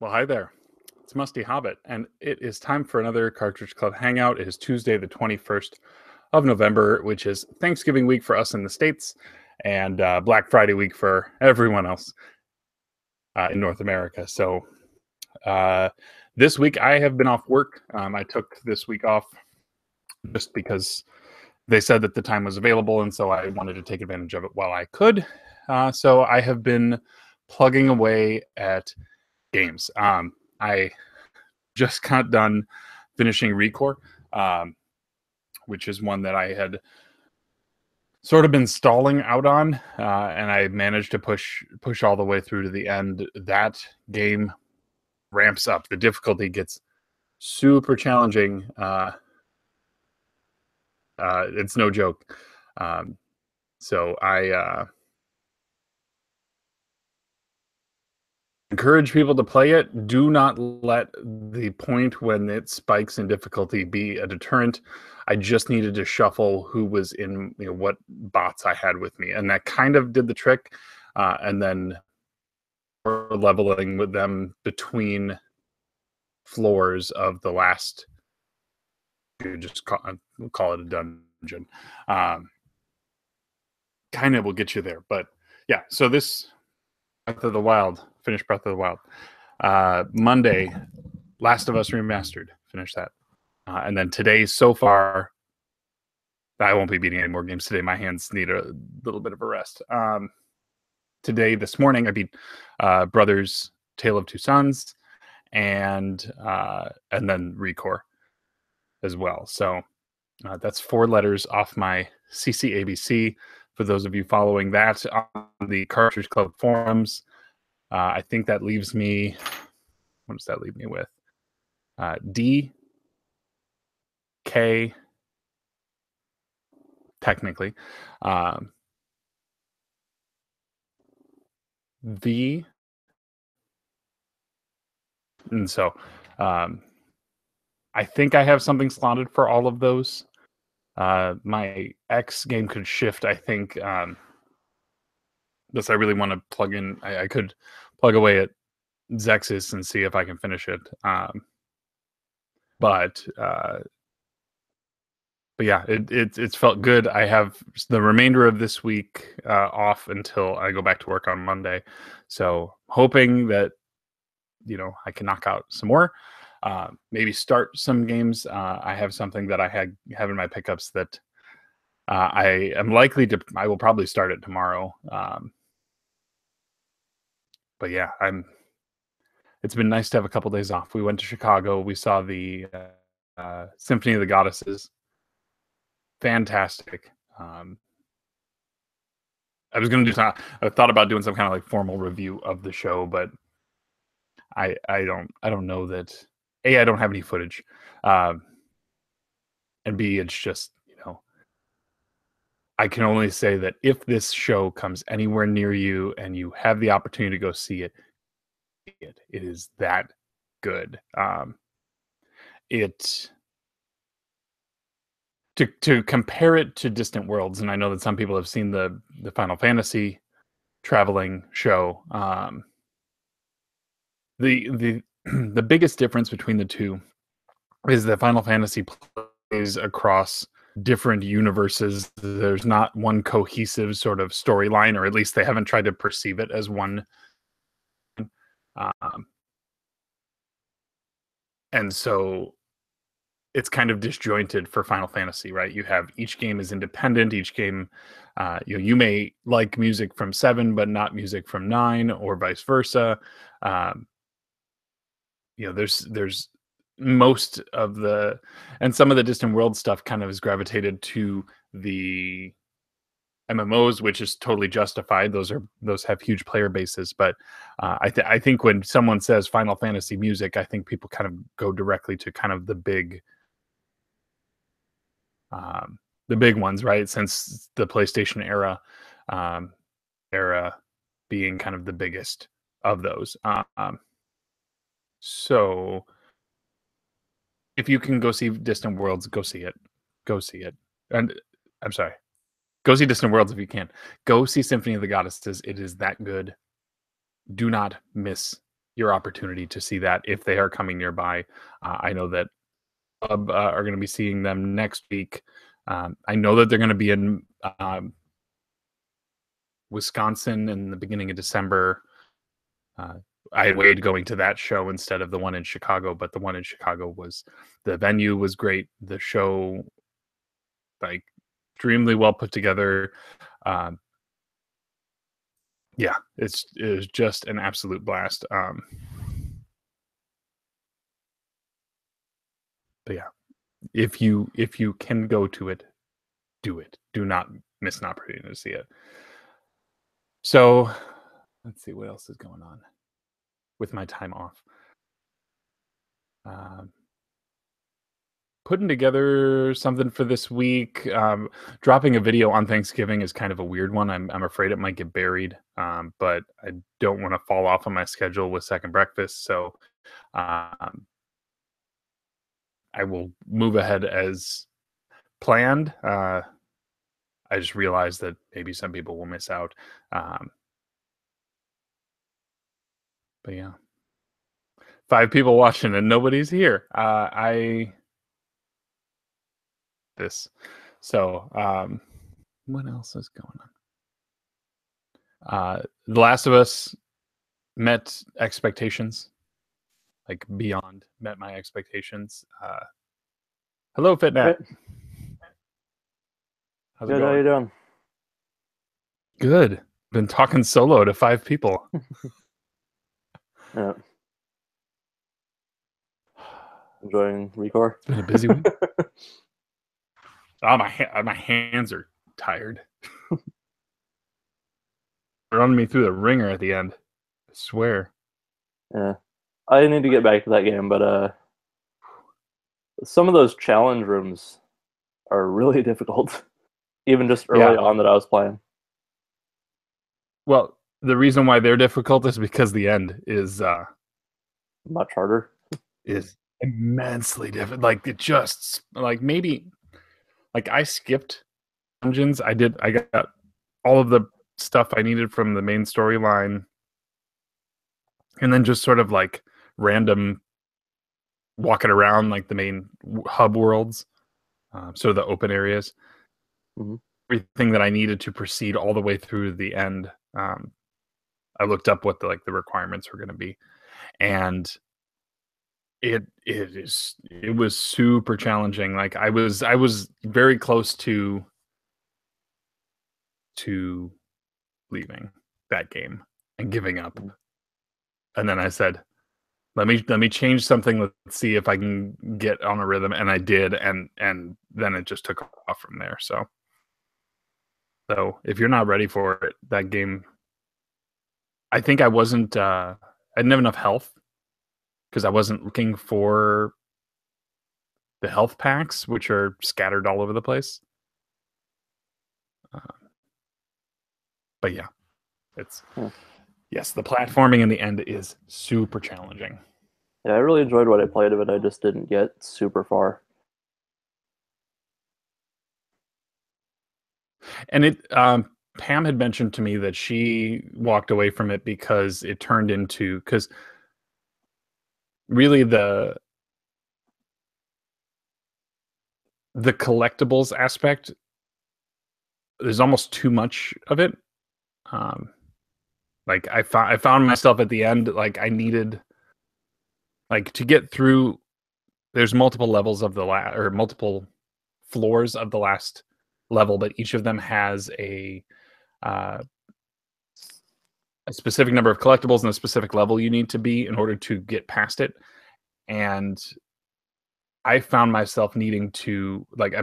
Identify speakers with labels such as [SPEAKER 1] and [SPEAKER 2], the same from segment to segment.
[SPEAKER 1] Well, hi there. It's Musty Hobbit, and it is time for another Cartridge Club Hangout. It is Tuesday, the 21st of November, which is Thanksgiving week for us in the States and Black Friday week for everyone else in North America. So uh, this week I have been off work. I took this week off just because they said that the time was available, and so I wanted to take advantage of it while I could. So I have been plugging away at games. I just got done finishing Recore, which is one that I had sort of been stalling out on, and I managed to push all the way through to the end. That game ramps up. The difficulty gets super challenging. It's no joke. So I encourage people to play it. Do not let the point when it spikes in difficulty be a deterrent. I just needed to shuffle who was in, what bots I had with me, and that kind of did the trick. And then leveling with them between floors of the last, you just call it a dungeon. Kind of will get you there, but yeah. So this Breath of the Wild, finished Breath of the Wild. Monday, Last of Us Remastered, finished that. And then today, so far, I won't be beating any more games today. My hands need a little bit of a rest. Today, this morning, I beat Brothers Tale of Two Sons and then Recore as well. So that's 4 letters off my CCABC. For those of you following that on the Cartridge Club forums, I think that leaves me. What does that leave me with? D, K, technically, V, and so I think I have something slotted for all of those. My X game could shift, I think. This I really want to plug in. I could plug away at Zexus and see if I can finish it. But yeah, it's felt good. I have the remainder of this week off until I go back to work on Monday. So hoping that I can knock out some more. Maybe start some games. I have something that I have in my pickups that I am likely to. I will probably start it tomorrow. But yeah, it's been nice to have a couple days off. We went to Chicago. We saw the Symphony of the Goddesses. Fantastic. I was going to do. I thought about doing some kind of like formal review of the show, but I don't know that. A, I don't have any footage, and B, it's just I can only say that if this show comes anywhere near you and you have the opportunity to go see it, it is that good. To compare it to Distant Worlds, and I know that some people have seen the Final Fantasy traveling show. The biggest difference between the two is that Final Fantasy plays across different universes. There's not one cohesive sort of storyline, or at least they haven't tried to perceive it as one. And so it's kind of disjointed for Final Fantasy, right? You have each game is independent. Each game, you may like music from 7, but not music from 9, or vice versa. There's most of the, and some of the Distant World stuff kind of is gravitated to the MMOs, which is totally justified. Those have huge player bases, but I think when someone says Final Fantasy music, I think people kind of go directly to kind of the big ones, right? Since the PlayStation era being kind of the biggest of those. So if you can go see Distant Worlds, go see it. Go see it. And I'm sorry. Go see Distant Worlds if you can. Go see Symphony of the Goddesses. It is that good. Do not miss your opportunity to see that if they are coming nearby. I know that are going to be seeing them next week. I know that they're going to be in Wisconsin in the beginning of December. I weighed going to that show instead of the one in Chicago, but the one in Chicago the venue was great. The show, like, extremely well put together. Yeah, it was just an absolute blast. But yeah, if you can go to it, do it. Do not miss an opportunity to see it. So let's see what else is going on with my time off. Putting together something for this week. Dropping a video on Thanksgiving is kind of a weird one. I'm afraid it might get buried, but I don't want to fall off on my schedule with Second Breakfast, so I will move ahead as planned. I just realized that maybe some people will miss out. But yeah, 5 people watching and nobody's here. So what else is going on? The Last of Us met expectations, like beyond met my expectations. Hello, Fitnat. How's it
[SPEAKER 2] Good,
[SPEAKER 1] going?
[SPEAKER 2] how you doing?
[SPEAKER 1] Good. Been talking solo to 5 people.
[SPEAKER 2] Yeah. Enjoying Recore?
[SPEAKER 1] It's been a busy week. Oh, my hands are tired. Running me through the ringer at the end. I swear.
[SPEAKER 2] Yeah. I need to get back to that game, but some of those challenge rooms are really difficult. Even just early on that I was playing.
[SPEAKER 1] Well, the reason why they're difficult is because the end is
[SPEAKER 2] much harder.
[SPEAKER 1] Is immensely different. Like, it just, like, maybe, like, I skipped dungeons. I got all of the stuff I needed from the main storyline, and then just sort of like random walking around like the main hub worlds, so the open areas.
[SPEAKER 2] Mm-hmm.
[SPEAKER 1] Everything that I needed to proceed all the way through the end. I looked up what the requirements were going to be, and it was super challenging. Like, I was very close to leaving that game and giving up. And then I said, let me change something. Let's see if I can get on a rhythm. And I did, and then it just took off from there. So if you're not ready for it, that game, I think I wasn't I didn't have enough health because I wasn't looking for the health packs, which are scattered all over the place. But yeah, it's yes, the platforming in the end is super challenging.
[SPEAKER 2] Yeah, I really enjoyed what I played of it. I just didn't get super far.
[SPEAKER 1] And it Pam had mentioned to me that she walked away from it because it turned into, because really the collectibles aspect, there's almost too much of it. Like, I found myself at the end, like, I needed, like, to get through. There's multiple levels of or multiple floors of the last level, but each of them has a specific number of collectibles and a specific level you need to be in order to get past it. And I found myself needing to, like,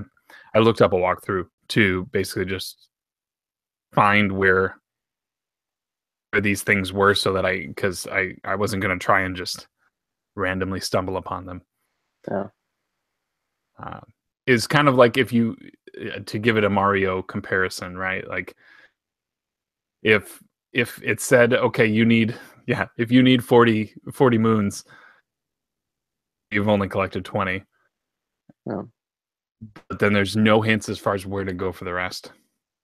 [SPEAKER 1] I looked up a walkthrough to basically just find where these things were, so that because I wasn't going to try and just randomly stumble upon them.
[SPEAKER 2] Yeah.
[SPEAKER 1] Is kind of like, if you, to give it a Mario comparison, right? Like, if it said, okay, if you need 40 moons, you've only collected 20.
[SPEAKER 2] Yeah.
[SPEAKER 1] But then there's no hints as far as where to go for the rest.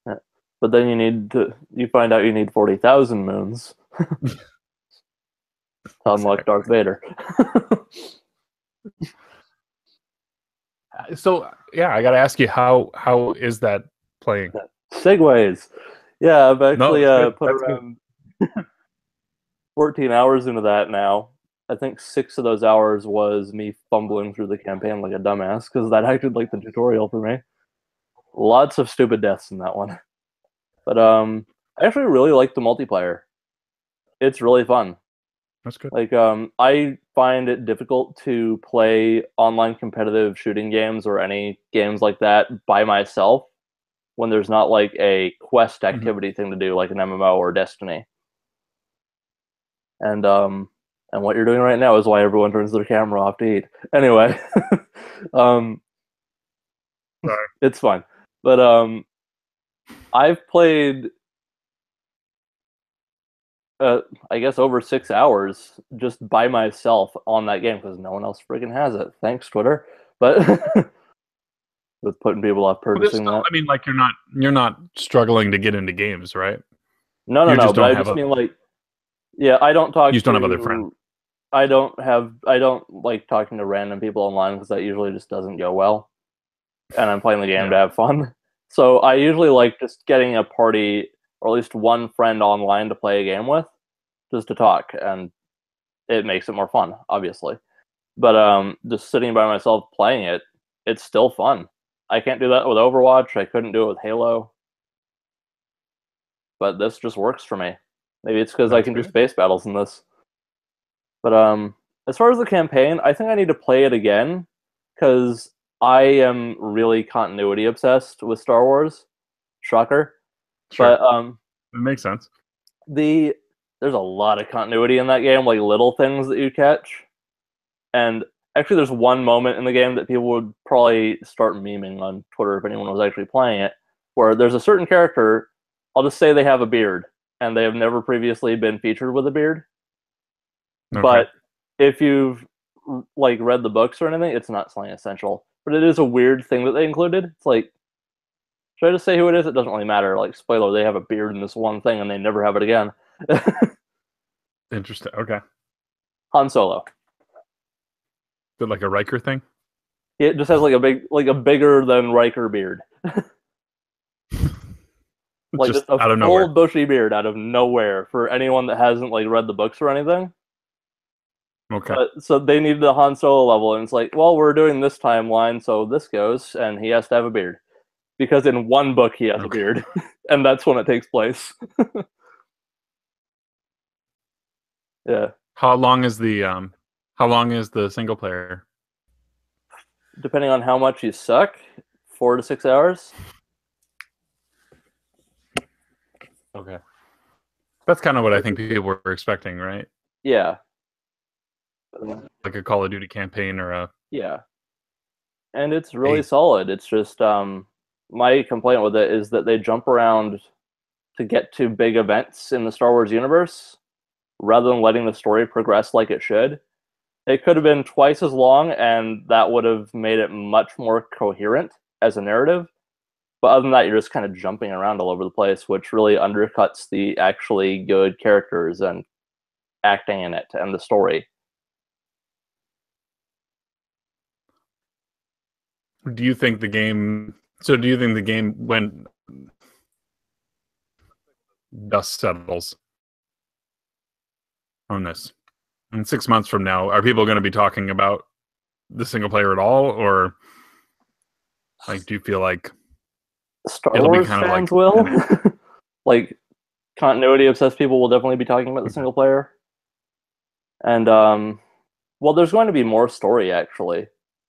[SPEAKER 2] Yeah. But then you find out you need 40,000 moons. to unlock Darth Vader.
[SPEAKER 1] So yeah, I got to ask you, how is that playing?
[SPEAKER 2] Segways. Yeah, I've
[SPEAKER 1] No,
[SPEAKER 2] actually
[SPEAKER 1] that's good.
[SPEAKER 2] put
[SPEAKER 1] That's good.
[SPEAKER 2] around 14 hours into that now. I think 6 of those hours was me fumbling through the campaign like a dumbass because that acted like the tutorial for me. Lots of stupid deaths in that one. But I actually really like the multiplayer. It's really fun.
[SPEAKER 1] That's good.
[SPEAKER 2] Like I find it difficult to play online competitive shooting games or any games like that by myself when there's not like a quest
[SPEAKER 1] Mhm.
[SPEAKER 2] activity thing to do like an MMO or Destiny. And what you're doing right now is why everyone turns their camera off to eat. Anyway, um
[SPEAKER 1] Sorry.
[SPEAKER 2] it's fun. But I've played I guess over 6 hours just by myself on that game because no one else freaking has it. Thanks, Twitter. But with putting people off
[SPEAKER 1] But there's
[SPEAKER 2] purchasing
[SPEAKER 1] still,
[SPEAKER 2] that.
[SPEAKER 1] I mean, like you're not struggling to get into games, right?
[SPEAKER 2] No, no,
[SPEAKER 1] You
[SPEAKER 2] no.
[SPEAKER 1] just
[SPEAKER 2] But
[SPEAKER 1] don't
[SPEAKER 2] I
[SPEAKER 1] have
[SPEAKER 2] just mean like, yeah, I don't
[SPEAKER 1] you
[SPEAKER 2] talk
[SPEAKER 1] just don't have other friends.
[SPEAKER 2] to. I don't like talking to random people online because that usually just doesn't go well. And I'm playing the game
[SPEAKER 1] Yeah.
[SPEAKER 2] to have fun. So I usually like just getting a party or at least one friend online to play a game with, just to talk, and it makes it more fun, obviously. But just sitting by myself playing it, it's still fun. I can't do that with Overwatch. I couldn't do it with Halo, but this just works for me. Maybe it's because I
[SPEAKER 1] That's
[SPEAKER 2] can do
[SPEAKER 1] good.
[SPEAKER 2] space battles in this. But as far as the campaign, I think I need to play it again because I am really continuity obsessed with Star Wars. Shocker.
[SPEAKER 1] Sure.
[SPEAKER 2] But
[SPEAKER 1] It makes sense.
[SPEAKER 2] the there's a lot of continuity in that game, like little things that you catch. And actually, there's one moment in the game that people would probably start memeing on Twitter if anyone was actually playing it, where there's a certain character. I'll just say they have a beard, and they have never previously been featured with a beard.
[SPEAKER 1] Okay.
[SPEAKER 2] But if you've like read the books or anything, it's not something essential. But it is a weird thing that they included. It's like, should I just say who it is? It doesn't really matter. Like, spoiler, they have a beard in this one thing, and they never have it again.
[SPEAKER 1] Interesting. Okay.
[SPEAKER 2] Han Solo.
[SPEAKER 1] Is it like a Riker thing?
[SPEAKER 2] It just has like a bigger than Riker beard. Like
[SPEAKER 1] Just
[SPEAKER 2] just a
[SPEAKER 1] out of
[SPEAKER 2] full
[SPEAKER 1] nowhere.
[SPEAKER 2] bushy beard out of nowhere for anyone that hasn't like read the books or anything.
[SPEAKER 1] Okay.
[SPEAKER 2] But so they needed a Han Solo level, and it's like, well, we're doing this timeline, so this goes, and he has to have a beard because in one book he has a
[SPEAKER 1] Okay.
[SPEAKER 2] beard, and that's when it takes place. Yeah,
[SPEAKER 1] How long is the single player?
[SPEAKER 2] depending on how much you suck, 4 to 6 hours.
[SPEAKER 1] Okay. That's kind of what I think people were expecting, right?
[SPEAKER 2] Yeah,
[SPEAKER 1] Like a Call of Duty campaign or a
[SPEAKER 2] yeah, and it's really
[SPEAKER 1] a
[SPEAKER 2] solid. It's just my complaint with it is that they jump around to get to big events in the Star Wars universe rather than letting the story progress like it should. It could have been twice as long, and that would have made it much more coherent as a narrative. But other than that, you're just kind of jumping around all over the place, which really undercuts the actually good characters and acting in it and the story.
[SPEAKER 1] do you think the game do you think the game, when dust settles on this, in 6 months from now, are people going to be talking about the single player at all, or like do you feel like
[SPEAKER 2] Star
[SPEAKER 1] it'll be
[SPEAKER 2] Wars
[SPEAKER 1] kind of like
[SPEAKER 2] fans will. Like, continuity obsessed people will definitely be talking about the
[SPEAKER 1] okay,
[SPEAKER 2] single player. And, well, there's going to be more story, actually,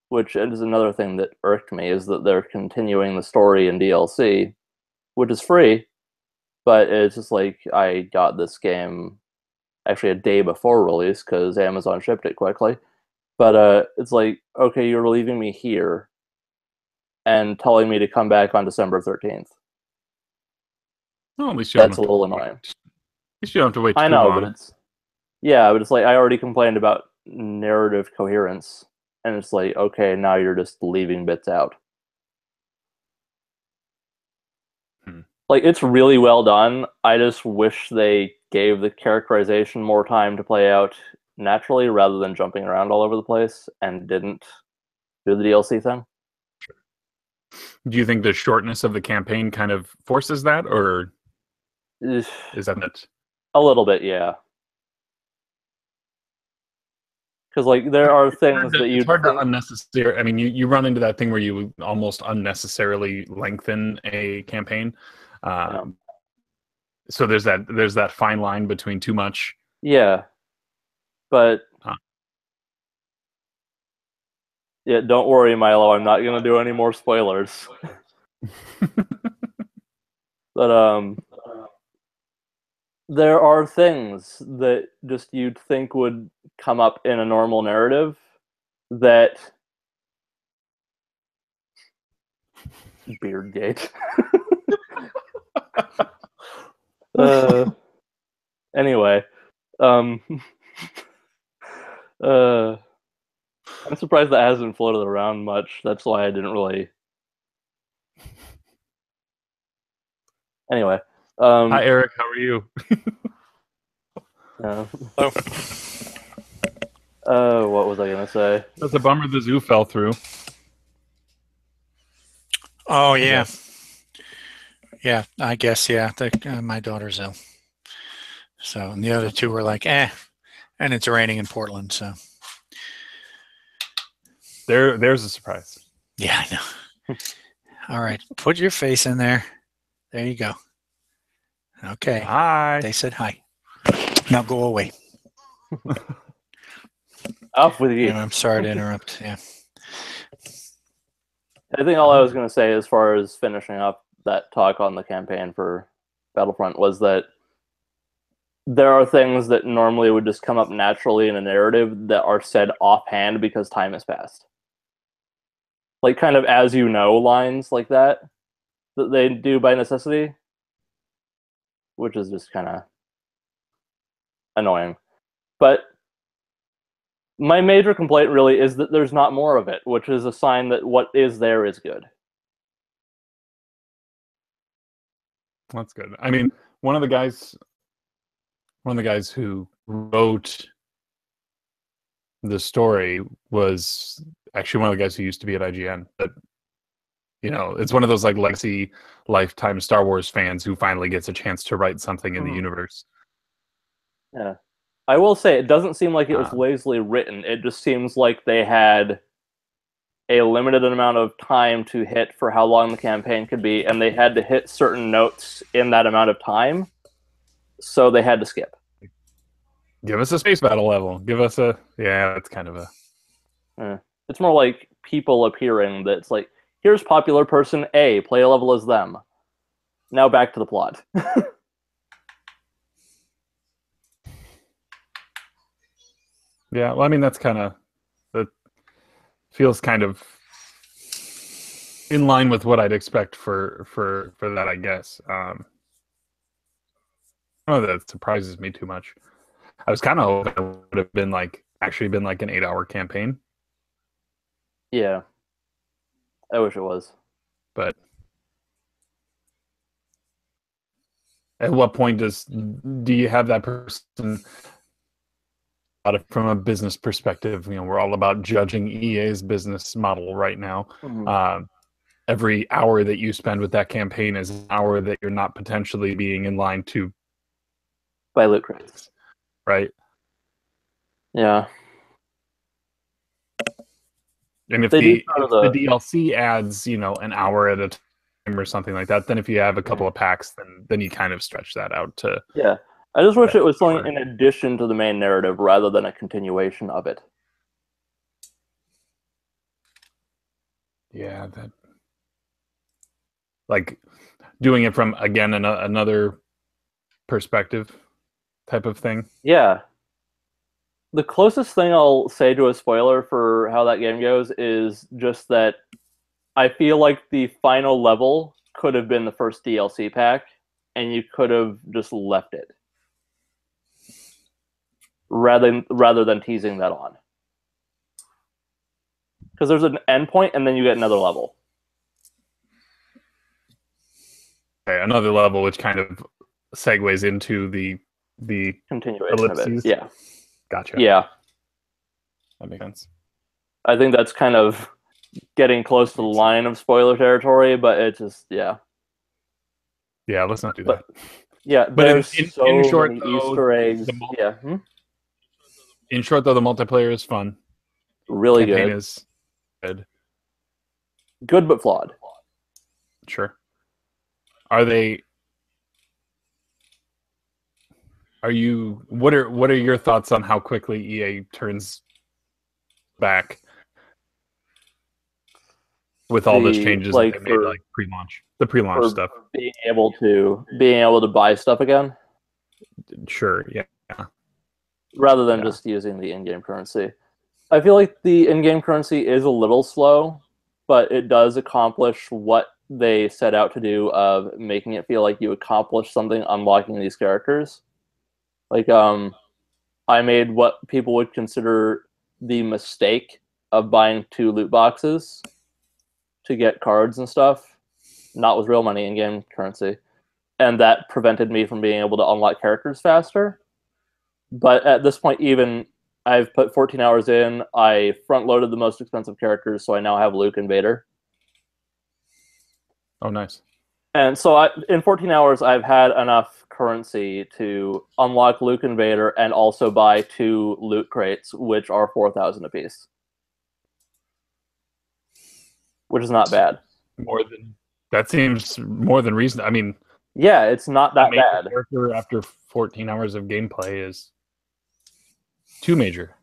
[SPEAKER 2] which is another thing that irked me, is that they're continuing the story in DLC, which is free, but it's just like I got this game actually a day before release because Amazon shipped it quickly. But it's like, okay, you're leaving me here and telling me to come back on December 13th.
[SPEAKER 1] well, at least you don't
[SPEAKER 2] That's
[SPEAKER 1] have
[SPEAKER 2] a
[SPEAKER 1] to
[SPEAKER 2] little
[SPEAKER 1] wait.
[SPEAKER 2] annoying.
[SPEAKER 1] At least you don't have to wait
[SPEAKER 2] I
[SPEAKER 1] too
[SPEAKER 2] know, but
[SPEAKER 1] long.
[SPEAKER 2] it's yeah, but it's like I already complained about narrative coherence, and it's like, okay, now you're just leaving bits out.
[SPEAKER 1] Hmm.
[SPEAKER 2] Like, it's really well done. I just wish they gave the characterization more time to play out naturally rather than jumping around all over the place, and didn't do the DLC thing.
[SPEAKER 1] Do you think the shortness of the campaign kind of forces that, or is that it?
[SPEAKER 2] A little bit, yeah. Because like there are things that
[SPEAKER 1] it's hard to unnecessary. I mean, you run into that thing where you almost unnecessarily lengthen a campaign. So there's that fine line between too much.
[SPEAKER 2] Yeah, but yeah, don't worry, Milo. I'm not gonna do any more spoilers. But there are things that just you'd think would come up in a normal narrative that Beardgate. Anyway, I'm surprised that hasn't floated around much. That's why I didn't really. Anyway,
[SPEAKER 1] hi Eric, how are you?
[SPEAKER 2] What was I gonna say?
[SPEAKER 1] That's a bummer the zoo fell through.
[SPEAKER 3] Oh yeah, yeah. I guess my daughter's ill, so and the other two were like, and it's raining in Portland, so
[SPEAKER 1] there's a surprise.
[SPEAKER 3] Yeah, I know. All right, put your face in there. There you go. Okay.
[SPEAKER 1] Hi.
[SPEAKER 3] They said hi. Now go away.
[SPEAKER 2] Off with you.
[SPEAKER 3] And I'm sorry to interrupt. Yeah.
[SPEAKER 2] I think all I was going to say as far as finishing up that talk on the campaign for Battlefront was that there are things that normally would just come up naturally in a narrative that are said offhand because time has passed. Like kind of as you know lines like that they do by necessity, which is just kind of annoying. But my major complaint really is that there's not more of it, which is a sign that what is there is good.
[SPEAKER 1] That's good. I mean, one of the guys who wrote the story was actually one of the guys who used to be at IGN. But it's one of those like legacy lifetime Star Wars fans who finally gets a chance to write something in the universe.
[SPEAKER 2] Yeah. I will say it doesn't seem like it was lazily written. It just seems like they had a limited amount of time to hit for how long the campaign could be, and they had to hit certain notes in that amount of time, so they had to skip.
[SPEAKER 1] Give us a space battle level. Give us a... Yeah, that's kind of a...
[SPEAKER 2] It's more like people appearing that's like, here's popular person A, play a level as them. Now back to the plot.
[SPEAKER 1] Yeah, well, I mean, that feels kind of in line with what I'd expect for that, I guess. I don't know that surprises me too much. I was kind of hoping it would have been actually been like an 8-hour campaign.
[SPEAKER 2] Yeah. I wish it was.
[SPEAKER 1] But at what point do you have that person... From a business perspective, we're all about judging EA's business model right now. Mm-hmm. Every hour that you spend with that campaign is an hour that you're not potentially being in line to
[SPEAKER 2] buy loot crates,
[SPEAKER 1] right?
[SPEAKER 2] Yeah.
[SPEAKER 1] And if the DLC adds, an hour at a time or something like that, then if you have a couple of packs, then you kind of stretch that out to...
[SPEAKER 2] Yeah. I just wish it was something in addition to the main narrative rather than a continuation of it.
[SPEAKER 1] Yeah, that... Like, doing it from, again, another perspective type of thing.
[SPEAKER 2] Yeah. The closest thing I'll say to a spoiler for how that game goes is just that I feel like the final level could have been the first DLC pack, and you could have just left it. Rather than teasing that on. Because there's an endpoint and then you get another level.
[SPEAKER 1] Okay, another level which kind of segues into the
[SPEAKER 2] continuation ellipses. Of it. Yeah.
[SPEAKER 1] Gotcha.
[SPEAKER 2] Yeah.
[SPEAKER 1] That makes sense.
[SPEAKER 2] I think that's kind of getting close to the line of spoiler territory, but it's just, yeah.
[SPEAKER 1] Yeah, let's not do that.
[SPEAKER 2] Yeah,
[SPEAKER 1] But
[SPEAKER 2] there's
[SPEAKER 1] in
[SPEAKER 2] so
[SPEAKER 1] short,
[SPEAKER 2] many
[SPEAKER 1] though,
[SPEAKER 2] Easter eggs.
[SPEAKER 1] the mul-
[SPEAKER 2] Yeah.
[SPEAKER 1] In short, though, the multiplayer is fun.
[SPEAKER 2] Really
[SPEAKER 1] Campaign
[SPEAKER 2] good.
[SPEAKER 1] is good.
[SPEAKER 2] Good but flawed.
[SPEAKER 1] Sure. Are they? What are your thoughts on how quickly EA turns back with all those changes that they made, like pre-launch, the pre-launch stuff?
[SPEAKER 2] Being able to buy stuff again,
[SPEAKER 1] Sure. Yeah.
[SPEAKER 2] rather than just using the in-game currency. I feel like the in-game currency is a little slow, but it does accomplish what they set out to do of making it feel like you accomplished something unlocking these characters. Like, I made what people would consider the mistake of buying 2 loot boxes to get cards and stuff, not with real money, in-game currency. And that prevented me from being able to unlock characters faster. But at this point, even I've put 14 hours in, I front-loaded the most expensive characters, so I now have Luke and Vader.
[SPEAKER 1] Oh, nice.
[SPEAKER 2] And so in 14 hours, I've had enough currency to unlock Luke and Vader and also buy 2 loot crates, which are 4,000 apiece. Which is not bad.
[SPEAKER 1] That seems more than reasonable. I mean,
[SPEAKER 2] yeah, it's not that bad.
[SPEAKER 1] Character after 14 hours of gameplay is too major.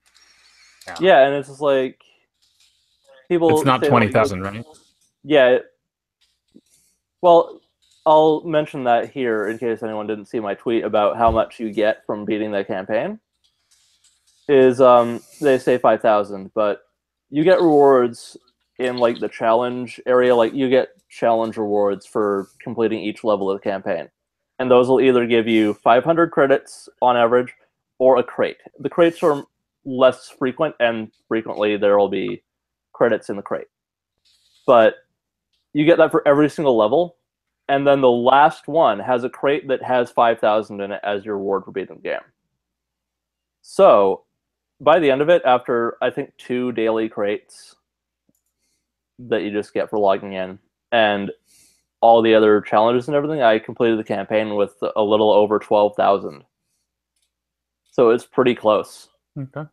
[SPEAKER 2] Yeah, and it's just like people.
[SPEAKER 1] It's not 20,000, right?
[SPEAKER 2] Yeah. Well, I'll mention that here in case anyone didn't see my tweet about how much you get from beating the campaign. Is they say 5,000, but you get rewards in like the challenge area. Like you get challenge rewards for completing each level of the campaign, and those will either give you 500 credits on average or a crate. The crates are less frequent, and frequently there will be credits in the crate, but you get that for every single level, and then the last one has a crate that has 5,000 in it as your reward for beating the game. So by the end of it, after I think 2 daily crates that you just get for logging in and all the other challenges and everything, I completed the campaign with a little over 12,000. So it's pretty close.
[SPEAKER 1] Okay.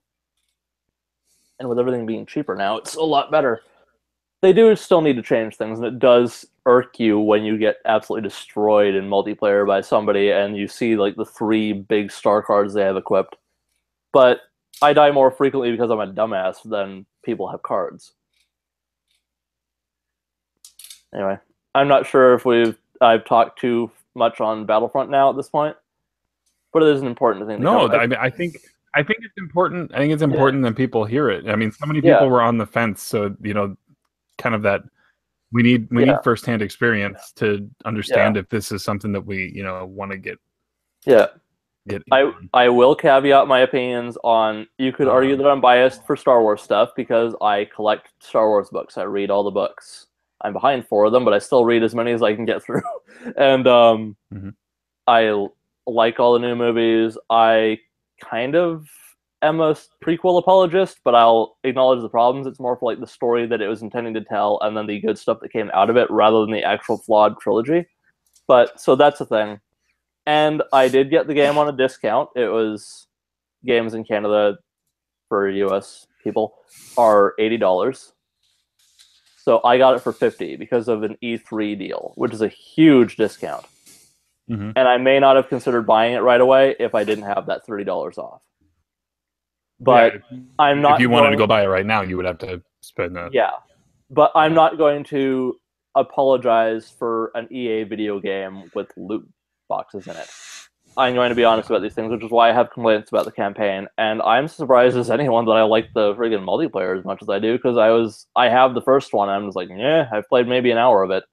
[SPEAKER 2] And with everything being cheaper now, it's a lot better. They do still need to change things, and it does irk you when you get absolutely destroyed in multiplayer by somebody and you see like the 3 big star cards they have equipped. But I die more frequently because I'm a dumbass than people have cards. Anyway, I'm not sure if I've talked too much on Battlefront now at this point, but it is an important thing to cover.
[SPEAKER 1] I mean, I think it's important. I think it's important that people hear it. I mean, so many people were on the fence, so kind of that we need firsthand experience to understand if this is something that we want to get.
[SPEAKER 2] Yeah. I will caveat my opinions on. You could argue that I'm biased for Star Wars stuff because I collect Star Wars books. I read all the books. I'm behind 4 of them, but I still read as many as I can get through. And I like all the new movies. I kind of am a prequel apologist, but I'll acknowledge the problems. It's more for like the story that it was intending to tell and then the good stuff that came out of it rather than the actual flawed trilogy. But so that's a thing. And I did get the game on a discount. It was games in Canada for US people are $80. So I got it for $50 because of an E3 deal, which is a huge discount.
[SPEAKER 1] Mm-hmm.
[SPEAKER 2] And I may not have considered buying it right away if I didn't have that $30 off. But I'm not.
[SPEAKER 1] If you wanted to go buy it right now, you would have to spend that.
[SPEAKER 2] Yeah, but I'm not going to apologize for an EA video game with loot boxes in it. I'm going to be honest about these things, which is why I have complaints about the campaign. And I'm surprised as anyone that I like the friggin' multiplayer as much as I do, because I have the first one. And I'm just like, yeah, I've played maybe an hour of it.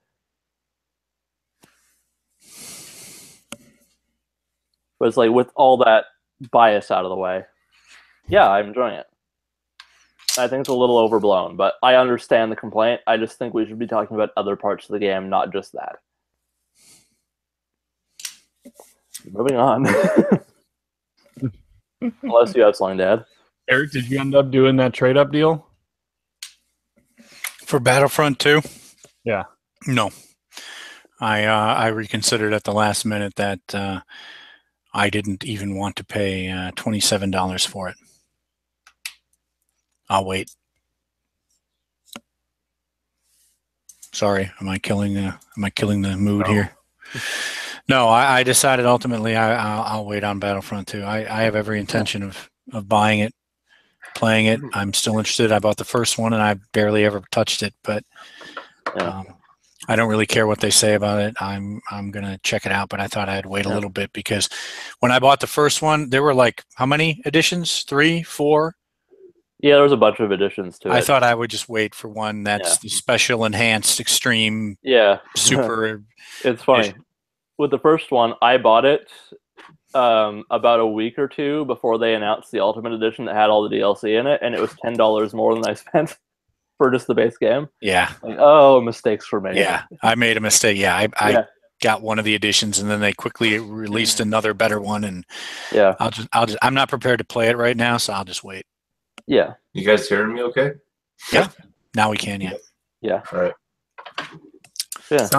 [SPEAKER 2] But it's like with all that bias out of the way, yeah, I'm enjoying it. I think it's a little overblown, but I understand the complaint. I just think we should be talking about other parts of the game, not just that. Moving on. Unless you have Sling Dad.
[SPEAKER 1] Eric, did you end up doing that trade up deal?
[SPEAKER 3] For Battlefront 2?
[SPEAKER 1] Yeah.
[SPEAKER 3] No. I reconsidered at the last minute that I didn't even want to pay $27 for it. I'll wait. Sorry, am I killing the mood here? No, I decided ultimately I'll wait on Battlefront 2. I have every intention of buying it, playing it. I'm still interested. I bought the first one and I barely ever touched it, but I don't really care what they say about it. I'm gonna check it out, but I thought I'd wait a little bit because when I bought the first one, there were like how many editions? 3, 4?
[SPEAKER 2] Yeah, there was a bunch of additions to it.
[SPEAKER 3] I thought I would just wait for one that's the special, enhanced, extreme, super.
[SPEAKER 2] It's funny. With the first one, I bought it about a week or two before they announced the Ultimate Edition that had all the DLC in it, and it was $10 more than I spent for just the base game.
[SPEAKER 3] Yeah.
[SPEAKER 2] Like, oh, mistakes were made.
[SPEAKER 3] Yeah, I made a mistake. Yeah, I got one of the editions, and then they quickly released another better one, and I'm not prepared to play it right now, so I'll just wait.
[SPEAKER 2] Yeah.
[SPEAKER 4] You guys hearing me okay?
[SPEAKER 3] Yeah. Now we can, yeah.
[SPEAKER 2] Yeah.
[SPEAKER 4] All right.
[SPEAKER 2] Yeah.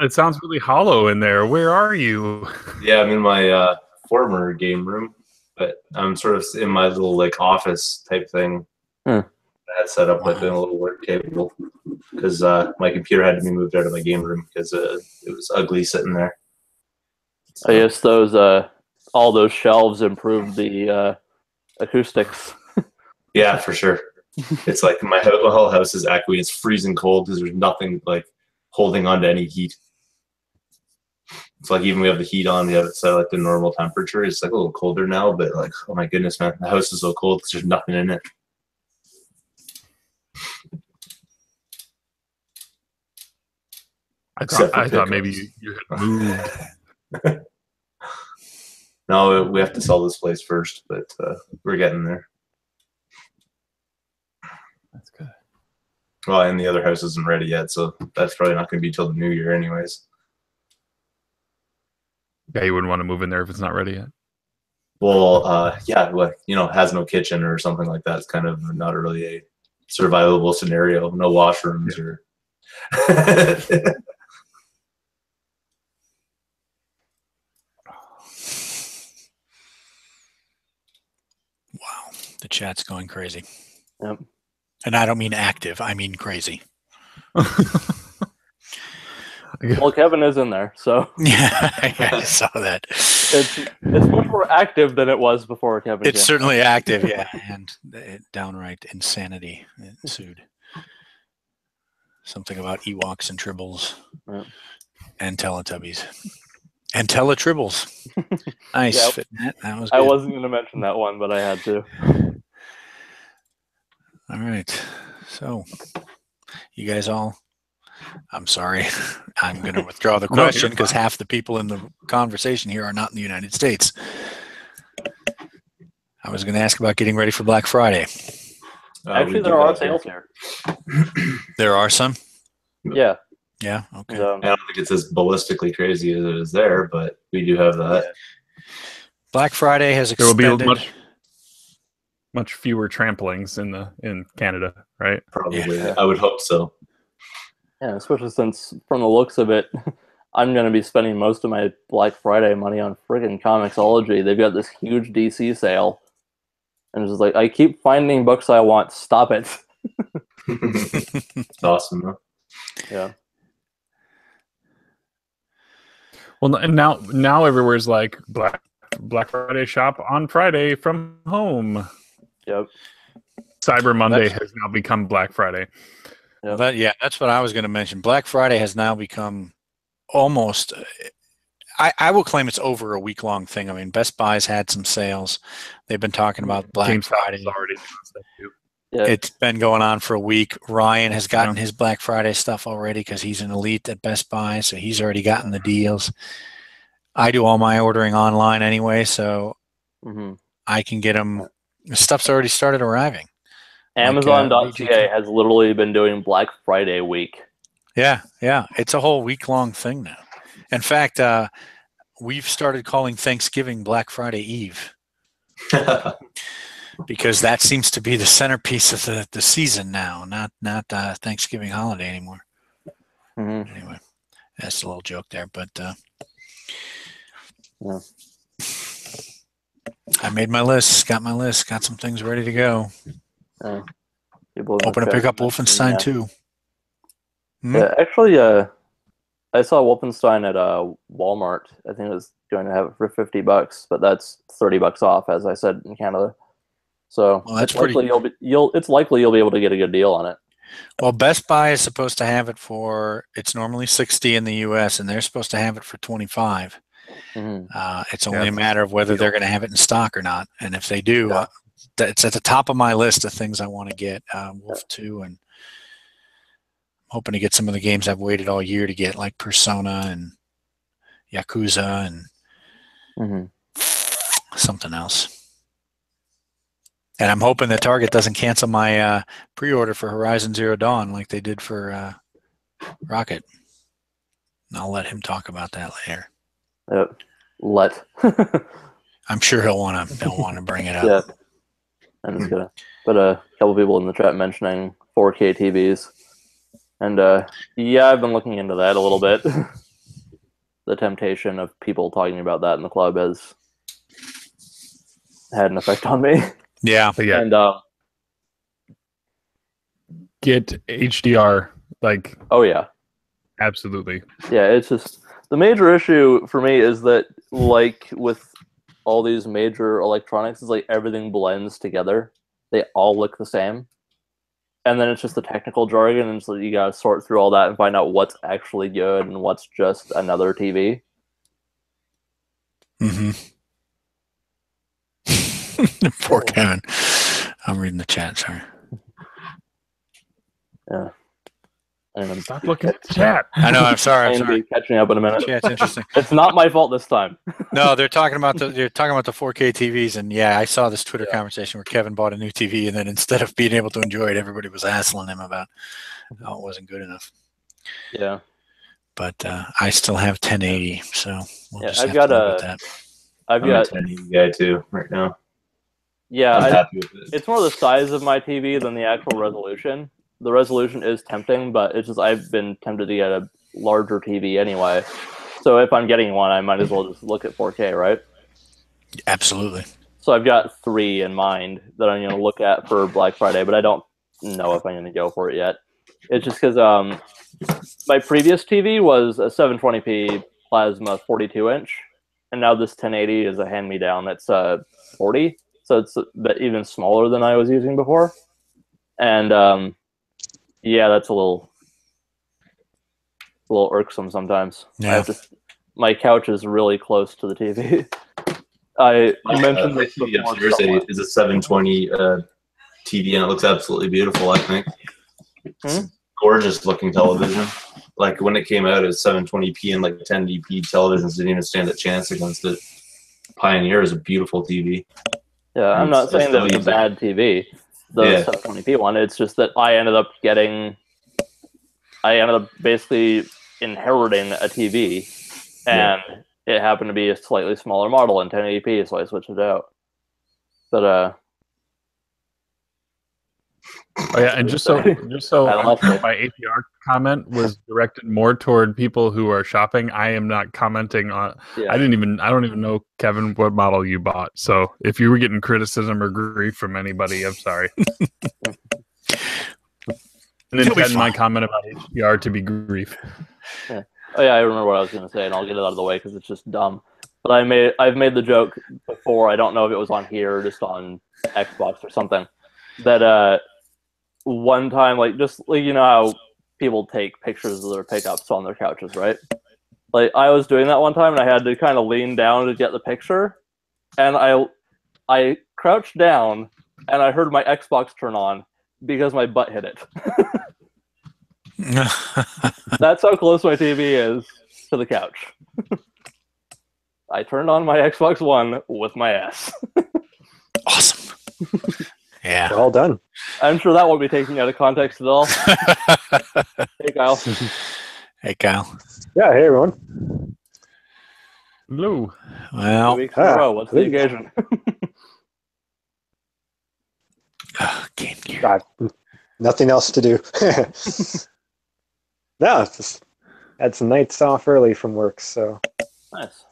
[SPEAKER 1] It sounds really hollow in there. Where are you?
[SPEAKER 4] Yeah, I'm in my former game room, but I'm sort of in my little like office type thing. I had set up like a little work table because my computer had to be moved out of my game room because it was ugly sitting there.
[SPEAKER 2] So. I guess all those shelves improved the acoustics.
[SPEAKER 4] Yeah, for sure. It's like my whole house is echoey. It's freezing cold because there's nothing like holding on to any heat. It's like even we have the heat on, we have it set like the normal temperature. It's like a little colder now, but like, oh my goodness, man, the house is so cold because there's nothing in it.
[SPEAKER 1] I thought maybe you had moved.
[SPEAKER 4] No, we have to sell this place first, but we're getting there.
[SPEAKER 1] That's good.
[SPEAKER 4] Well, and the other house isn't ready yet, so that's probably not going to be till the new year anyways.
[SPEAKER 1] Yeah, you wouldn't want to move in there if it's not ready yet.
[SPEAKER 4] Well, yeah, like, has no kitchen or something like that. It's kind of not really a survivable scenario. No washrooms or...
[SPEAKER 3] Wow, the chat's going crazy.
[SPEAKER 2] Yep.
[SPEAKER 3] And I don't mean active, I mean crazy.
[SPEAKER 2] Well, Kevin is in there, so
[SPEAKER 3] yeah, I saw that.
[SPEAKER 2] It's much more active than it was before Kevin.
[SPEAKER 3] It's certainly active, yeah, and downright insanity ensued. Something about Ewoks and Tribbles, and Teletubbies, and Teletribbles. Nice, that was good.
[SPEAKER 2] I wasn't going to mention that one, but I had to.
[SPEAKER 3] All right, so you guys all. I'm sorry. I'm going to withdraw the question because half the people in the conversation here are not in the United States. I was going to ask about getting ready for Black Friday.
[SPEAKER 2] Actually, there are sales here.
[SPEAKER 3] There are some?
[SPEAKER 2] Yeah.
[SPEAKER 3] Yeah, okay.
[SPEAKER 4] I don't think it's as ballistically crazy as it is there, but we do have that.
[SPEAKER 2] Yeah.
[SPEAKER 3] Black Friday has extended.
[SPEAKER 1] There will be much fewer tramplings in Canada, right?
[SPEAKER 4] Probably. Yeah. I would hope so.
[SPEAKER 2] Yeah, especially since, from the looks of it, I'm going to be spending most of my Black Friday money on friggin' Comixology. They've got this huge DC sale. And it's just like, I keep finding books I want. Stop it.
[SPEAKER 4] It's awesome, though.
[SPEAKER 2] Yeah.
[SPEAKER 1] Well, and now everywhere's like Black Friday shop on Friday from home.
[SPEAKER 2] Yep.
[SPEAKER 1] Cyber Monday has now become Black Friday.
[SPEAKER 2] Yep.
[SPEAKER 3] That's what I was going to mention. Black Friday has now become almost. I will claim it's over a week-long thing. I mean, Best Buy's had some sales. They've been talking about Black Friday.
[SPEAKER 1] Already doing stuff too.
[SPEAKER 2] Yeah.
[SPEAKER 3] It's been going on for a week. Ryan has gotten his Black Friday stuff already because he's an elite at Best Buy, so he's already gotten the deals. I do all my ordering online anyway, so I can get them. The stuff's already started arriving.
[SPEAKER 2] Amazon.ca has literally been doing Black Friday week.
[SPEAKER 3] Yeah. It's a whole week-long thing now. In fact, we've started calling Thanksgiving Black Friday Eve. because that seems to be the centerpiece of the season now, not Thanksgiving holiday anymore.
[SPEAKER 2] Mm-hmm.
[SPEAKER 3] Anyway, that's a little joke there, but
[SPEAKER 2] Yeah.
[SPEAKER 3] I made my list, got some things ready to go.
[SPEAKER 2] People in the
[SPEAKER 3] Hoping to
[SPEAKER 2] chat
[SPEAKER 3] pick up
[SPEAKER 2] mentioning,
[SPEAKER 3] Wolfenstein 2.
[SPEAKER 2] Yeah, actually, I saw Wolfenstein at Walmart. I think it was going to have it for $50, but that's $30 off, as I said, in Canada. So
[SPEAKER 3] Well, that's
[SPEAKER 2] it's likely it's likely you'll be able to get a good deal on it.
[SPEAKER 3] Well, Best Buy is supposed to have it for, it's normally 60 in the US, and they're supposed to have it for 25.
[SPEAKER 2] Mm-hmm.
[SPEAKER 3] It's only a matter of whether they're going to have it in stock or not. And if they do, it's at the top of my list of things I want to get, Wolf 2, and hoping to get some of the games I've waited all year to get, like Persona and Yakuza and something else. And I'm hoping that Target doesn't cancel my pre-order for Horizon Zero Dawn like they did for Rocket. And I'll let him talk about that later. I'm sure he'll want to bring it up.
[SPEAKER 2] Yeah, I'm just gonna. But a couple people in the chat mentioning 4K TVs, and yeah, I've been looking into that a little bit. The temptation of people talking about that in the club has had an effect on me.
[SPEAKER 3] Yeah.
[SPEAKER 2] And
[SPEAKER 1] get HDR, like,
[SPEAKER 2] oh yeah,
[SPEAKER 1] absolutely.
[SPEAKER 2] Yeah, it's just the major issue for me is that, like with all these major electronics, is like everything blends together. They all look the same. And then it's just the technical jargon, and so you gotta sort through all that and find out what's actually good and what's just another TV.
[SPEAKER 3] Poor Kevin. I'm reading the chat, sorry.
[SPEAKER 2] Yeah.
[SPEAKER 1] And stop looking at the chat.
[SPEAKER 3] I know, I'm sorry.
[SPEAKER 2] Be catching up in a minute.
[SPEAKER 3] Chat's interesting.
[SPEAKER 2] It's not my fault this time.
[SPEAKER 3] No, they're talking about the 4K TVs, and yeah, I saw this Twitter conversation where Kevin bought a new TV, and then instead of being able to enjoy it, everybody was hassling him about how it wasn't good enough.
[SPEAKER 2] Yeah.
[SPEAKER 3] But I still have 1080, so we'll just
[SPEAKER 2] I've
[SPEAKER 3] have to
[SPEAKER 2] got
[SPEAKER 3] live with that.
[SPEAKER 2] I'm
[SPEAKER 4] a 1080 guy too right now.
[SPEAKER 2] Yeah,
[SPEAKER 4] I'm happy with it.
[SPEAKER 2] It's more the size of my TV than the actual resolution. The resolution is tempting, but it's just I've been tempted to get a larger TV anyway. So if I'm getting one, I might as well just look at 4K, right?
[SPEAKER 3] Absolutely.
[SPEAKER 2] So I've got 3 in mind that I'm going to look at for Black Friday, but I don't know if I'm going to go for it yet. It's just because my previous TV was a 720p plasma 42-inch, and now this 1080 is a hand-me-down. It's 40, so it's a bit even smaller than I was using before. And yeah, that's a little irksome sometimes.
[SPEAKER 4] Yeah.
[SPEAKER 2] My couch is really close to the TV. I mentioned
[SPEAKER 4] my
[SPEAKER 2] this
[SPEAKER 4] TV
[SPEAKER 2] before.
[SPEAKER 4] upstairs is a 720 TV, and it looks absolutely beautiful. I think it's a gorgeous looking television. Like when it came out, it was 720p, and like 1080p televisions didn't even stand a chance against it. Pioneer is a beautiful TV.
[SPEAKER 2] Yeah, I'm not saying that it's a bad TV, the 720p one. It's just that I ended up basically inheriting a TV, and it happened to be a slightly smaller model in 1080p, so I switched it out. But
[SPEAKER 1] oh yeah, and just so my APR comment was directed more toward people who are shopping. I am not commenting on. I don't even know, Kevin, what model you bought. So if you were getting criticism or grief from anybody, I'm sorry. And then intend my comment about HDR to be grief.
[SPEAKER 2] Yeah. Oh yeah, I remember what I was going to say, and I'll get it out of the way because it's just dumb. But I've made the joke before. I don't know if it was on here or just on Xbox or something. That one time, like just like you know how people take pictures of their pickups on their couches, right? Like I was doing that one time, and I had to kind of lean down to get the picture, and I crouched down, and I heard my Xbox turn on because my butt hit it. That's how close my TV is to the couch. I turned on my Xbox One with my ass.
[SPEAKER 3] Awesome. Yeah.
[SPEAKER 5] We're all done.
[SPEAKER 2] I'm sure that won't be taken out of context at all. Hey, Kyle.
[SPEAKER 3] Hey, Kyle.
[SPEAKER 5] Yeah, hey, everyone.
[SPEAKER 1] Hello.
[SPEAKER 3] Well,
[SPEAKER 2] 2 weeks in a row. What's the occasion?
[SPEAKER 3] Game Gear.
[SPEAKER 5] God, nothing else to do. No, it's just had some nights off early from work, so.
[SPEAKER 2] Nice.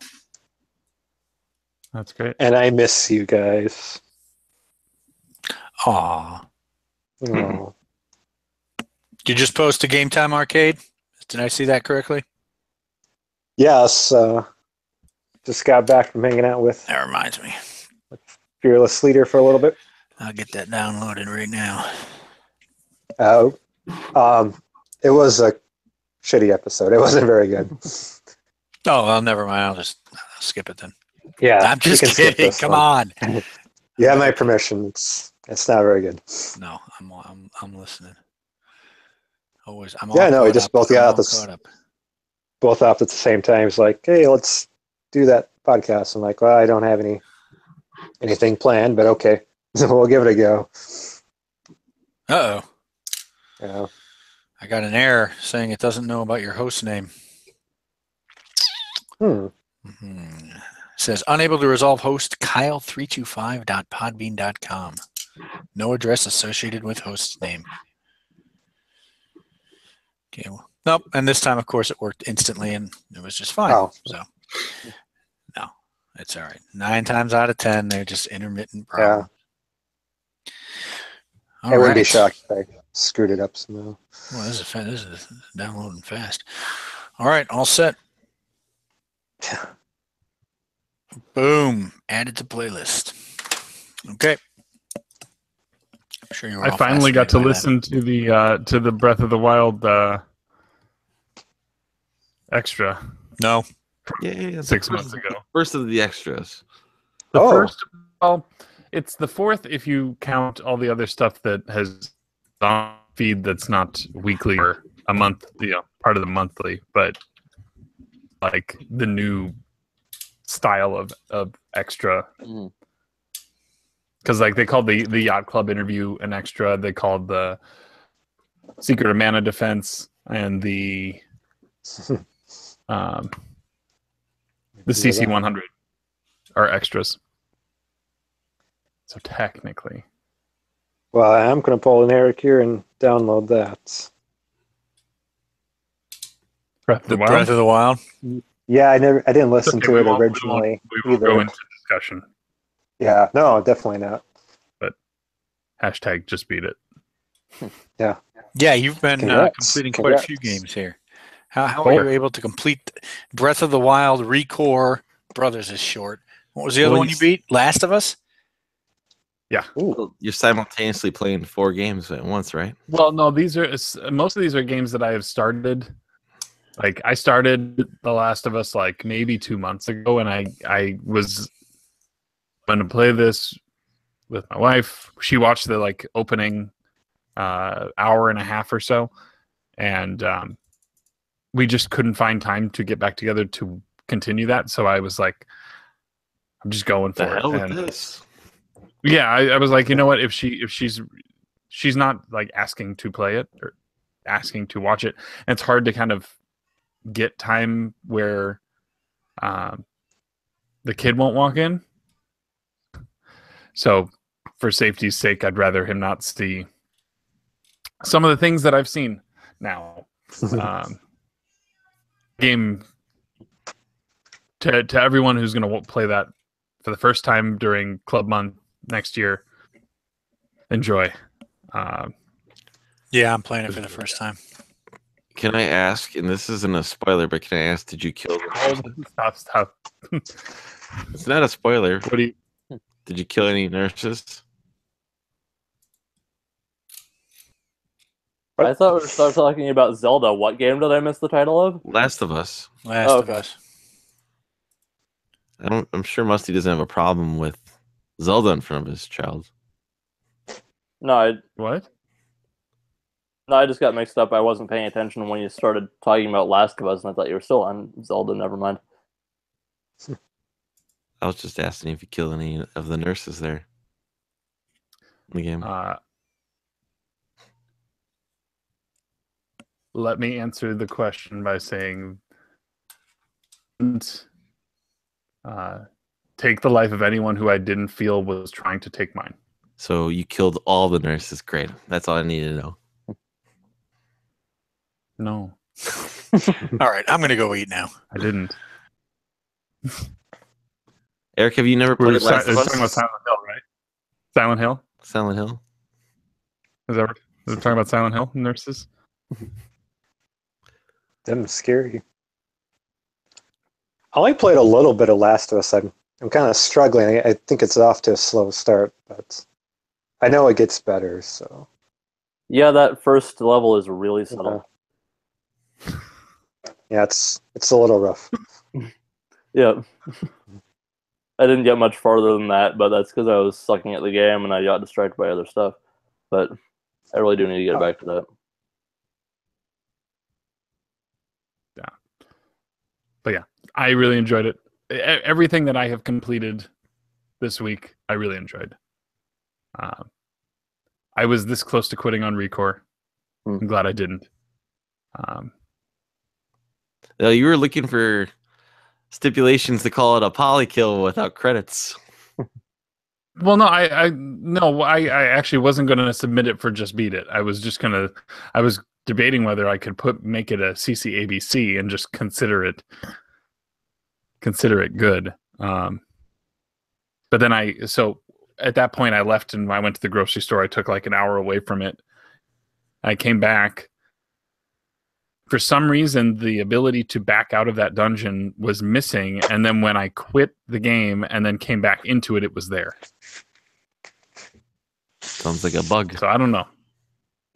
[SPEAKER 1] That's great.
[SPEAKER 5] And I miss you guys.
[SPEAKER 3] Aw.
[SPEAKER 5] Oh.
[SPEAKER 3] Did you just post a Game Time Arcade? Did I see that correctly?
[SPEAKER 5] Yes, just got back from hanging out with
[SPEAKER 3] That reminds me.
[SPEAKER 5] Fearless Leader for a little bit.
[SPEAKER 3] I'll get that downloaded right now.
[SPEAKER 5] It was a shitty episode. It wasn't very good.
[SPEAKER 3] Oh, well, never mind. I'll skip it then.
[SPEAKER 5] Yeah,
[SPEAKER 3] I'm just
[SPEAKER 5] you can skip
[SPEAKER 3] kidding.
[SPEAKER 5] this
[SPEAKER 3] Come
[SPEAKER 5] one.
[SPEAKER 3] on.
[SPEAKER 5] You have my permission. It's not very good.
[SPEAKER 3] No, I'm listening. Always. I'm
[SPEAKER 5] Yeah,
[SPEAKER 3] all
[SPEAKER 5] no, we
[SPEAKER 3] caught
[SPEAKER 5] just
[SPEAKER 3] up.
[SPEAKER 5] both
[SPEAKER 3] I'm
[SPEAKER 5] got
[SPEAKER 3] all
[SPEAKER 5] out this
[SPEAKER 3] caught up.
[SPEAKER 5] both off at the same time. It's like, hey, let's do that podcast. I'm like, well, I don't have anything planned, but okay, we'll give it a go.
[SPEAKER 3] Uh-oh.
[SPEAKER 5] Yeah.
[SPEAKER 3] I got an error saying it doesn't know about your host name.
[SPEAKER 5] Hmm.
[SPEAKER 3] Mm-hmm. It says unable to resolve host Kyle325.podbean.com. No address associated with host name. Okay. Well, nope. And this time, of course, it worked instantly and it was just fine.
[SPEAKER 5] Oh.
[SPEAKER 3] So, no, it's all right. 9 times out of 10, they're just intermittent problems.
[SPEAKER 5] I wouldn't be shocked if I screwed it up somehow.
[SPEAKER 3] Well, this is downloading fast. All right, all set. Boom, added to playlist. Okay. I'm sure you were
[SPEAKER 1] I
[SPEAKER 3] all
[SPEAKER 1] finally got to
[SPEAKER 3] fascinated
[SPEAKER 1] listen to the Breath of the Wild extra.
[SPEAKER 3] No.
[SPEAKER 6] Yeah.
[SPEAKER 1] 6 months ago.
[SPEAKER 6] First of the extras.
[SPEAKER 1] The
[SPEAKER 5] Oh.
[SPEAKER 1] first, well, it's the fourth if you count all the other stuff that has on feed that's not weekly or a month, part of the monthly, but like the new style of extra.
[SPEAKER 2] Mhm.
[SPEAKER 1] Because like they called the Yacht Club interview an extra. They called the Secret of Mana Defense and the CC 100 are extras. So technically,
[SPEAKER 5] Well, I'm going to pull an Eric here and download that.
[SPEAKER 1] Breath of the Wild.
[SPEAKER 3] Breath of the Wild.
[SPEAKER 5] Yeah, I didn't listen
[SPEAKER 1] Okay,
[SPEAKER 5] to
[SPEAKER 1] we
[SPEAKER 5] it
[SPEAKER 1] won't-
[SPEAKER 5] originally
[SPEAKER 1] we won't
[SPEAKER 5] either.
[SPEAKER 1] go into discussion.
[SPEAKER 5] Yeah, no, definitely not.
[SPEAKER 1] Hashtag just beat it.
[SPEAKER 3] Yeah, you've been
[SPEAKER 5] Congrats.
[SPEAKER 3] completing quite a few
[SPEAKER 5] Congrats.
[SPEAKER 3] games here. How are you able to complete Breath of the Wild, Recore, Brothers is short. What was the other
[SPEAKER 6] Well,
[SPEAKER 3] one you beat? Last of Us?
[SPEAKER 5] Ooh.
[SPEAKER 6] You're simultaneously playing 4 games at once, right?
[SPEAKER 1] Well, no, most of these are games that I have started. Like I started The Last of Us like maybe 2 months ago, and I was going to play this with my wife. She watched the like opening hour and a half or so, and we just couldn't find time to get back together to continue that. So I was like, I'm just going for
[SPEAKER 6] The
[SPEAKER 1] it.
[SPEAKER 6] hell with
[SPEAKER 1] And
[SPEAKER 6] this?
[SPEAKER 1] yeah, I was like, you know what? If she's not like asking to play it or asking to watch it, and it's hard to kind of get time where the kid won't walk in. So for safety's sake, I'd rather him not see some of the things that I've seen now. Game to everyone who's going to play that for the first time during Club Month next year. Enjoy.
[SPEAKER 3] Yeah, I'm playing it for the first time.
[SPEAKER 6] Can I ask, and this isn't a spoiler, but can I ask, did you kill them?
[SPEAKER 1] Stop.
[SPEAKER 6] It's not a spoiler.
[SPEAKER 1] What do you?
[SPEAKER 6] Did you kill any nurses?
[SPEAKER 2] I thought we were still talking about Zelda. What game did I miss the title of?
[SPEAKER 6] Last of Us.
[SPEAKER 3] Last of
[SPEAKER 2] okay.
[SPEAKER 3] Us.
[SPEAKER 6] I'm sure Musty doesn't have a problem with Zelda in front of his child.
[SPEAKER 2] No,
[SPEAKER 1] What?
[SPEAKER 2] I just got mixed up. I wasn't paying attention when you started talking about Last of Us, and I thought you were still on Zelda. Never mind.
[SPEAKER 6] I was just asking if you killed any of the nurses there in the game.
[SPEAKER 1] Let me answer the question by saying, take the life of anyone who I didn't feel was trying to take mine.
[SPEAKER 6] So you killed all the nurses. Great. That's all I need to know.
[SPEAKER 1] No,
[SPEAKER 3] All right, I'm gonna go eat now.
[SPEAKER 1] I didn't.
[SPEAKER 6] Eric, have you never
[SPEAKER 1] We were
[SPEAKER 6] played Last of
[SPEAKER 1] talking about
[SPEAKER 6] Us?
[SPEAKER 1] Silent Hill, right? Silent Hill?
[SPEAKER 6] Silent Hill?
[SPEAKER 1] Is that what we're talking about? Silent Hill nurses?
[SPEAKER 5] Them scary. I only played a little bit of Last of Us. I'm kind of struggling. I think it's off to a slow start, but I know it gets better. So
[SPEAKER 2] Yeah, that first level is really subtle.
[SPEAKER 5] yeah, it's a little rough.
[SPEAKER 2] Yeah. I didn't get much farther than that, but that's because I was sucking at the game and I got distracted by other stuff. But I really do need to get back to that.
[SPEAKER 1] But yeah, I really enjoyed it. Everything that I have completed this week, I really enjoyed. I was this close to quitting on Recore. I'm glad I didn't.
[SPEAKER 6] You were looking for stipulations to call it a polykill without credits.
[SPEAKER 1] Well, no, I actually wasn't going to submit it for just beat it. I was debating whether I could make it a CCABC and just consider it good. But then so at that point I left and I went to the grocery store. I took like an hour away from it. I came back. For some reason, the ability to back out of that dungeon was missing, and then when I quit the game and then came back into it, it was there.
[SPEAKER 6] Sounds like a bug.
[SPEAKER 1] So I don't know.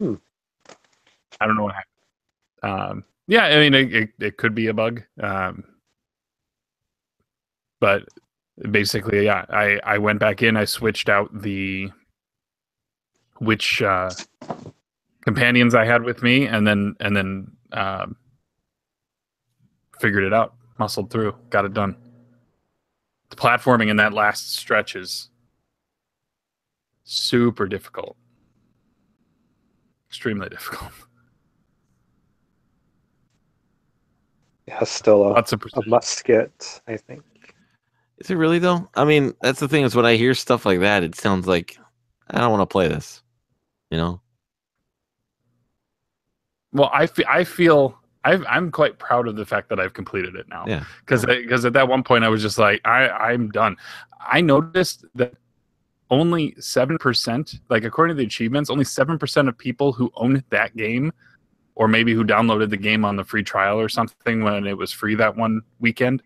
[SPEAKER 1] I don't know what happened. Yeah, I mean, it could be a bug. But basically, yeah, I went back in. I switched out which companions I had with me, and then figured it out, muscled through, got it done. The platforming in that last stretch is super difficult, extremely difficult.
[SPEAKER 5] Yeah, still
[SPEAKER 1] Lots of
[SPEAKER 5] a
[SPEAKER 1] precision.
[SPEAKER 5] must get, I think.
[SPEAKER 6] Is it really though? I mean, that's the thing is when I hear stuff like that, it sounds like I don't want to play this. You know?
[SPEAKER 1] Well, I feel I'm quite proud of the fact that I've completed it now.
[SPEAKER 6] Yeah.
[SPEAKER 1] Because at that one point I was just like, I'm done. I noticed that only 7%, like according to the achievements, only 7% of people who own that game, or maybe who downloaded the game on the free trial or something when it was free that one weekend,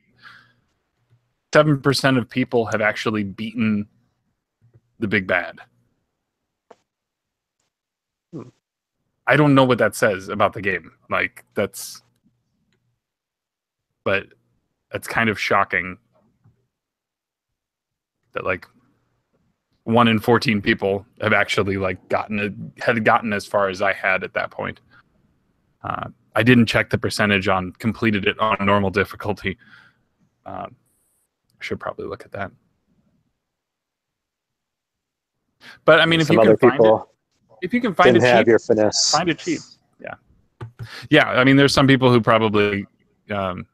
[SPEAKER 1] 7% of people have actually beaten the big bad. I don't know what that says about the game. Like but it's kind of shocking that like 1 in 14 people have actually like had gotten as far as I had at that point. I didn't check the percentage on completed it on normal difficulty. I should probably look at that. But I mean, if
[SPEAKER 5] Some
[SPEAKER 1] you
[SPEAKER 5] other
[SPEAKER 1] can find it,
[SPEAKER 5] people
[SPEAKER 1] if you can find it
[SPEAKER 5] didn't have
[SPEAKER 1] cheap,
[SPEAKER 5] your finesse.
[SPEAKER 1] find it cheap. Yeah. Yeah. I mean, there's some people who probably want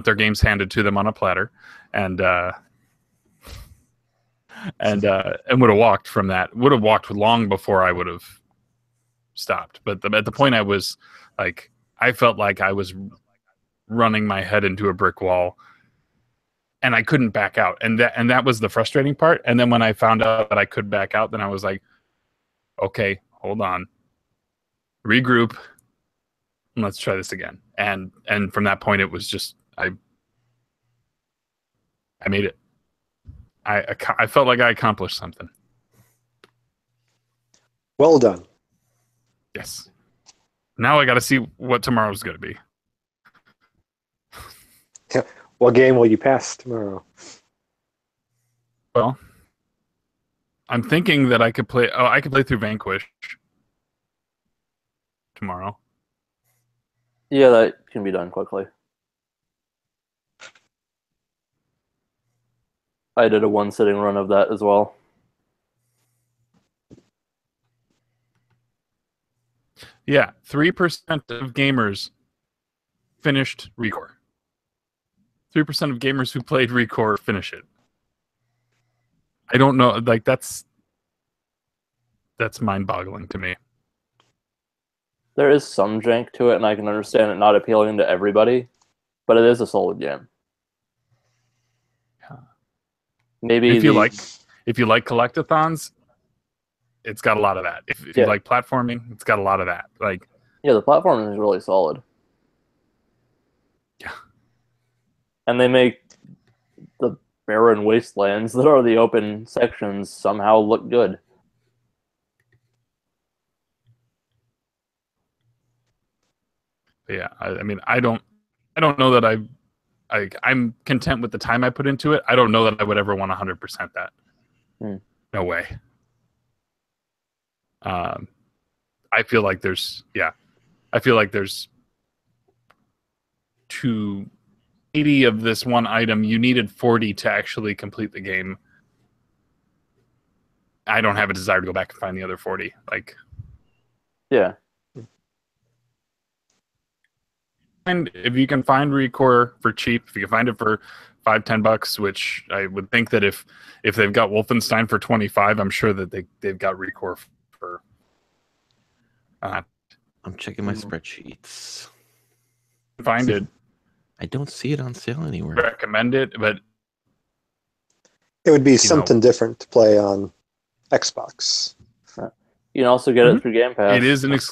[SPEAKER 1] their games handed to them on a platter and would have walked from that, would have walked long before I would have stopped. But at the point I was like, I felt like I was running my head into a brick wall and I couldn't back out. And that was the frustrating part. And then when I found out that I could back out, then I was like, okay, hold on, regroup, and let's try this again. And from that point, it was just, I made it. I felt like I accomplished something.
[SPEAKER 5] Well done.
[SPEAKER 1] Yes. Now I got to see what tomorrow's going to be.
[SPEAKER 5] What game will you pass tomorrow?
[SPEAKER 1] Well, I'm thinking that I could play. Oh, I could play through Vanquish tomorrow.
[SPEAKER 2] Yeah, that can be done quickly. I did a one-sitting run of that as well.
[SPEAKER 1] Yeah, 3% of gamers finished Recore. 3% of gamers who played Recore finish it. I don't know. Like that's mind-boggling to me.
[SPEAKER 2] There is some jank to it, and I can understand it not appealing to everybody, but it is a solid game.
[SPEAKER 1] Yeah.
[SPEAKER 2] Maybe
[SPEAKER 1] If you like collectathons, it's got a lot of that. If you like platforming, it's got a lot of that. Like,
[SPEAKER 2] yeah, the platform is really solid.
[SPEAKER 1] Yeah.
[SPEAKER 2] And they make the barren wastelands that are the open sections somehow look good.
[SPEAKER 1] yeah, I mean, I don't know that I'm content with the time I put into it. I don't know that I would ever want 100% that. No way. I feel like there's 280 of this one item. You needed 40 to actually complete the game. I don't have a desire to go back and find the other 40. Like,
[SPEAKER 2] yeah.
[SPEAKER 1] And if you can find Recore for cheap, if you can find it for $5-10, which I would think that if they've got Wolfenstein for 25, I'm sure that they've got Recore for.
[SPEAKER 6] I'm checking my spreadsheets.
[SPEAKER 1] Find it.
[SPEAKER 6] I don't see it on sale anywhere.
[SPEAKER 1] Recommend it, but
[SPEAKER 5] it would be something different to play on Xbox.
[SPEAKER 2] You can also get it through Game Pass.
[SPEAKER 1] It is it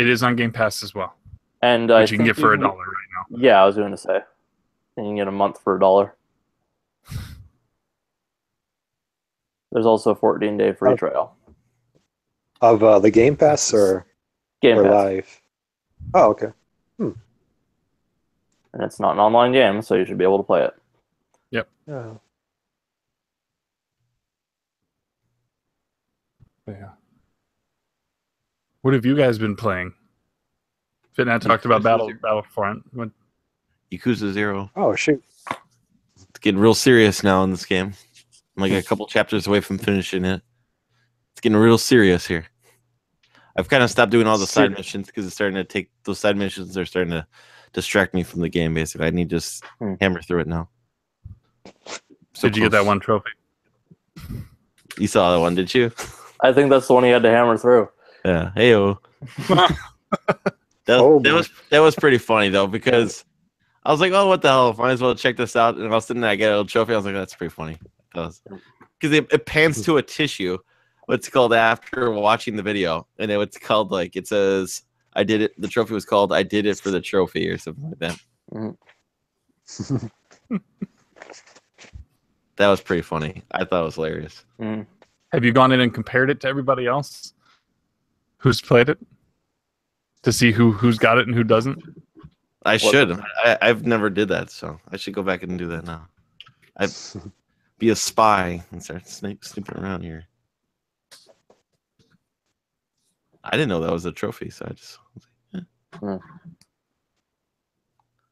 [SPEAKER 1] is on Game Pass as well.
[SPEAKER 2] And
[SPEAKER 1] which you can get for $1 right now.
[SPEAKER 2] Yeah, I was going to say. You can get a month for $1. There's also a 14-day free trial.
[SPEAKER 5] Of the Game Pass or
[SPEAKER 2] Game Pass.
[SPEAKER 5] Live? Oh, okay.
[SPEAKER 2] And it's not an online game, so you should be able to play it.
[SPEAKER 1] Yep.
[SPEAKER 5] Yeah.
[SPEAKER 1] Yeah. What have you guys been playing? Fitnat talked about Battlefront. What?
[SPEAKER 6] Yakuza 0.
[SPEAKER 5] Oh, shoot.
[SPEAKER 6] It's getting real serious now in this game. I'm like a couple chapters away from finishing it. It's getting real serious here. I've kind of stopped doing all the side missions because it's starting to take those side missions are starting to distract me from the game. Basically, I need to just hammer through it now.
[SPEAKER 1] So did you get that one trophy?
[SPEAKER 6] You saw that one, did you?
[SPEAKER 2] I think that's the one he had to hammer through.
[SPEAKER 6] Yeah. Heyo. That was pretty funny though, because I was like, oh, what the hell? Might as well check this out. And all of a sudden I get a little trophy. I was like, that's pretty funny. Because it pans to a tissue. What's called after watching the video, and it's called like it says, "I did it." The trophy was called "I did it for the trophy" or something like that. That was pretty funny. I thought it was hilarious.
[SPEAKER 1] Have you gone in and compared it to everybody else who's played it to see who's got it and who doesn't?
[SPEAKER 6] I should. I've never did that, so I should go back and do that now. I'd be a spy and start snooping around here. I didn't know that was a trophy, so I just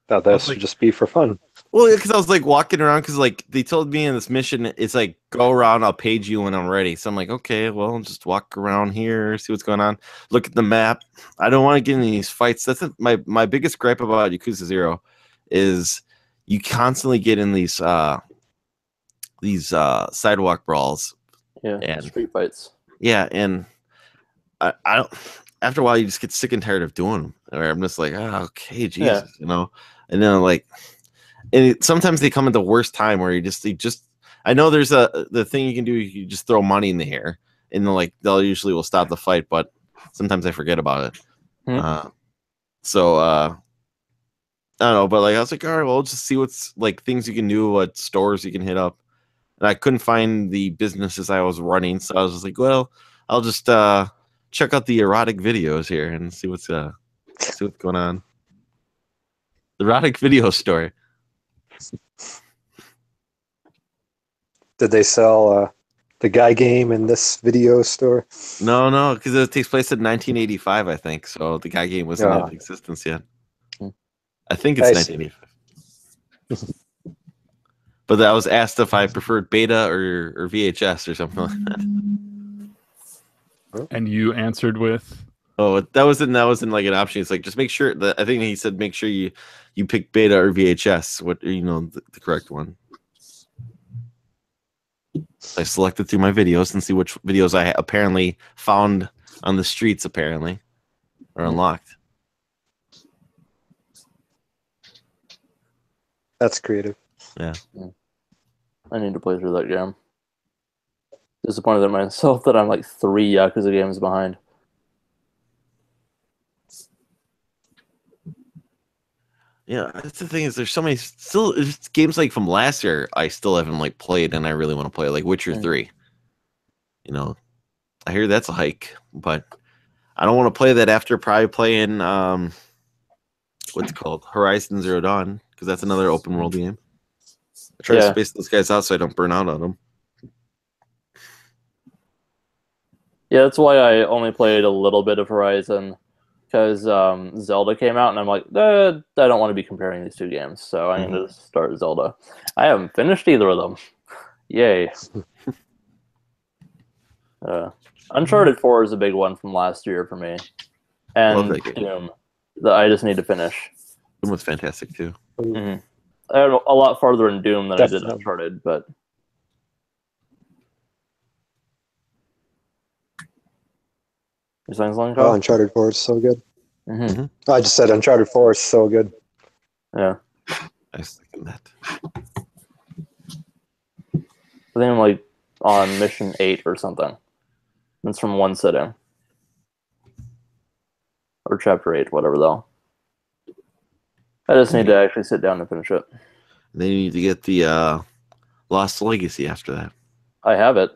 [SPEAKER 5] thought that should just be for fun.
[SPEAKER 6] Well, because I was like walking around, because like they told me in this mission, it's like go around, I'll page you when I'm ready. So I'm like, okay, well, I'll just walk around here, see what's going on, look at the map. I don't want to get in these fights. That's my biggest gripe about Yakuza 0 is you constantly get in these sidewalk brawls.
[SPEAKER 2] Yeah, and street fights.
[SPEAKER 6] Yeah, and I don't. After a while, you just get sick and tired of doing them. Or I'm just like, oh, okay, Jesus, you know. And then like, sometimes they come at the worst time where you just. I know there's the thing you can do. You just throw money in the air, and then they'll usually will stop the fight. But sometimes I forget about it. I don't know. But I was like, all right, well, just see what's things you can do, what stores you can hit up. And I couldn't find the businesses I was running, so I was just like, well, I'll just check out the erotic videos here and see what's going on. The erotic video store.
[SPEAKER 5] Did they sell the guy game in this video store?
[SPEAKER 6] No, because it takes place in 1985, I think. So the guy game wasn't in existence yet. I think it's 1985. But I was asked if I preferred beta or VHS or something like that.
[SPEAKER 1] And you answered with,
[SPEAKER 6] "Oh, that wasn't like an option. It's like just make sure that I think he said make sure you pick beta or VHS. What the correct one." So I selected through my videos and see which videos I apparently found on the streets apparently are unlocked.
[SPEAKER 5] That's creative.
[SPEAKER 6] Yeah.
[SPEAKER 2] I need to play through that game. Disappointed in myself that I'm like 3 Yakuza games behind.
[SPEAKER 6] Yeah, that's the thing is there's so many still games like from last year I still haven't like played and I really want to play, like Witcher 3. You know, I hear that's a hike, but I don't want to play that after probably playing what's it called, Horizon Zero Dawn, because that's another open world game. I try to space those guys out so I don't burn out on them.
[SPEAKER 2] Yeah, that's why I only played a little bit of Horizon, because Zelda came out, and I'm like, I don't want to be comparing these two games, so I'm going to start Zelda. I haven't finished either of them. Yay. Uncharted 4 is a big one from last year for me. And Doom, that I just need to finish.
[SPEAKER 6] Doom was fantastic, too.
[SPEAKER 2] Mm-hmm. I had a lot farther in Doom than I did Uncharted, but... You're saying something, Kyle?
[SPEAKER 5] Oh, Uncharted 4 is so good.
[SPEAKER 2] Mm-hmm.
[SPEAKER 5] Oh, I just said Uncharted 4 is so good.
[SPEAKER 2] Yeah.
[SPEAKER 6] I second that.
[SPEAKER 2] I think I'm like on mission 8 or something. It's from one sitting. Or chapter 8, whatever though. I just need to actually sit down and finish it.
[SPEAKER 6] Then you need to get the Lost Legacy after that.
[SPEAKER 2] I have it.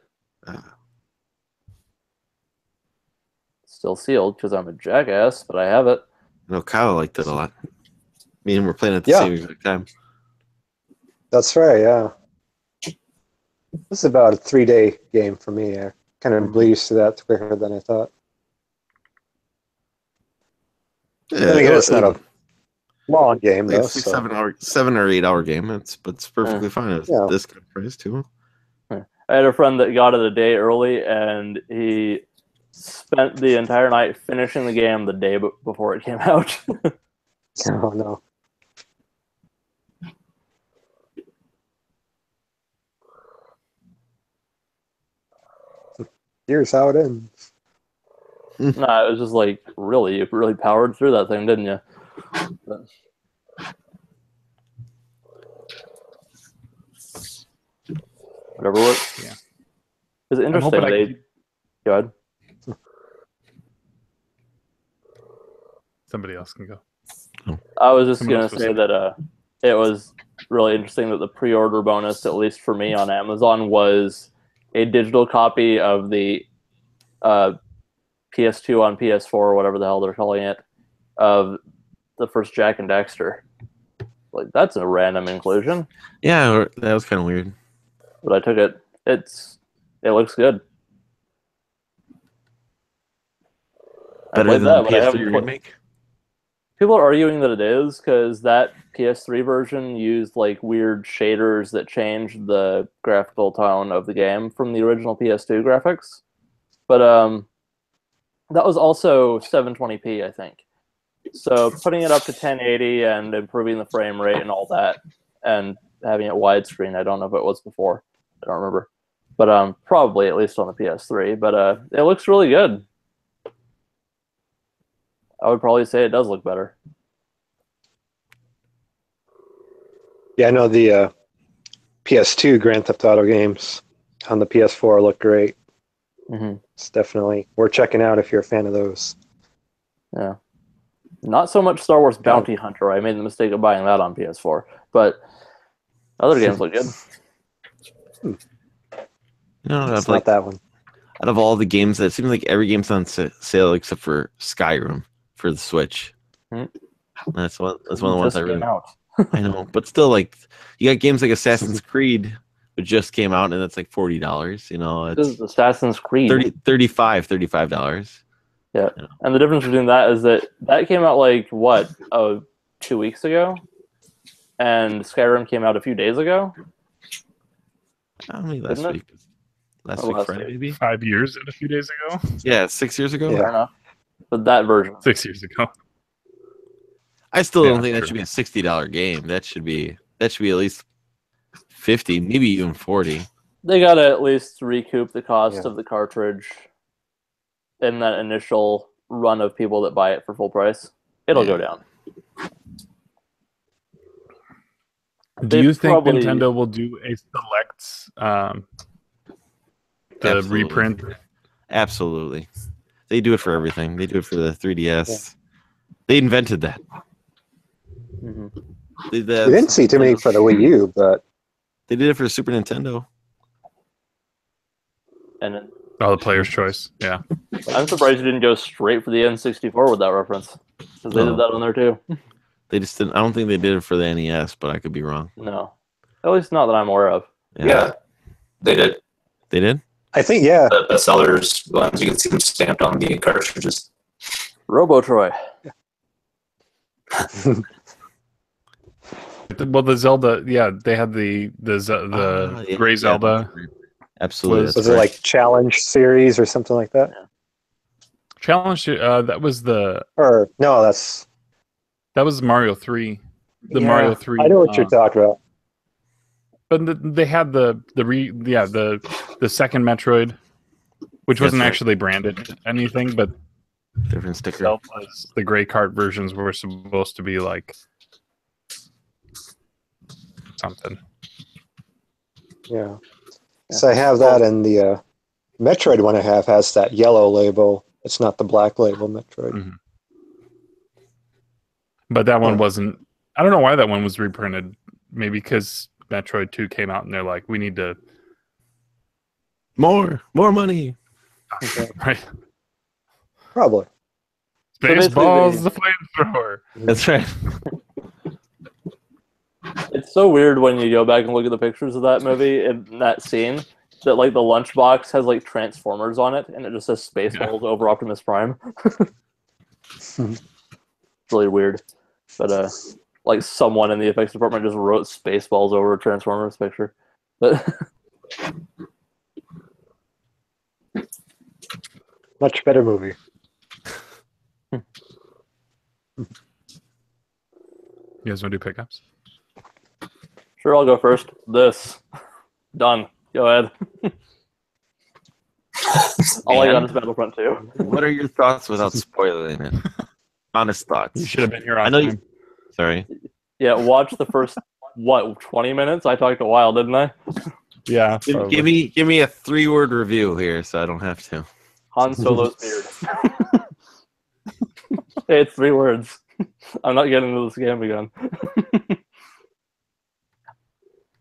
[SPEAKER 2] Still sealed because I'm a jackass, but I have it.
[SPEAKER 6] No, Kyle liked it a lot. Me and him were playing at the same exact time.
[SPEAKER 5] That's right, yeah. This is about a 3-day game for me. I kind of bleeds through that quicker than I thought.
[SPEAKER 6] Yeah,
[SPEAKER 5] then again, it's not a long game,
[SPEAKER 6] like
[SPEAKER 5] though.
[SPEAKER 6] 7 or 8 hour game. It's perfectly fine at this kind of price, too.
[SPEAKER 2] I had a friend that got it a day early, and he spent the entire night finishing the game the day before it came out.
[SPEAKER 5] Oh, no. Here's how it ends.
[SPEAKER 2] Nah, it was just like, really, you really powered through that thing, didn't you? But... Whatever works.
[SPEAKER 1] Yeah.
[SPEAKER 2] It's interesting. Go ahead.
[SPEAKER 1] Somebody else can go.
[SPEAKER 2] I was just going to say that it was really interesting that the pre-order bonus, at least for me on Amazon, was a digital copy of the PS2 on PS4, or whatever the hell they're calling it, of the first Jak and Daxter. Like, that's a random inclusion.
[SPEAKER 6] Yeah, that was kind of weird.
[SPEAKER 2] But I took it. It looks good.
[SPEAKER 6] Better than the PS3 remake?
[SPEAKER 2] People are arguing that it is, because that PS3 version used like weird shaders that changed the graphical tone of the game from the original PS2 graphics. But that was also 720p, I think. So putting it up to 1080 and improving the frame rate and all that, and having it widescreen, I don't know if it was before. I don't remember. But probably at least on the PS3. But it looks really good. I would probably say it does look better.
[SPEAKER 5] Yeah, I know the PS2 Grand Theft Auto games on the PS4 look great.
[SPEAKER 2] Mm-hmm.
[SPEAKER 5] It's definitely worth checking out if you're a fan of those.
[SPEAKER 2] Yeah. Not so much Star Wars Bounty Hunter. I made the mistake of buying that on PS4. But other games look good.
[SPEAKER 6] No,
[SPEAKER 5] it's not that one.
[SPEAKER 6] Out of all the games, it seems like every game's on sale except for Skyrim for the Switch.
[SPEAKER 2] Mm-hmm.
[SPEAKER 6] That's one of the ones I really
[SPEAKER 2] out.
[SPEAKER 6] I know, but still, like, you got games like Assassin's Creed, which just came out, and it's like $40. You know,
[SPEAKER 2] this is Assassin's Creed.
[SPEAKER 6] $35.
[SPEAKER 2] Yeah, you know. And the difference between that is that came out like 2 weeks ago, and Skyrim came out a few days ago.
[SPEAKER 6] I mean, last week, Friday, maybe
[SPEAKER 1] 5 years and a few days ago.
[SPEAKER 6] Yeah, 6 years ago.
[SPEAKER 2] Yeah. Fair enough. But that version,
[SPEAKER 1] 6 years ago.
[SPEAKER 6] I still don't think that should be a $60 game. That should be at least $50, maybe even $40.
[SPEAKER 2] They gotta at least recoup the cost
[SPEAKER 5] Yeah.
[SPEAKER 2] of the cartridge in that initial run of people that buy it for full price. It'll go down.
[SPEAKER 1] Do you think Nintendo will do a select the
[SPEAKER 6] Absolutely.
[SPEAKER 1] reprint?
[SPEAKER 6] Absolutely. They do it for everything. They do it for the 3DS. They invented that.
[SPEAKER 2] Mm-hmm.
[SPEAKER 6] They did that
[SPEAKER 5] We didn't see too many for the Wii U, but
[SPEAKER 6] They did it for Super Nintendo.
[SPEAKER 2] And then,
[SPEAKER 1] The player's choice. Yeah.
[SPEAKER 2] I'm surprised you didn't go straight for the N64 with that reference, because they did that on there too.
[SPEAKER 6] They just didn't. I don't think they did it for the NES, but I could be wrong.
[SPEAKER 2] No, at least not that I'm aware of.
[SPEAKER 4] Yeah, they did.
[SPEAKER 6] They did?
[SPEAKER 5] I think, yeah.
[SPEAKER 4] The bestsellers ones, you can see them stamped on the cartridges.
[SPEAKER 2] Robo Troy.
[SPEAKER 1] Well, the Zelda, yeah, they had the Gray Zelda.
[SPEAKER 6] Absolutely.
[SPEAKER 1] Was
[SPEAKER 5] Was it like Challenge Series or something like that?
[SPEAKER 1] Challenge. That was
[SPEAKER 5] Or no, that's
[SPEAKER 1] Mario 3. The
[SPEAKER 5] yeah,
[SPEAKER 1] Mario 3.
[SPEAKER 5] I know what you're talking about.
[SPEAKER 1] But they had the second Metroid, which
[SPEAKER 6] That's
[SPEAKER 1] wasn't
[SPEAKER 6] right.
[SPEAKER 1] actually branded anything, but
[SPEAKER 6] Different sticker.
[SPEAKER 1] Zelda's, the gray cart versions were supposed to be like something.
[SPEAKER 5] Yeah. So I have that, and the Metroid one I have has that yellow label. It's not the black label Metroid.
[SPEAKER 1] Mhm. But that one wasn't. I don't know why that one was reprinted. Maybe because Metroid 2 came out and they're like, we need to
[SPEAKER 6] More money.
[SPEAKER 1] right.
[SPEAKER 5] Probably.
[SPEAKER 1] Spaceballs, the flamethrower.
[SPEAKER 6] That's right.
[SPEAKER 2] It's so weird when you go back and look at the pictures of that movie and that scene that like the lunchbox has like Transformers on it and it just says Spaceballs over Optimus Prime. It's really weird, but like someone in the effects department just wrote Spaceballs over a Transformers picture. But
[SPEAKER 5] Much better movie.
[SPEAKER 1] You guys want to do pickups?
[SPEAKER 2] sure, I'll go first. This done. Go ahead. All I got is Battlefront 2.
[SPEAKER 6] What are your thoughts without spoiling it? Honest thoughts.
[SPEAKER 1] You should have been here on
[SPEAKER 6] I know
[SPEAKER 1] time.
[SPEAKER 6] Sorry.
[SPEAKER 2] Yeah, watch the first 20 minutes. I talked a while, didn't I?
[SPEAKER 1] Yeah.
[SPEAKER 6] Give me a 3-word review here, so I don't have to.
[SPEAKER 2] Han Solo's beard. Hey, it's 3 words. I'm not getting into this game again.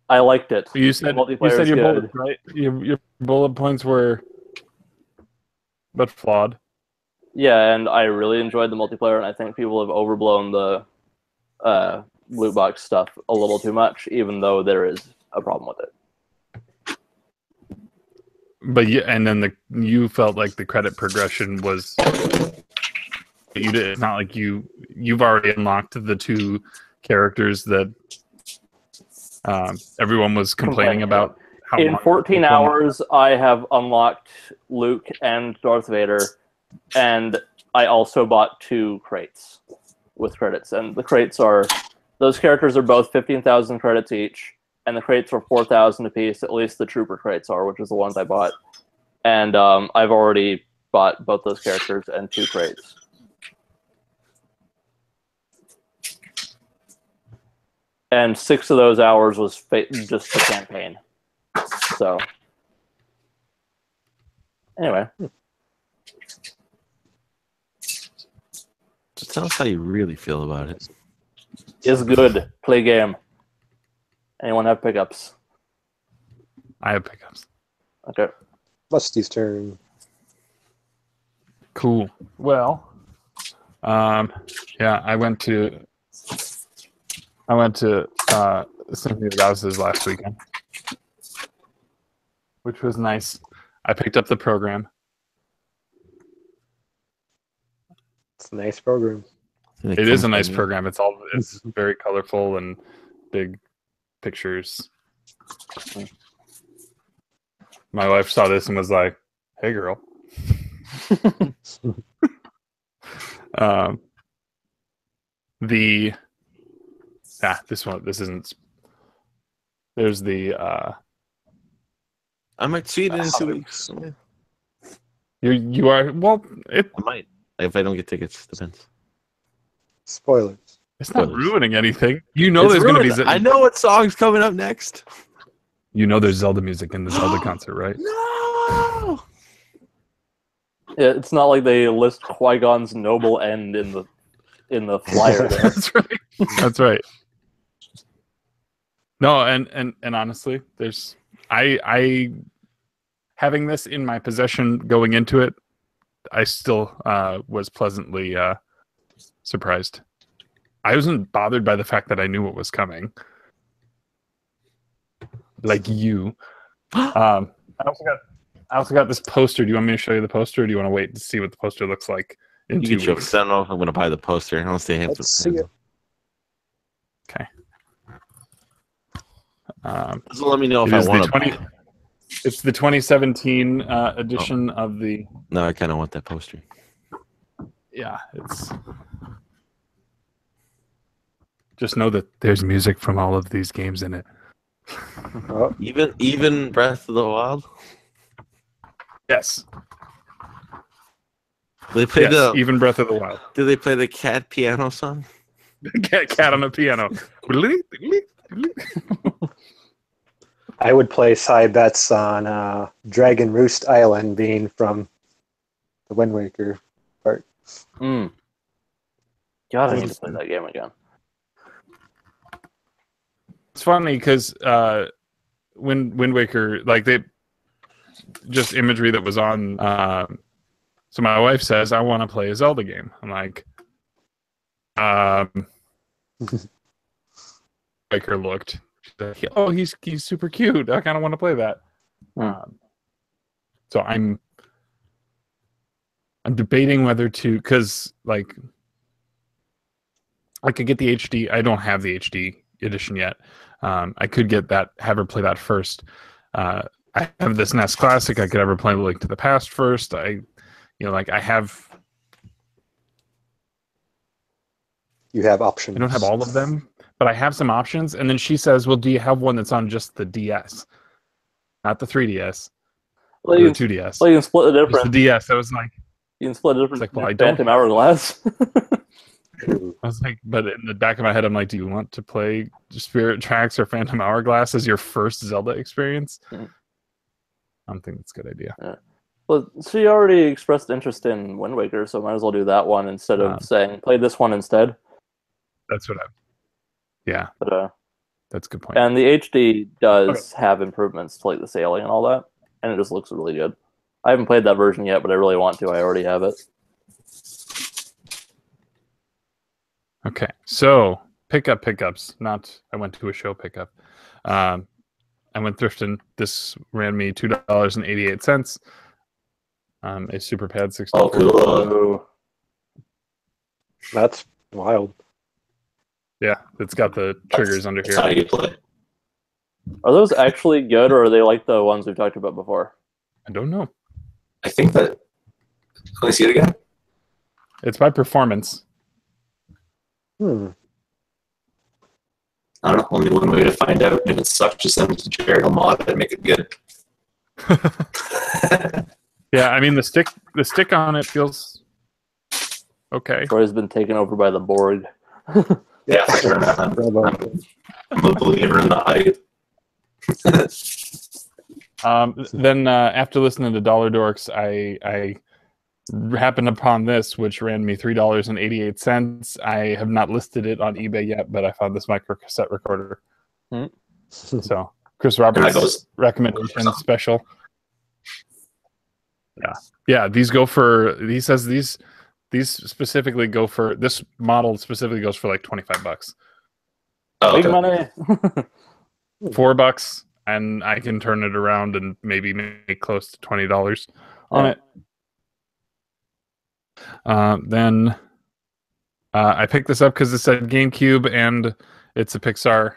[SPEAKER 2] I liked it.
[SPEAKER 1] You said
[SPEAKER 2] The multiplayer is
[SPEAKER 1] your
[SPEAKER 2] good.
[SPEAKER 1] bullets, right? Your bullet points were, but flawed.
[SPEAKER 2] Yeah, and I really enjoyed the multiplayer, and I think people have overblown the loot box stuff a little too much, even though there is a problem with it.
[SPEAKER 1] But and then you felt like the credit progression was. You did. It's not like you've already unlocked the 2 characters that everyone was complaining about. How
[SPEAKER 2] In
[SPEAKER 1] long
[SPEAKER 2] 14 hours, I have unlocked Luke and Darth Vader, and I also bought 2 crates with credits. And the crates those characters are both 15,000 credits each, and the crates are 4,000 apiece. At least the Trooper crates are, which is the ones I bought. And I've already bought both those characters and 2 crates. And 6 of those hours was just the campaign. So, anyway.
[SPEAKER 6] Just tell us how you really feel about it.
[SPEAKER 2] It's good. Play game. Anyone have pickups?
[SPEAKER 1] I have pickups.
[SPEAKER 2] Okay.
[SPEAKER 5] Lusty's turn.
[SPEAKER 1] Cool. Well, yeah, I went to Symphony of the Goddesses last weekend, which was nice. I picked up the program.
[SPEAKER 5] It's a nice program.
[SPEAKER 1] It is a nice program. It's very colorful and big pictures. My wife saw this and was like, "Hey, girl." This isn't. There's the
[SPEAKER 6] I might see it in 2 weeks.
[SPEAKER 1] You are well.
[SPEAKER 6] I might if I don't get tickets. Depends.
[SPEAKER 5] Spoilers.
[SPEAKER 1] It's not
[SPEAKER 6] Spoilers.
[SPEAKER 1] ruining anything. You know
[SPEAKER 6] It's
[SPEAKER 1] there's going to be.
[SPEAKER 6] ruined. I know what song's coming up next.
[SPEAKER 1] You know there's Zelda music in the Zelda concert, right?
[SPEAKER 6] No.
[SPEAKER 2] Yeah, it's not like they list Qui-Gon's noble end in the flyer. There.
[SPEAKER 1] That's right. That's right. No, and honestly, there's I having this in my possession going into it, I still was pleasantly surprised. I wasn't bothered by the fact that I knew what was coming. Like you. I also got this poster. Do you want me to show you the poster, or do you want to wait to see what the poster looks like in
[SPEAKER 6] You
[SPEAKER 1] 2
[SPEAKER 6] can
[SPEAKER 1] weeks?
[SPEAKER 6] show. I don't know if I'm gonna buy the poster. I don't see hands.
[SPEAKER 5] Let's see it.
[SPEAKER 1] Okay.
[SPEAKER 6] So let me know if I want to.
[SPEAKER 1] It's the 2017 edition of the.
[SPEAKER 6] No, I kind of want that poster.
[SPEAKER 1] Yeah, it's. Just know that there's music from all of these games in it.
[SPEAKER 5] Oh,
[SPEAKER 6] Even Breath of the Wild.
[SPEAKER 1] Yes.
[SPEAKER 6] They play
[SPEAKER 1] Yes, even Breath of the Wild.
[SPEAKER 6] Do they play the cat piano song?
[SPEAKER 1] Cat on a piano.
[SPEAKER 5] I would play side bets on Dragon Roost Island being from the Wind Waker part.
[SPEAKER 2] God, I need to play that game again.
[SPEAKER 1] It's funny because Wind Waker, like they just imagery that was on. So my wife says, "I want to play a Zelda game." I'm like, Waker looked. She's like, "Oh, he's super cute. I kind of want to play that." So I'm debating whether to, because like I could get the HD. I don't have the HD edition yet. I could get that, have her play that first. I have this NES Classic. I could have her play Link to the Past first. I have.
[SPEAKER 5] You have options.
[SPEAKER 1] I don't have all of them, but I have some options. And then she says, "Well, do you have one that's on just the DS, not the 3DS,
[SPEAKER 2] Well,
[SPEAKER 1] or
[SPEAKER 2] you
[SPEAKER 1] the
[SPEAKER 2] can,
[SPEAKER 1] 2DS?
[SPEAKER 2] well, you can split the
[SPEAKER 1] Just the
[SPEAKER 2] difference.
[SPEAKER 1] DS." I was like,
[SPEAKER 2] You can split the difference.
[SPEAKER 1] It's like, well, I
[SPEAKER 2] Phantom
[SPEAKER 1] don't-
[SPEAKER 2] Hourglass.
[SPEAKER 1] but in the back of my head, I'm like, do you want to play Spirit Tracks or Phantom Hourglass as your first Zelda experience?
[SPEAKER 2] Mhm.
[SPEAKER 1] I don't think that's a good idea.
[SPEAKER 2] Well, she already expressed interest in Wind Waker, so might as well do that one instead of saying play this one instead.
[SPEAKER 1] That's what yeah,
[SPEAKER 2] But
[SPEAKER 1] that's a good point.
[SPEAKER 2] and the HD does have improvements to like the sailing and all that, and it just looks really good. I haven't played that version yet, but I really want to. I already have it.
[SPEAKER 1] Okay, so pickups. Not I went to a show pickup. I went thrifting. This ran me $2.88. A Super Pad 64.
[SPEAKER 4] Oh, cool.
[SPEAKER 2] Ooh.
[SPEAKER 5] That's wild.
[SPEAKER 1] Yeah, it's got the triggers under
[SPEAKER 4] That's how
[SPEAKER 1] here.
[SPEAKER 4] you play.
[SPEAKER 2] Are those actually good, or are they like the ones we've talked about before?
[SPEAKER 1] I don't know.
[SPEAKER 4] I think that. Can we see it again?
[SPEAKER 1] It's by performance.
[SPEAKER 5] Hmm.
[SPEAKER 4] I don't know. Only one way to find out. If it sucks, just send it to Jared. I'll mod it and make it good.
[SPEAKER 1] Yeah, I mean the stick on it feels okay.
[SPEAKER 2] Troy's been taken over by the Borg.
[SPEAKER 4] Yeah, for sure. I'm a believer in the hype.
[SPEAKER 1] Then after listening to Dollar Dorks, I happened upon this, which ran me $3.88. I have not listed it on eBay yet, but I found this micro cassette recorder. So Chris Roberts' recommendation special. Yeah. These go for. He says these specifically go for, this model specifically goes for like $25.
[SPEAKER 4] Oh,
[SPEAKER 2] Big
[SPEAKER 4] okay.
[SPEAKER 2] money.
[SPEAKER 1] $4, and I can turn it around and maybe make close to $20 on it. Then I picked this up because it said GameCube and it's a Pixar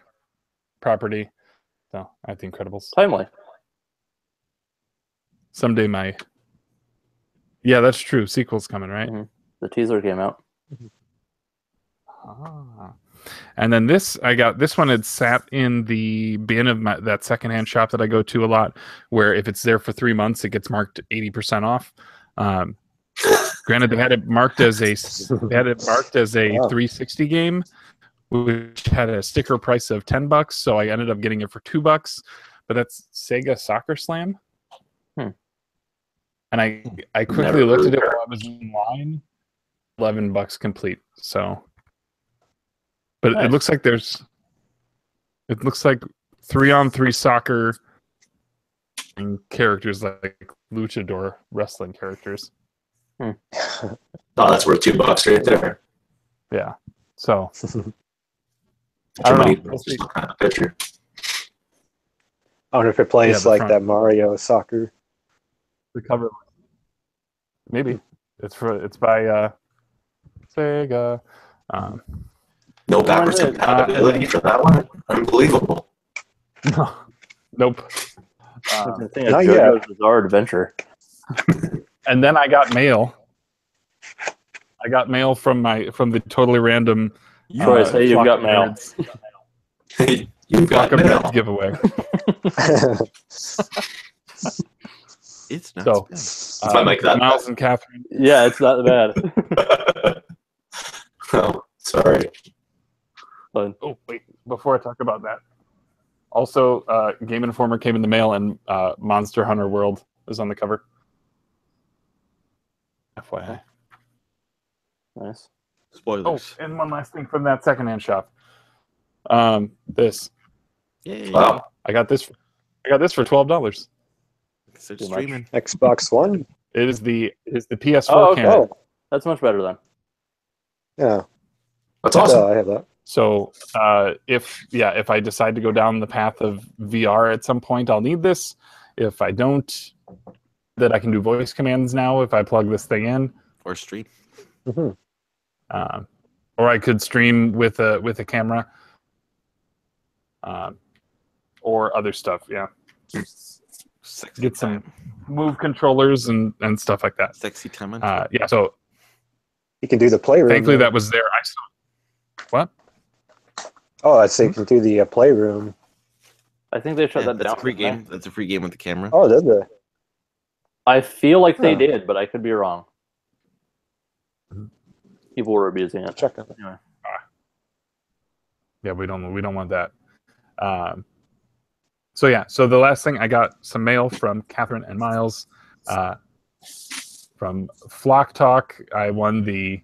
[SPEAKER 1] property. So I think Incredibles.
[SPEAKER 2] Timely.
[SPEAKER 1] Someday yeah, that's true. Sequel's coming, right?
[SPEAKER 2] The teaser came out.
[SPEAKER 1] And then this one had sat in the bin of that secondhand shop that I go to a lot, where if it's there for 3 months, it gets marked 80% off. Granted, they had it marked as a
[SPEAKER 5] Wow.
[SPEAKER 1] 360 game, which had a sticker price of $10, so I ended up getting it for $2. But that's Sega Soccer Slam. And I quickly looked at it while I was in line. $11 complete. So, but
[SPEAKER 2] Nice.
[SPEAKER 1] it looks like 3-on-3 soccer and characters like luchador wrestling characters.
[SPEAKER 4] Oh, that's worth $2 right there.
[SPEAKER 1] Yeah. So
[SPEAKER 4] I don't
[SPEAKER 1] know.
[SPEAKER 4] know. Just looking at the picture.
[SPEAKER 5] I wonder if it plays
[SPEAKER 1] the
[SPEAKER 5] like
[SPEAKER 1] front.
[SPEAKER 5] that Mario soccer.
[SPEAKER 1] the cover, maybe it's by Sega.
[SPEAKER 4] No backwards compatibility for that one. Unbelievable.
[SPEAKER 1] Nope.
[SPEAKER 2] I think
[SPEAKER 5] not
[SPEAKER 2] it's
[SPEAKER 5] yet.
[SPEAKER 2] JoJo's Bizarre Adventure.
[SPEAKER 1] And then I got mail. I got mail from the totally random.
[SPEAKER 2] Troy, say you've
[SPEAKER 1] Flock
[SPEAKER 2] got
[SPEAKER 1] of
[SPEAKER 2] mail.
[SPEAKER 4] Hey, you've
[SPEAKER 1] Flock
[SPEAKER 4] got
[SPEAKER 1] of
[SPEAKER 4] mail.
[SPEAKER 1] Nerds giveaway.
[SPEAKER 6] It's not
[SPEAKER 1] So,
[SPEAKER 6] spam.
[SPEAKER 4] My mic that
[SPEAKER 1] Miles and Catherine.
[SPEAKER 2] Yeah, it's not bad.
[SPEAKER 4] Oh, sorry.
[SPEAKER 2] But
[SPEAKER 1] Oh wait, before I talk about that, also Game Informer came in the mail, and Monster Hunter World is on the cover. FYI.
[SPEAKER 2] nice.
[SPEAKER 1] Oh,
[SPEAKER 6] Spoilers.
[SPEAKER 1] and one last thing from that secondhand shop. This
[SPEAKER 6] Yay.
[SPEAKER 4] Wow.
[SPEAKER 1] I got this for $12.
[SPEAKER 6] So
[SPEAKER 2] Too much.
[SPEAKER 6] streaming.
[SPEAKER 5] Xbox One.
[SPEAKER 1] It is the PS4
[SPEAKER 2] Oh, okay.
[SPEAKER 1] camera.
[SPEAKER 5] Oh,
[SPEAKER 2] That's much better then.
[SPEAKER 5] yeah.
[SPEAKER 4] That's awesome.
[SPEAKER 5] I have that.
[SPEAKER 1] So if I decide to go down the path of VR at some point, I'll need this. If I don't, that I can do voice commands now if I plug this thing in.
[SPEAKER 6] Or stream.
[SPEAKER 5] hmm
[SPEAKER 1] Or I could stream with a camera, or other stuff. Yeah,
[SPEAKER 6] Sexy
[SPEAKER 1] get some
[SPEAKER 6] time.
[SPEAKER 1] Move controllers and stuff like that.
[SPEAKER 6] Sexy time.
[SPEAKER 1] Yeah. So
[SPEAKER 5] You can do the playroom.
[SPEAKER 1] thankfully
[SPEAKER 5] though.
[SPEAKER 1] that was there. I saw what?
[SPEAKER 5] Oh, I'd say you can do the playroom.
[SPEAKER 2] I think they shut that
[SPEAKER 6] that's
[SPEAKER 2] down.
[SPEAKER 6] a free
[SPEAKER 2] didn't they?
[SPEAKER 6] game. That's a free game with the camera.
[SPEAKER 5] Oh, did they?
[SPEAKER 2] I feel like they
[SPEAKER 5] Huh.
[SPEAKER 2] did, but I could be wrong. People were abusing it.
[SPEAKER 5] Check on it.
[SPEAKER 2] Anyway.
[SPEAKER 1] Yeah, we don't want that. So the last thing, I got some mail from Catherine and Miles from Flock Talk. I won the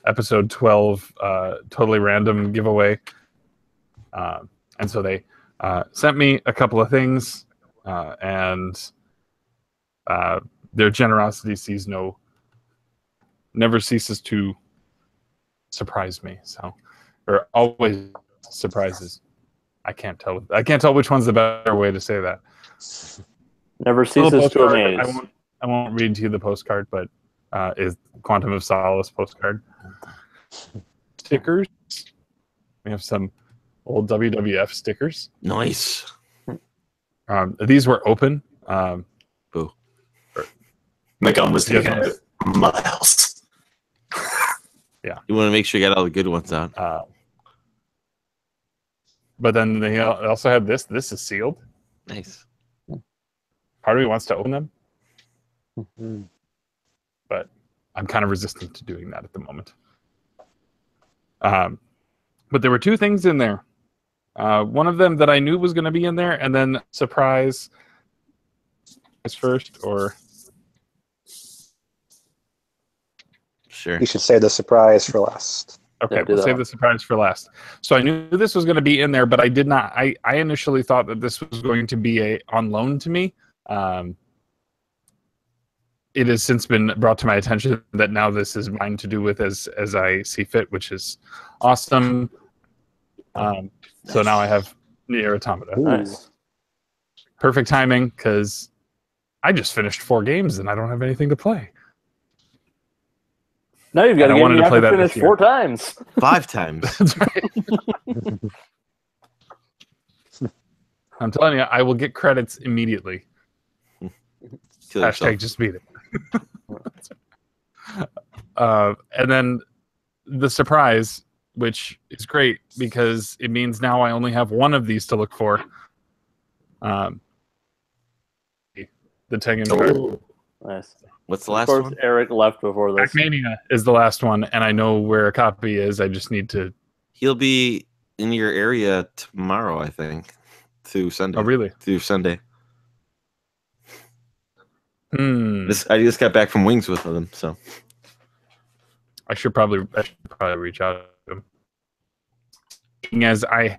[SPEAKER 1] episode 12 totally random giveaway, and so they sent me a couple of things, and their generosity never ceases to surprise me. So, or always surprises. I can't tell which one's the better way to say that.
[SPEAKER 2] Never
[SPEAKER 1] Little
[SPEAKER 2] ceases to
[SPEAKER 1] postcard.
[SPEAKER 2] amaze.
[SPEAKER 1] I won't read to you the postcard, but is Quantum of Solace postcard. Stickers. We have some old WWF stickers.
[SPEAKER 6] Nice.
[SPEAKER 1] These were open.
[SPEAKER 6] Boo.
[SPEAKER 4] My gum was taking
[SPEAKER 1] Yes.
[SPEAKER 4] miles.
[SPEAKER 6] You want to make sure you got all the good ones out.
[SPEAKER 1] But then they also have this. This is sealed.
[SPEAKER 6] Nice.
[SPEAKER 1] Part of me wants to open them,
[SPEAKER 5] Mhm.
[SPEAKER 1] but I'm kind of resistant to doing that at the moment. But there were two things in there. One of them that I knew was going to be in there, and then surprise is first, or
[SPEAKER 6] Sure.
[SPEAKER 5] You should save the surprise for last.
[SPEAKER 1] okay,
[SPEAKER 2] Yeah, do
[SPEAKER 1] we'll
[SPEAKER 2] that
[SPEAKER 1] save
[SPEAKER 2] one.
[SPEAKER 1] the surprise for last. So I knew this was going to be in there, but I did not. I initially thought that this was going to be on loan to me. It has since been brought to my attention that now this is mine to do with as I see fit, which is awesome. So now I have Nier Automata.
[SPEAKER 5] Ooh.
[SPEAKER 2] Nice.
[SPEAKER 1] Perfect timing, because I just finished 4 games and I don't have anything to play.
[SPEAKER 2] Now you've got
[SPEAKER 1] And
[SPEAKER 2] a
[SPEAKER 1] I
[SPEAKER 2] game
[SPEAKER 1] wanted
[SPEAKER 2] you
[SPEAKER 1] to
[SPEAKER 2] have
[SPEAKER 1] play
[SPEAKER 2] to
[SPEAKER 1] that
[SPEAKER 2] finish
[SPEAKER 1] this year.
[SPEAKER 2] 4 times.
[SPEAKER 6] 5 times.
[SPEAKER 1] That's right. I'm telling you, I will get credits immediately.
[SPEAKER 6] Kill yourself.
[SPEAKER 1] Hashtag just beat it. And then the surprise which is great because it means now I only have one of these to look for. The Tengen card.
[SPEAKER 4] Oh,
[SPEAKER 2] Nice.
[SPEAKER 6] What's the
[SPEAKER 2] Of
[SPEAKER 6] last
[SPEAKER 2] course,
[SPEAKER 6] one?
[SPEAKER 2] Eric left before this.
[SPEAKER 1] Pac-Mania is the last one, and I know where a copy is. I just need to.
[SPEAKER 6] He'll be in your area tomorrow, I think, through Sunday.
[SPEAKER 1] Oh, really?
[SPEAKER 6] Through Sunday.
[SPEAKER 1] I
[SPEAKER 6] I just got back from Wings with them, so.
[SPEAKER 1] should probably reach out to him. As I,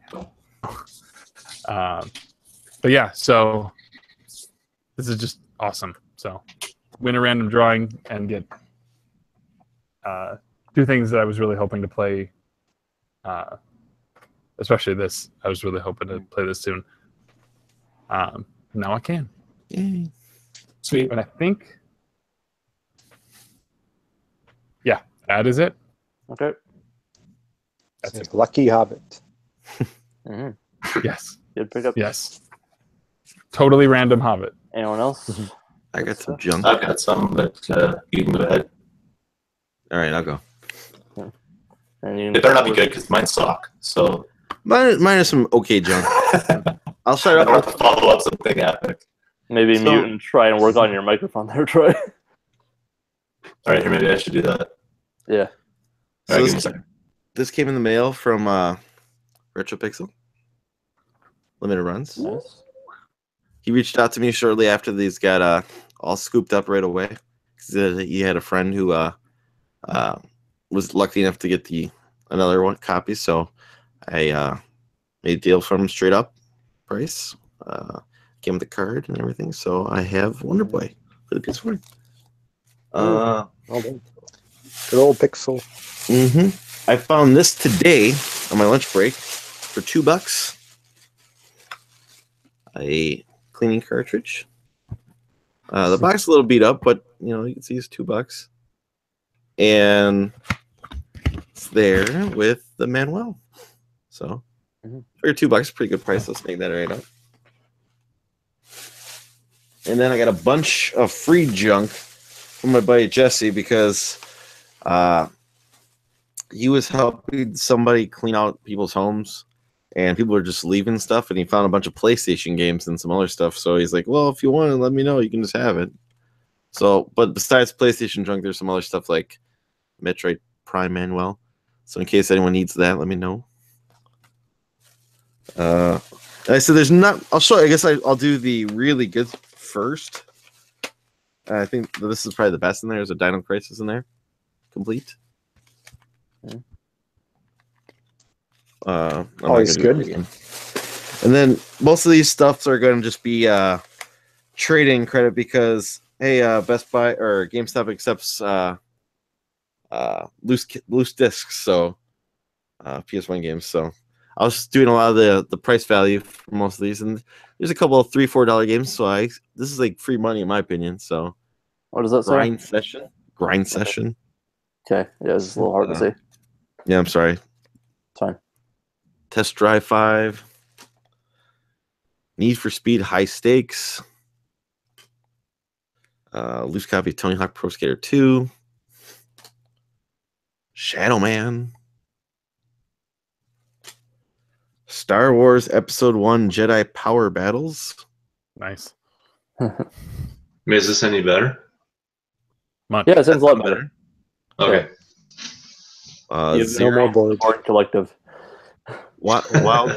[SPEAKER 1] but yeah, so this is just awesome. So win a random drawing and get two things that I was really hoping to play. Especially this, I was really hoping to play this soon. Now I can.
[SPEAKER 6] Yay.
[SPEAKER 1] Sweet. But I think, yeah, that is it.
[SPEAKER 2] Okay.
[SPEAKER 1] That's it.
[SPEAKER 5] Lucky Hobbit.
[SPEAKER 1] Yes.
[SPEAKER 2] Good pickup.
[SPEAKER 1] Yes. Totally random Hobbit.
[SPEAKER 2] Anyone else?
[SPEAKER 6] I got some junk.
[SPEAKER 4] I've got some, but you can go ahead.
[SPEAKER 6] All right, I'll go.
[SPEAKER 2] And you
[SPEAKER 4] It better not be good because mine suck. So
[SPEAKER 6] Mine is some okay junk. I'll start
[SPEAKER 4] I
[SPEAKER 6] off
[SPEAKER 4] want
[SPEAKER 6] with
[SPEAKER 4] to follow up something epic.
[SPEAKER 2] maybe
[SPEAKER 6] So-
[SPEAKER 2] mute and try and work on your microphone there, Troy.
[SPEAKER 4] All right, here, maybe I should do that.
[SPEAKER 2] Yeah.
[SPEAKER 4] All right,
[SPEAKER 6] So
[SPEAKER 4] give me a
[SPEAKER 6] this,
[SPEAKER 4] second.
[SPEAKER 6] this came in the mail from RetroPixel. Limited runs.
[SPEAKER 2] Nice.
[SPEAKER 6] He reached out to me shortly after these got all scooped up right away. 'Cause, he had a friend who was lucky enough to get another one copy, so I made a deal from him straight up price. Gave him the card and everything, so I have Wonder Boy for the PS4.
[SPEAKER 5] Well done. Good old Pixel.
[SPEAKER 6] I found this today on my lunch break for $2. A cleaning cartridge. The box is a little beat up, but you can see it's $2. And it's there with the manual. So for $2, pretty good price. Let's make that right up. And then I got a bunch of free junk from my buddy Jesse because he was helping somebody clean out people's homes and people were just leaving stuff, and he found a bunch of PlayStation games and some other stuff. So he's like, well, if you want to let me know, you can just have it. So, but besides PlayStation junk, there's some other stuff like Metroid Prime Manuel. So in case anyone needs that, let me know. I said there's not. I'll show. I guess I'll do the really good first. I think this is probably the best in there. There's a Dino Crisis in there, complete.
[SPEAKER 5] Always good.
[SPEAKER 6] And then most of these stuffs are going to just be trade-in credit because hey, Best Buy or GameStop accepts loose discs, so PS1 games. So I was doing a lot of the price value for most of these, and there's a couple of $3-4 games. So this is like free money in my opinion. So
[SPEAKER 2] What does that say?
[SPEAKER 6] grind session.
[SPEAKER 2] Okay. Yeah, it's a little hard to see.
[SPEAKER 6] Yeah, I'm sorry.
[SPEAKER 2] It's fine.
[SPEAKER 6] Test Drive 5. Need for Speed High Stakes. Loose copy of Tony Hawk Pro Skater 2. Shadow Man. Star Wars Episode 1 Jedi Power Battles.
[SPEAKER 1] Nice.
[SPEAKER 4] Is this any better?
[SPEAKER 1] Much.
[SPEAKER 2] Yeah, it sounds a lot better.
[SPEAKER 4] Okay.
[SPEAKER 5] No more boards.
[SPEAKER 2] Board collective.
[SPEAKER 6] Wild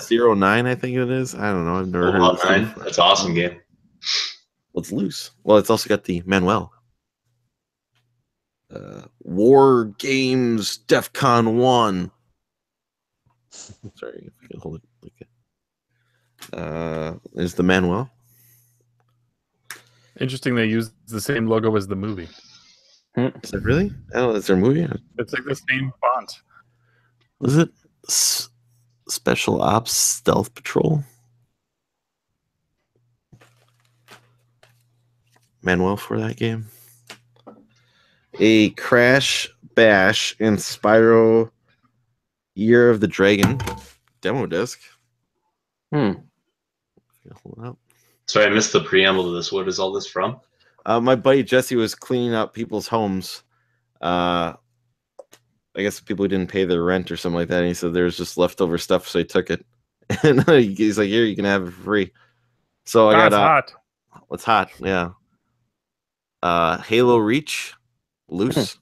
[SPEAKER 6] 09, I think it is. I don't know. I've never heard of
[SPEAKER 4] Wild
[SPEAKER 6] this
[SPEAKER 4] 9.
[SPEAKER 6] before.
[SPEAKER 4] That's an awesome game.
[SPEAKER 6] Well, it's loose. Well, it's also got the Manuel. War Games DEFCON 1. Sorry, if I can hold it. Okay. There's the Manuel.
[SPEAKER 1] Interesting they used the same logo as the movie.
[SPEAKER 6] Is that really? Oh, is there a movie?
[SPEAKER 1] It's like the same font.
[SPEAKER 6] Was it Special Ops Stealth Patrol? Manuel for that game. A Crash Bash and Spyro Year of the Dragon demo disc. Hold it up.
[SPEAKER 4] Sorry, I missed the preamble to this. What is all this from?
[SPEAKER 6] My buddy Jesse was cleaning up people's homes, I guess people who didn't pay their rent or something like that. And he said there was just leftover stuff, so he took it. And he's like, "Here, you can have it for free." So I
[SPEAKER 1] That's
[SPEAKER 6] got
[SPEAKER 1] hot.
[SPEAKER 6] It's hot, yeah. Halo Reach, loose.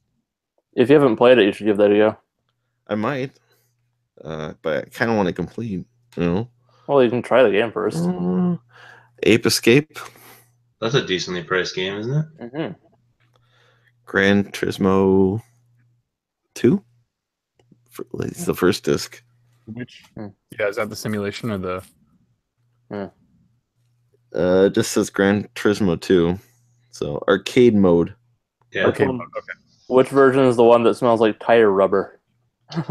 [SPEAKER 2] If you haven't played it, you should give that a go.
[SPEAKER 6] I might, but I kind of want to complete. You know.
[SPEAKER 2] Well, you can try the game first.
[SPEAKER 6] Ape Escape.
[SPEAKER 4] That's a decently priced game, isn't it?
[SPEAKER 2] Mm-hmm.
[SPEAKER 6] Gran Turismo 2. It's the first disc.
[SPEAKER 1] Which? Yeah, is that the simulation or the?
[SPEAKER 6] It just says Gran Turismo 2. So arcade mode.
[SPEAKER 4] Yeah.
[SPEAKER 1] Okay.
[SPEAKER 2] One-
[SPEAKER 1] Okay.
[SPEAKER 2] Which version is the one that smells like tire rubber?
[SPEAKER 6] I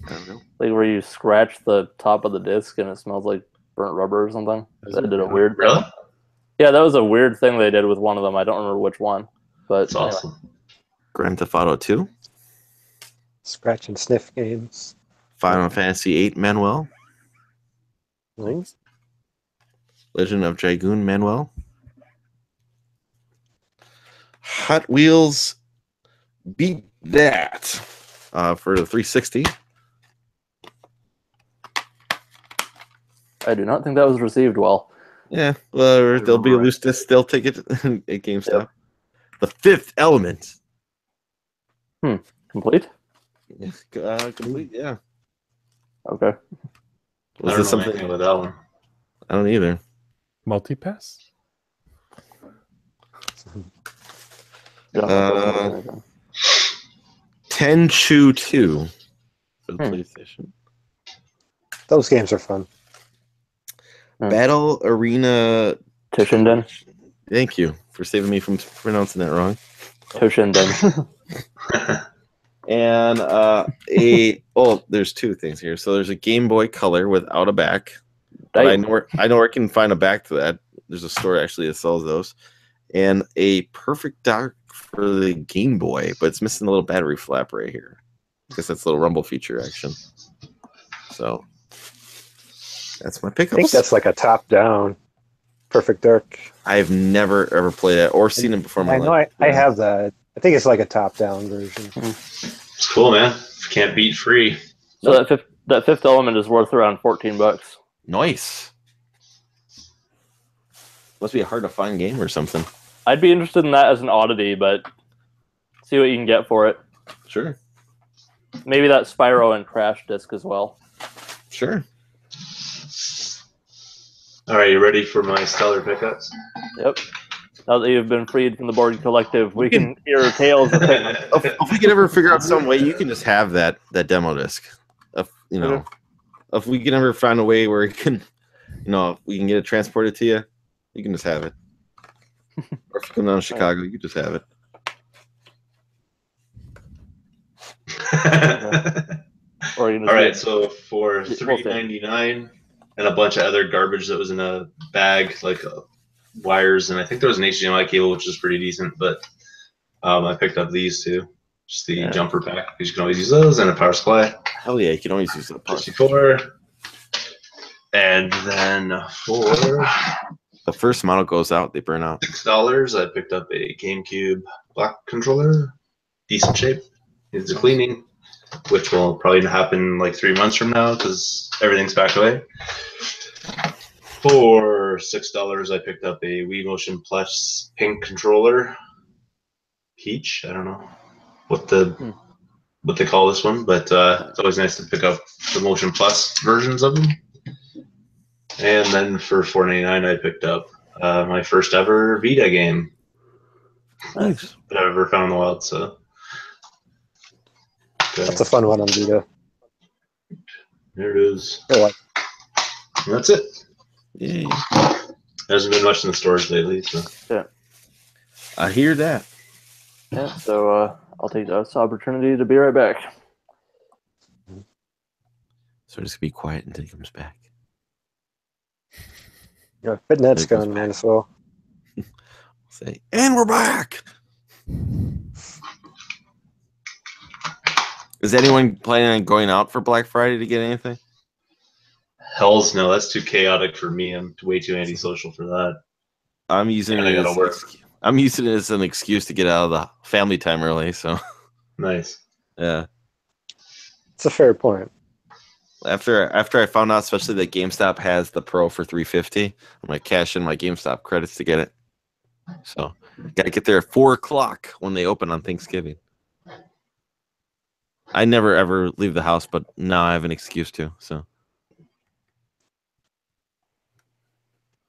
[SPEAKER 6] don't know.
[SPEAKER 2] Like where you scratch the top of the disc and it smells like burnt rubber or something? That did a weird thing.
[SPEAKER 4] Really?
[SPEAKER 2] Yeah, that was a weird thing they did with one of them. I don't remember which one. But
[SPEAKER 4] That's awesome.
[SPEAKER 6] Grand Theft Auto 2.
[SPEAKER 5] Scratch and sniff games.
[SPEAKER 6] Final Fantasy 8 Manuel.
[SPEAKER 5] Nice.
[SPEAKER 6] Legend of Dragoon Manuel. Hot Wheels Beat That for the 360.
[SPEAKER 2] I do not think that was received well.
[SPEAKER 6] Yeah, well, there'll be a loose disc. They'll take it at GameStop. The Fifth Element.
[SPEAKER 2] Complete?
[SPEAKER 6] Complete, yeah.
[SPEAKER 2] Okay.
[SPEAKER 6] Was
[SPEAKER 4] I
[SPEAKER 6] this
[SPEAKER 4] don't know
[SPEAKER 6] something?
[SPEAKER 4] anything about that one.
[SPEAKER 6] I don't either.
[SPEAKER 1] Multipass.
[SPEAKER 6] Tenchu 2 for the PlayStation.
[SPEAKER 5] Those games are fun.
[SPEAKER 6] Battle Arena.
[SPEAKER 2] Toshinden.
[SPEAKER 6] Thank you for saving me from pronouncing that wrong.
[SPEAKER 2] Toshinden.
[SPEAKER 6] And there's two things here. So there's a Game Boy Color without a back. But I know where I can find a back to that. There's a store actually that sells those. And a Perfect Dark for the Game Boy, but it's missing a little battery flap right here. I guess that's a little rumble feature action. So that's my pickups.
[SPEAKER 5] I think that's like a top-down Perfect Dark.
[SPEAKER 6] I've never ever played it or seen it before in my
[SPEAKER 5] I know
[SPEAKER 6] life.
[SPEAKER 5] I have that. I think it's like a top-down version.
[SPEAKER 4] It's cool, man. Can't beat free.
[SPEAKER 2] So that fifth element is worth around $14.
[SPEAKER 6] Nice. Must be a hard to find game or something.
[SPEAKER 2] I'd be interested in that as an oddity, but see what you can get for it.
[SPEAKER 6] Sure.
[SPEAKER 2] Maybe that Spyro and Crash disc as well.
[SPEAKER 6] Sure.
[SPEAKER 4] All right, you ready for my stellar pickups?
[SPEAKER 2] Yep. Now that you've been freed from the board collective, we can hear tales of things.
[SPEAKER 6] If we could ever figure out some way, you can just have that demo disc. If we can ever find a way where you can, we can get it transported to you, you can just have it. Or if you come down to Chicago, you can just have it.
[SPEAKER 2] Or you
[SPEAKER 4] All right, so for $3.99 and a bunch of other garbage that was in a bag, like wires, and I think there was an HDMI cable, which is pretty decent. But I picked up these two, just the jumper pack, because you can always use those, and a power supply.
[SPEAKER 6] Hell yeah, you can always use the power supply.
[SPEAKER 4] 64. And then for
[SPEAKER 6] the first model goes out, they burn out.
[SPEAKER 4] $6, I picked up a GameCube block controller, decent shape. Needs a cleaning, which will probably happen like 3 months from now because everything's packed away. For $6, I picked up a Wii Motion Plus pink controller, peach. I don't know what they call this one, but it's always nice to pick up the Motion Plus versions of them. And then for $4.99, I picked up my first ever Vita game that I've ever found in the wild. So
[SPEAKER 5] that's a fun one on Vita.
[SPEAKER 4] There it is.
[SPEAKER 5] I like
[SPEAKER 4] And that's it.
[SPEAKER 6] Yay.
[SPEAKER 4] There hasn't been much in the stores lately. So.
[SPEAKER 2] Yeah.
[SPEAKER 6] I hear that.
[SPEAKER 2] Yeah, so I'll take this opportunity to be right back.
[SPEAKER 6] So just be quiet until he comes back.
[SPEAKER 5] Yeah, Fitnet's gone, man. So
[SPEAKER 6] Say, and we're back. Is anyone planning on going out for Black Friday to get anything?
[SPEAKER 4] Hell's no, that's too chaotic for me. I'm way too antisocial for that.
[SPEAKER 6] I'm using it as an excuse to get out of the family time early. So
[SPEAKER 4] Nice.
[SPEAKER 6] yeah,
[SPEAKER 5] It's a fair point.
[SPEAKER 6] After I found out, especially that GameStop has the Pro for $350, I'm gonna cash in my GameStop credits to get it. So gotta get there at 4:00 when they open on Thanksgiving. I never ever leave the house, but now I have an excuse to. So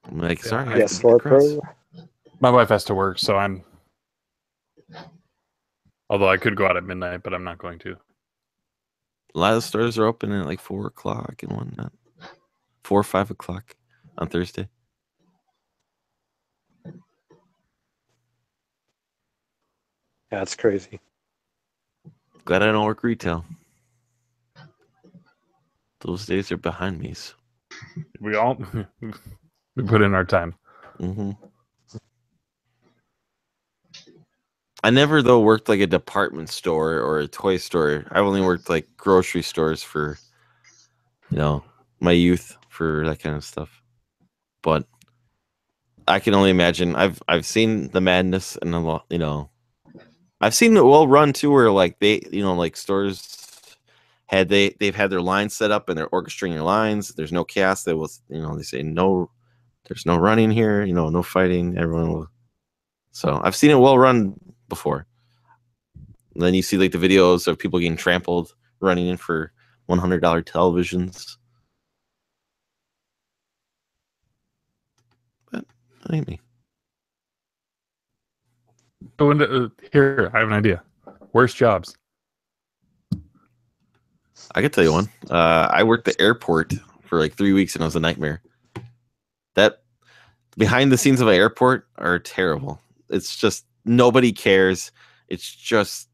[SPEAKER 6] I'm like, sorry, I have to beat the
[SPEAKER 5] PS4
[SPEAKER 6] cross.
[SPEAKER 5] Pro.
[SPEAKER 1] My wife has to work, so I'm. Although I could go out at midnight, but I'm not going to.
[SPEAKER 6] A lot of the stores are open at like 4:00 and whatnot. 4 or 5:00 on Thursday.
[SPEAKER 5] Yeah, it's crazy.
[SPEAKER 6] Glad I don't work retail. Those days are behind me. So.
[SPEAKER 1] We all we put in our time.
[SPEAKER 6] Mm-hmm. I never though worked like a department store or a toy store. I only worked like grocery stores for, my youth for that kind of stuff. But I can only imagine. I've seen the madness and a lot. I've seen it well run too, where like they, like stores they've had their lines set up and they're orchestrating their lines. There's no chaos. They will, they say no, there's no running here. No fighting. Everyone will. So I've seen it well run before. And then you see like the videos of people getting trampled running in for $100 televisions. But that ain't me.
[SPEAKER 1] Oh, here, I have an idea. Worst jobs.
[SPEAKER 6] I could tell you one. I worked the airport for like 3 weeks and it was a nightmare. That behind the scenes of an airport are terrible. It's just nobody cares. It's just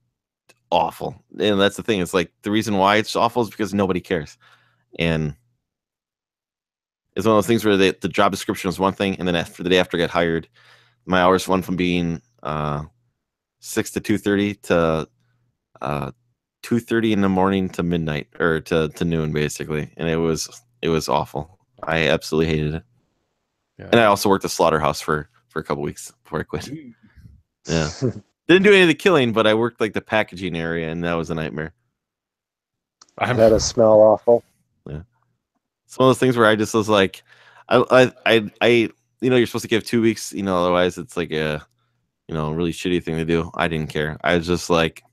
[SPEAKER 6] awful. And that's the thing. It's like the reason why it's awful is because nobody cares. And it's one of those things where the job description was one thing, and then after the day after I got hired, my hours went from being 6 to 2:30 to 2:30 in the morning to midnight or to noon basically, and it was awful. I absolutely hated it.
[SPEAKER 1] Yeah.
[SPEAKER 6] And I also worked a slaughterhouse for a couple weeks before I quit. Yeah, didn't do any of the killing, but I worked like the packaging area, and that was a nightmare.
[SPEAKER 5] That'll smell awful.
[SPEAKER 6] Yeah, it's one of those things where I just was like, I you're supposed to give 2 weeks, otherwise it's like a really shitty thing to do. I didn't care. I was just like,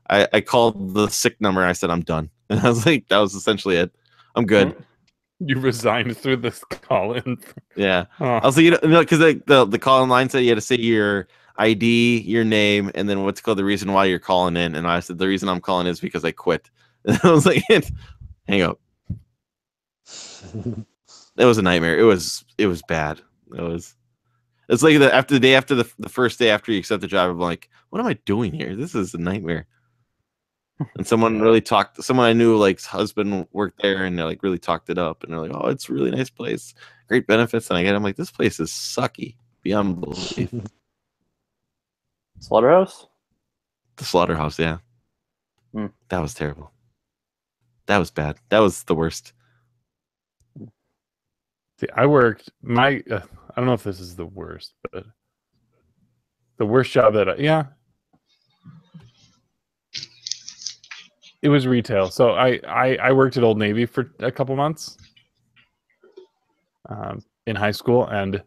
[SPEAKER 6] I called the sick number. And I said I'm done, and I was like, that was essentially it. I'm good.
[SPEAKER 1] You resigned through this call-in.
[SPEAKER 6] Yeah.
[SPEAKER 1] Oh.
[SPEAKER 6] I was like, because the call-in line said you had to say your ID, your name, and then what's called the reason why you're calling in. And I said the reason I'm calling is because I quit. And I was like, hang up. It was a nightmare. It was bad. It's like the day after the first day after you accept the job, I'm like, what am I doing here? This is a nightmare. And someone I knew, like his husband worked there, and they like really talked it up, and they're like, oh, it's a really nice place, great benefits. And I'm like, this place is sucky beyond belief.
[SPEAKER 2] Slaughterhouse?
[SPEAKER 6] The slaughterhouse, yeah. That was terrible. That was bad. That was the worst.
[SPEAKER 1] See, I worked I don't know if this is the worst, but the worst job that it was retail. So I worked at Old Navy for a couple months in high school, and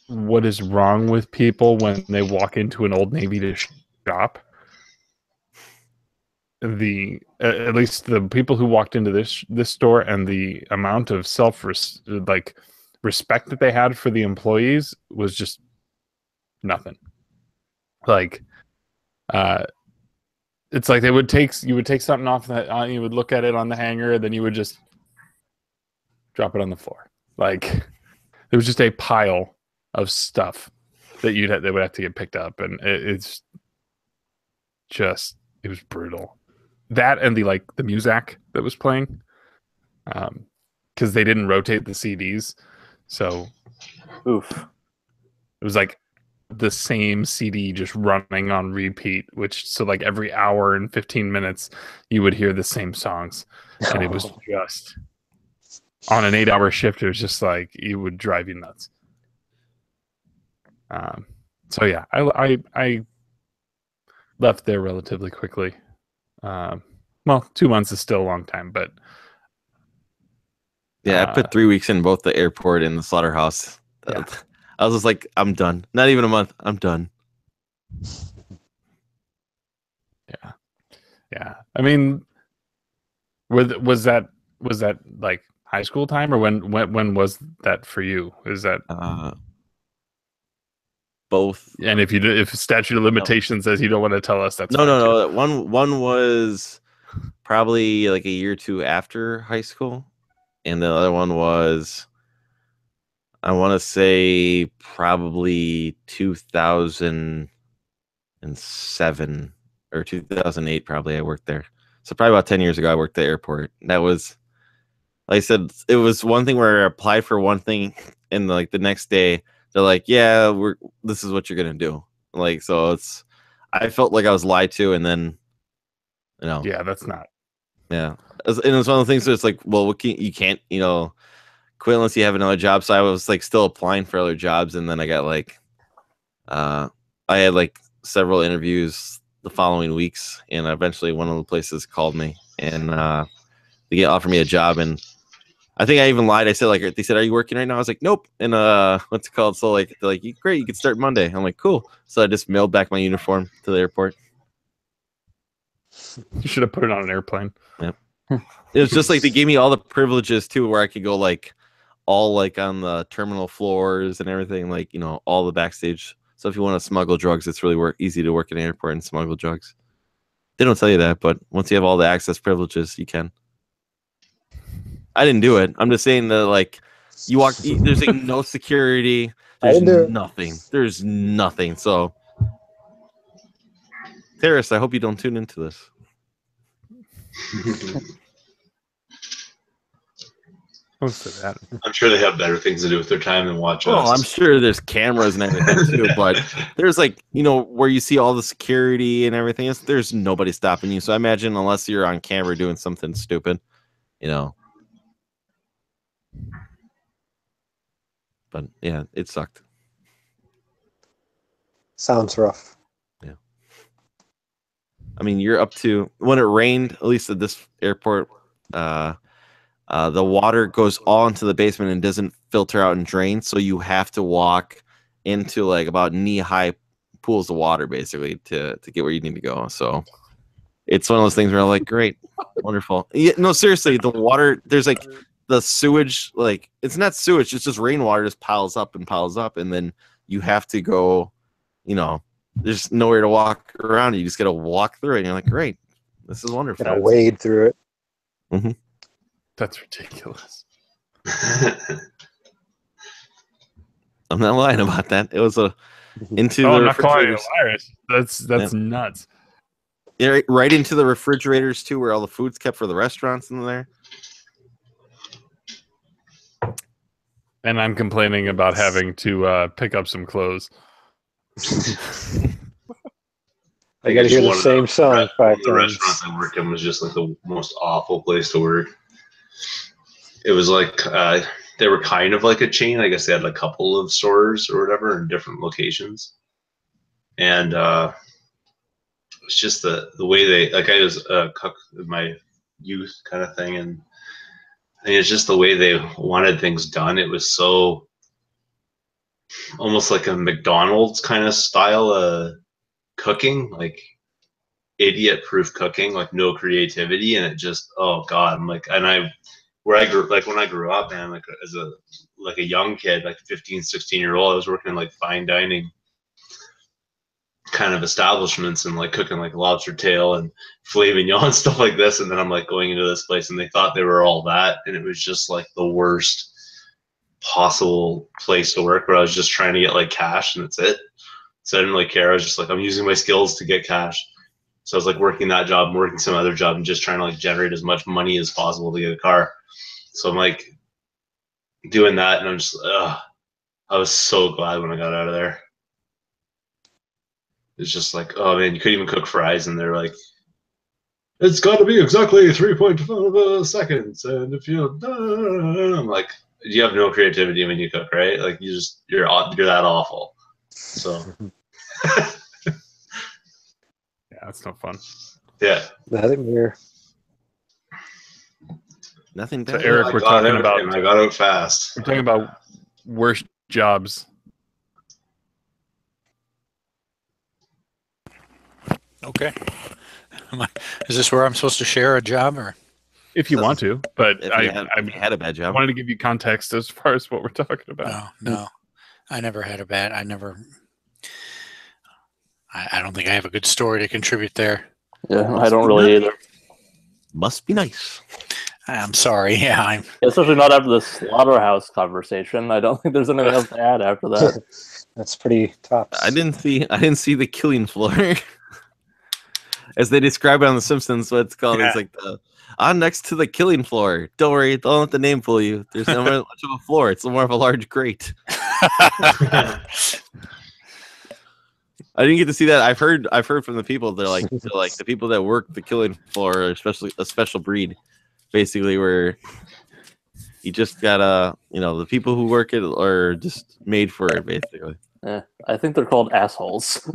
[SPEAKER 1] what is wrong with people when they walk into an Old Navy to shop? At least the people who walked into this store and the amount of respect that they had for the employees was just nothing. Like, it's like you would take something off that you would look at it on the hanger, and then you would just drop it on the floor. Like, there was just a pile of stuff that they would have to get picked up, and it was brutal. That and the Muzak that was playing, because they didn't rotate the CDs, so
[SPEAKER 2] Oof.
[SPEAKER 1] it was like the same CD just running on repeat, so like every hour and 15 minutes you would hear the same songs, and it was just on an 8-hour shift. It was just like, it would drive you nuts. So yeah, I left there relatively quickly. Well, 2 months is still a long time, but
[SPEAKER 6] Yeah, I put 3 weeks in both the airport and the slaughterhouse.
[SPEAKER 1] Yeah.
[SPEAKER 6] I was just like, I'm done. Not even a month. I'm done.
[SPEAKER 1] Yeah. I mean, was that like high school time, or when was that for you? Is that
[SPEAKER 6] Both?
[SPEAKER 1] And if statute of limitations says you don't want to tell us, that's fine
[SPEAKER 6] no. One was probably like a year or two after high school, and the other one was, I want to say, probably 2007 or 2008. Probably I worked there. So probably about 10 years ago, I worked at the airport. That was, like I said, it was one thing where I applied for one thing, and like the next day they're like, "Yeah, this is what you're gonna do." Like, so I felt like I was lied to, and then,
[SPEAKER 1] Yeah, that's not.
[SPEAKER 6] Yeah, and it's one of the things that's like, well, you can't, quit unless you have another job. So I was like still applying for other jobs, and then I got like, I had like several interviews the following weeks, and eventually one of the places called me, and they offered me a job, and I think I even lied. I said, like, they said, "Are you working right now?" I was like, "Nope." And what's it called? So like, they're like, "Great, you can start Monday." I'm like, "Cool." So I just mailed back my uniform to the airport.
[SPEAKER 1] You should have put it on an airplane.
[SPEAKER 6] Yep. It was just like they gave me all the privileges too, where I could go like all like on the terminal floors and everything, like, all the backstage. So if you want to smuggle drugs, it's really easy to work in an airport and smuggle drugs. They don't tell you that, but once you have all the access privileges, you can. I didn't do it. I'm just saying that, like, you walk, there's like no security. There's nothing. There's nothing. So, terrorists, I hope you don't tune into this.
[SPEAKER 1] Most of that.
[SPEAKER 4] I'm sure they have better things to do with their time than watch us.
[SPEAKER 6] Oh, I'm sure there's cameras and everything too, but there's like, where you see all the security and everything, there's nobody stopping you. So I imagine, unless you're on camera doing something stupid, But yeah, it sucked.
[SPEAKER 5] Sounds rough.
[SPEAKER 6] Yeah. I mean, you're up to, when it rained, at least at this airport, the water goes all into the basement and doesn't filter out and drain. So you have to walk into like about knee-high pools of water, basically, to get where you need to go. So it's one of those things where I'm like, great, wonderful. Yeah, no, seriously, the water, there's like the sewage, like, it's not sewage, it's just rainwater just piles up, and then you have to go, there's nowhere to walk around. You just got to walk through it, and you're like, great, this is wonderful.
[SPEAKER 5] Gotta wade through it.
[SPEAKER 6] Mm-hmm.
[SPEAKER 1] That's ridiculous.
[SPEAKER 6] I'm not lying about that. It was into the
[SPEAKER 1] I'm not calling it
[SPEAKER 6] refrigerators.
[SPEAKER 1] hilarious. That's nuts.
[SPEAKER 6] Yeah, right into the refrigerators too, where all the food's kept for the restaurants in there.
[SPEAKER 1] And I'm complaining about having to pick up some clothes.
[SPEAKER 5] I got to hear the same song 5
[SPEAKER 4] The
[SPEAKER 5] times.
[SPEAKER 4] restaurants I worked in was just like the most awful place to work. It was like they were kind of like a chain. I guess they had like a couple of stores or whatever in different locations, and it's just the way they, like, I was a cook in my youth kind of thing, and I think it's just the way they wanted things done. It was so almost like a McDonald's kind of style cooking, like idiot-proof cooking, like no creativity, and it just, oh god, I'm like, and when I grew up, man, like as a young kid, like 15, 16-year-old, I was working in like fine dining kind of establishments and like cooking like lobster tail and filet mignon and stuff like this, and then I'm like going into this place and they thought they were all that, and it was just like the worst possible place to work, where I was just trying to get like cash and that's it. So I didn't really care. I was just like, I'm using my skills to get cash. So I was like working that job and working some other job and just trying to like generate as much money as possible to get a car. So I'm like doing that, and I'm just, I was so glad when I got out of there. It's just like, oh man, you couldn't even cook fries, and they're like, it's got to be exactly 3.5 seconds, and if you, I'm like, you have no creativity when you cook, right? Like you're that awful. So
[SPEAKER 1] yeah, that's no fun.
[SPEAKER 4] Yeah.
[SPEAKER 5] Nothing here.
[SPEAKER 6] Nothing
[SPEAKER 1] So
[SPEAKER 6] bad.
[SPEAKER 1] Eric,
[SPEAKER 4] I
[SPEAKER 1] we're
[SPEAKER 4] got
[SPEAKER 1] talking
[SPEAKER 4] out,
[SPEAKER 1] about
[SPEAKER 4] and I got out fast.
[SPEAKER 1] we're talking about worst jobs.
[SPEAKER 3] Okay. Is this where I'm supposed to share a job or?
[SPEAKER 1] If you want to, but
[SPEAKER 6] If
[SPEAKER 1] I
[SPEAKER 6] you had a bad job.
[SPEAKER 1] wanted to give you context as far as what we're talking about.
[SPEAKER 3] No. I never had a bad. I don't think I have a good story to contribute there.
[SPEAKER 2] Yeah, I don't really either.
[SPEAKER 6] Must be nice.
[SPEAKER 3] I'm sorry. Yeah,
[SPEAKER 2] Especially not after the slaughterhouse conversation. I don't think there's anything else to add after that.
[SPEAKER 5] That's pretty tops.
[SPEAKER 6] I didn't see the killing floor. As they describe it on The Simpsons, what it's called is like on next to the killing floor. Don't worry, don't let the name fool you. There's not much of a floor. It's more of a large grate. I didn't get to see that. I've heard from the people. They're like the people that work the killing floor, are especially a special breed, basically, where you just gotta, the people who work it are just made for it, basically.
[SPEAKER 2] Yeah, I think they're called assholes.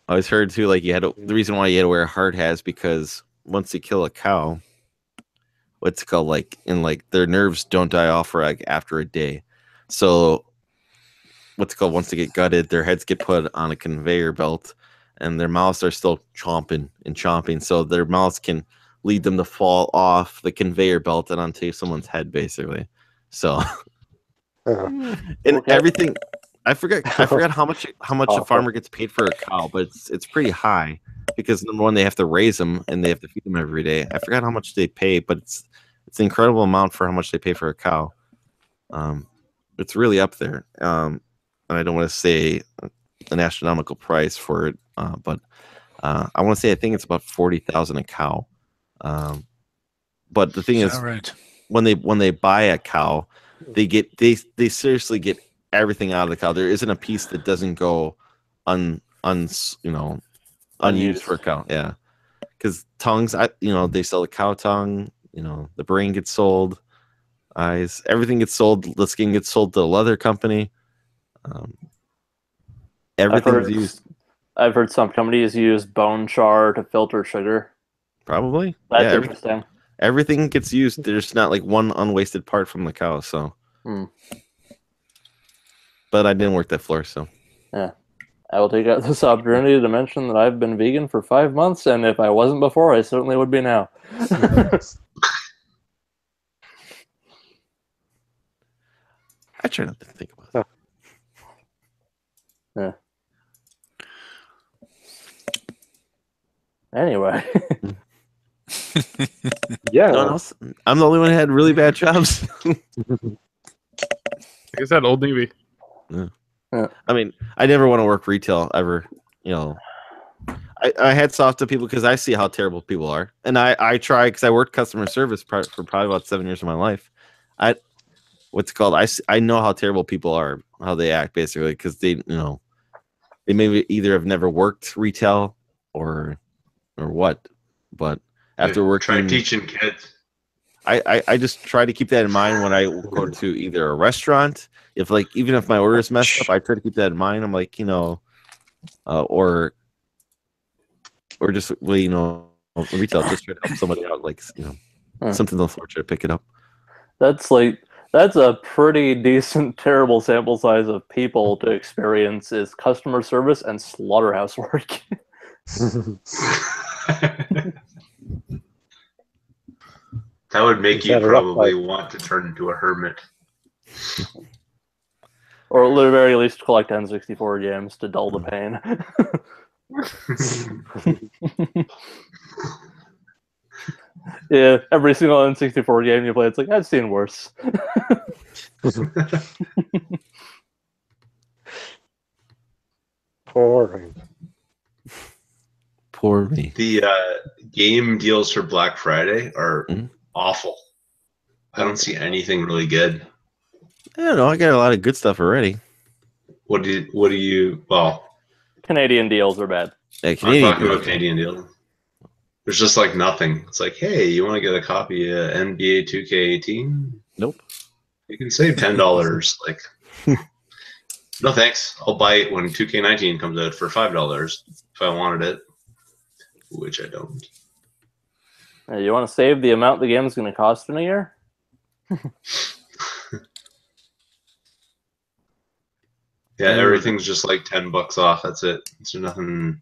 [SPEAKER 6] I always heard too, like the reason why you had to wear a hard hat is because once you kill a cow, what's it called, their nerves don't die off for after a day. So what's it called, once they get gutted, their heads get put on a conveyor belt, and their mouths are still chomping, so their mouths can lead them to fall off the conveyor belt and onto someone's head, basically. So and everything. I forgot how much a farmer gets paid for a cow, but it's pretty high because number one, they have to raise them and they have to feed them every day. I forgot how much they pay, but it's an incredible amount for how much they pay for a cow. It's really up there. And I don't want to say an astronomical price for it, but I want to say I think it's about $40,000 a cow. But the thing is,
[SPEAKER 3] right.
[SPEAKER 6] when they buy a cow, they seriously get everything out of the cow. There isn't a piece that doesn't go unused for a cow. Yeah, because tongues, they sell the cow tongue. The brain gets sold, eyes, everything gets sold. The skin gets sold to the leather company. Everything's used.
[SPEAKER 2] I've heard some companies use bone char to filter sugar.
[SPEAKER 6] Probably.
[SPEAKER 2] That's interesting.
[SPEAKER 6] Everything gets used. There's not like one unwasted part from the cow. So. But I didn't work that floor, so.
[SPEAKER 2] Yeah. I will take out this opportunity to mention that I've been vegan for 5 months, and if I wasn't before, I certainly would be now.
[SPEAKER 6] I try not to think about it.
[SPEAKER 2] Yeah. Anyway.
[SPEAKER 5] Yeah.
[SPEAKER 6] No one else? I'm the only one who had really bad jobs.
[SPEAKER 1] Like I said, Old Navy.
[SPEAKER 6] Yeah. I mean, I never want to work retail ever. I had soft to people because I see how terrible people are, and I try because I worked customer service for probably about 7 years of my life. I know how terrible people are, how they act, basically, because they maybe either have never worked retail or what, but after working,
[SPEAKER 4] try teaching kids.
[SPEAKER 6] I just try to keep that in mind when I go to either a retail, even if my order is messed up, I try to keep that in mind. I'm like, or just retail, just try to help somebody out, something they'll try to pick it up.
[SPEAKER 2] That's a pretty decent, terrible sample size of people to experience is customer service and slaughterhouse work.
[SPEAKER 4] That would make you probably want to turn into a hermit.
[SPEAKER 2] Or at the very least collect N64 games to dull the pain. Yeah, every single N64 game you play, it's like, I've seen worse.
[SPEAKER 5] Poor
[SPEAKER 6] me.
[SPEAKER 4] The game deals for Black Friday are awful. I don't see anything really good.
[SPEAKER 6] I don't know. I got a lot of good stuff already.
[SPEAKER 4] What do you? Well,
[SPEAKER 2] Canadian deals are bad.
[SPEAKER 6] Yeah,
[SPEAKER 4] I'm talking about Canadian deals. There's just like nothing. It's like, hey, you want to get a copy of NBA 2K18?
[SPEAKER 6] Nope.
[SPEAKER 4] You can save $10. Like, No thanks. I'll buy it when 2K19 comes out for $5 if I wanted it, which I don't.
[SPEAKER 2] You want to save the amount the game is going to cost in a year?
[SPEAKER 4] Yeah, everything's just like $10 off. That's it. It's nothing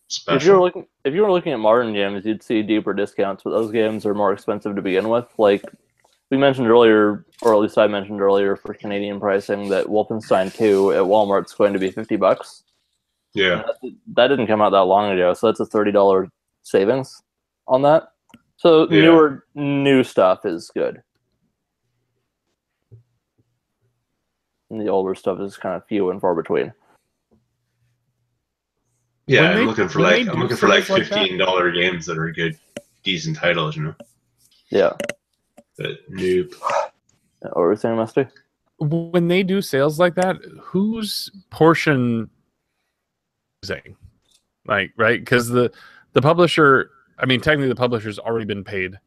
[SPEAKER 4] special.
[SPEAKER 2] If you were looking at modern games, you'd see deeper discounts, but those games are more expensive to begin with. Like we mentioned earlier, or at least I mentioned earlier for Canadian pricing, that Wolfenstein 2 at Walmart's going to be $50.
[SPEAKER 4] Yeah.
[SPEAKER 2] That didn't come out that long ago, so that's a $30 savings on that. So new stuff is good. And the older stuff is kind of few and far between.
[SPEAKER 4] Yeah, I'm looking for like $15 games that are good, decent titles, you know.
[SPEAKER 2] Yeah.
[SPEAKER 4] But nope.
[SPEAKER 2] What were you saying, Musty?
[SPEAKER 1] When they do sales like that, whose portion is it? Like, right? Because the publisher, I mean, technically the publisher's already been paid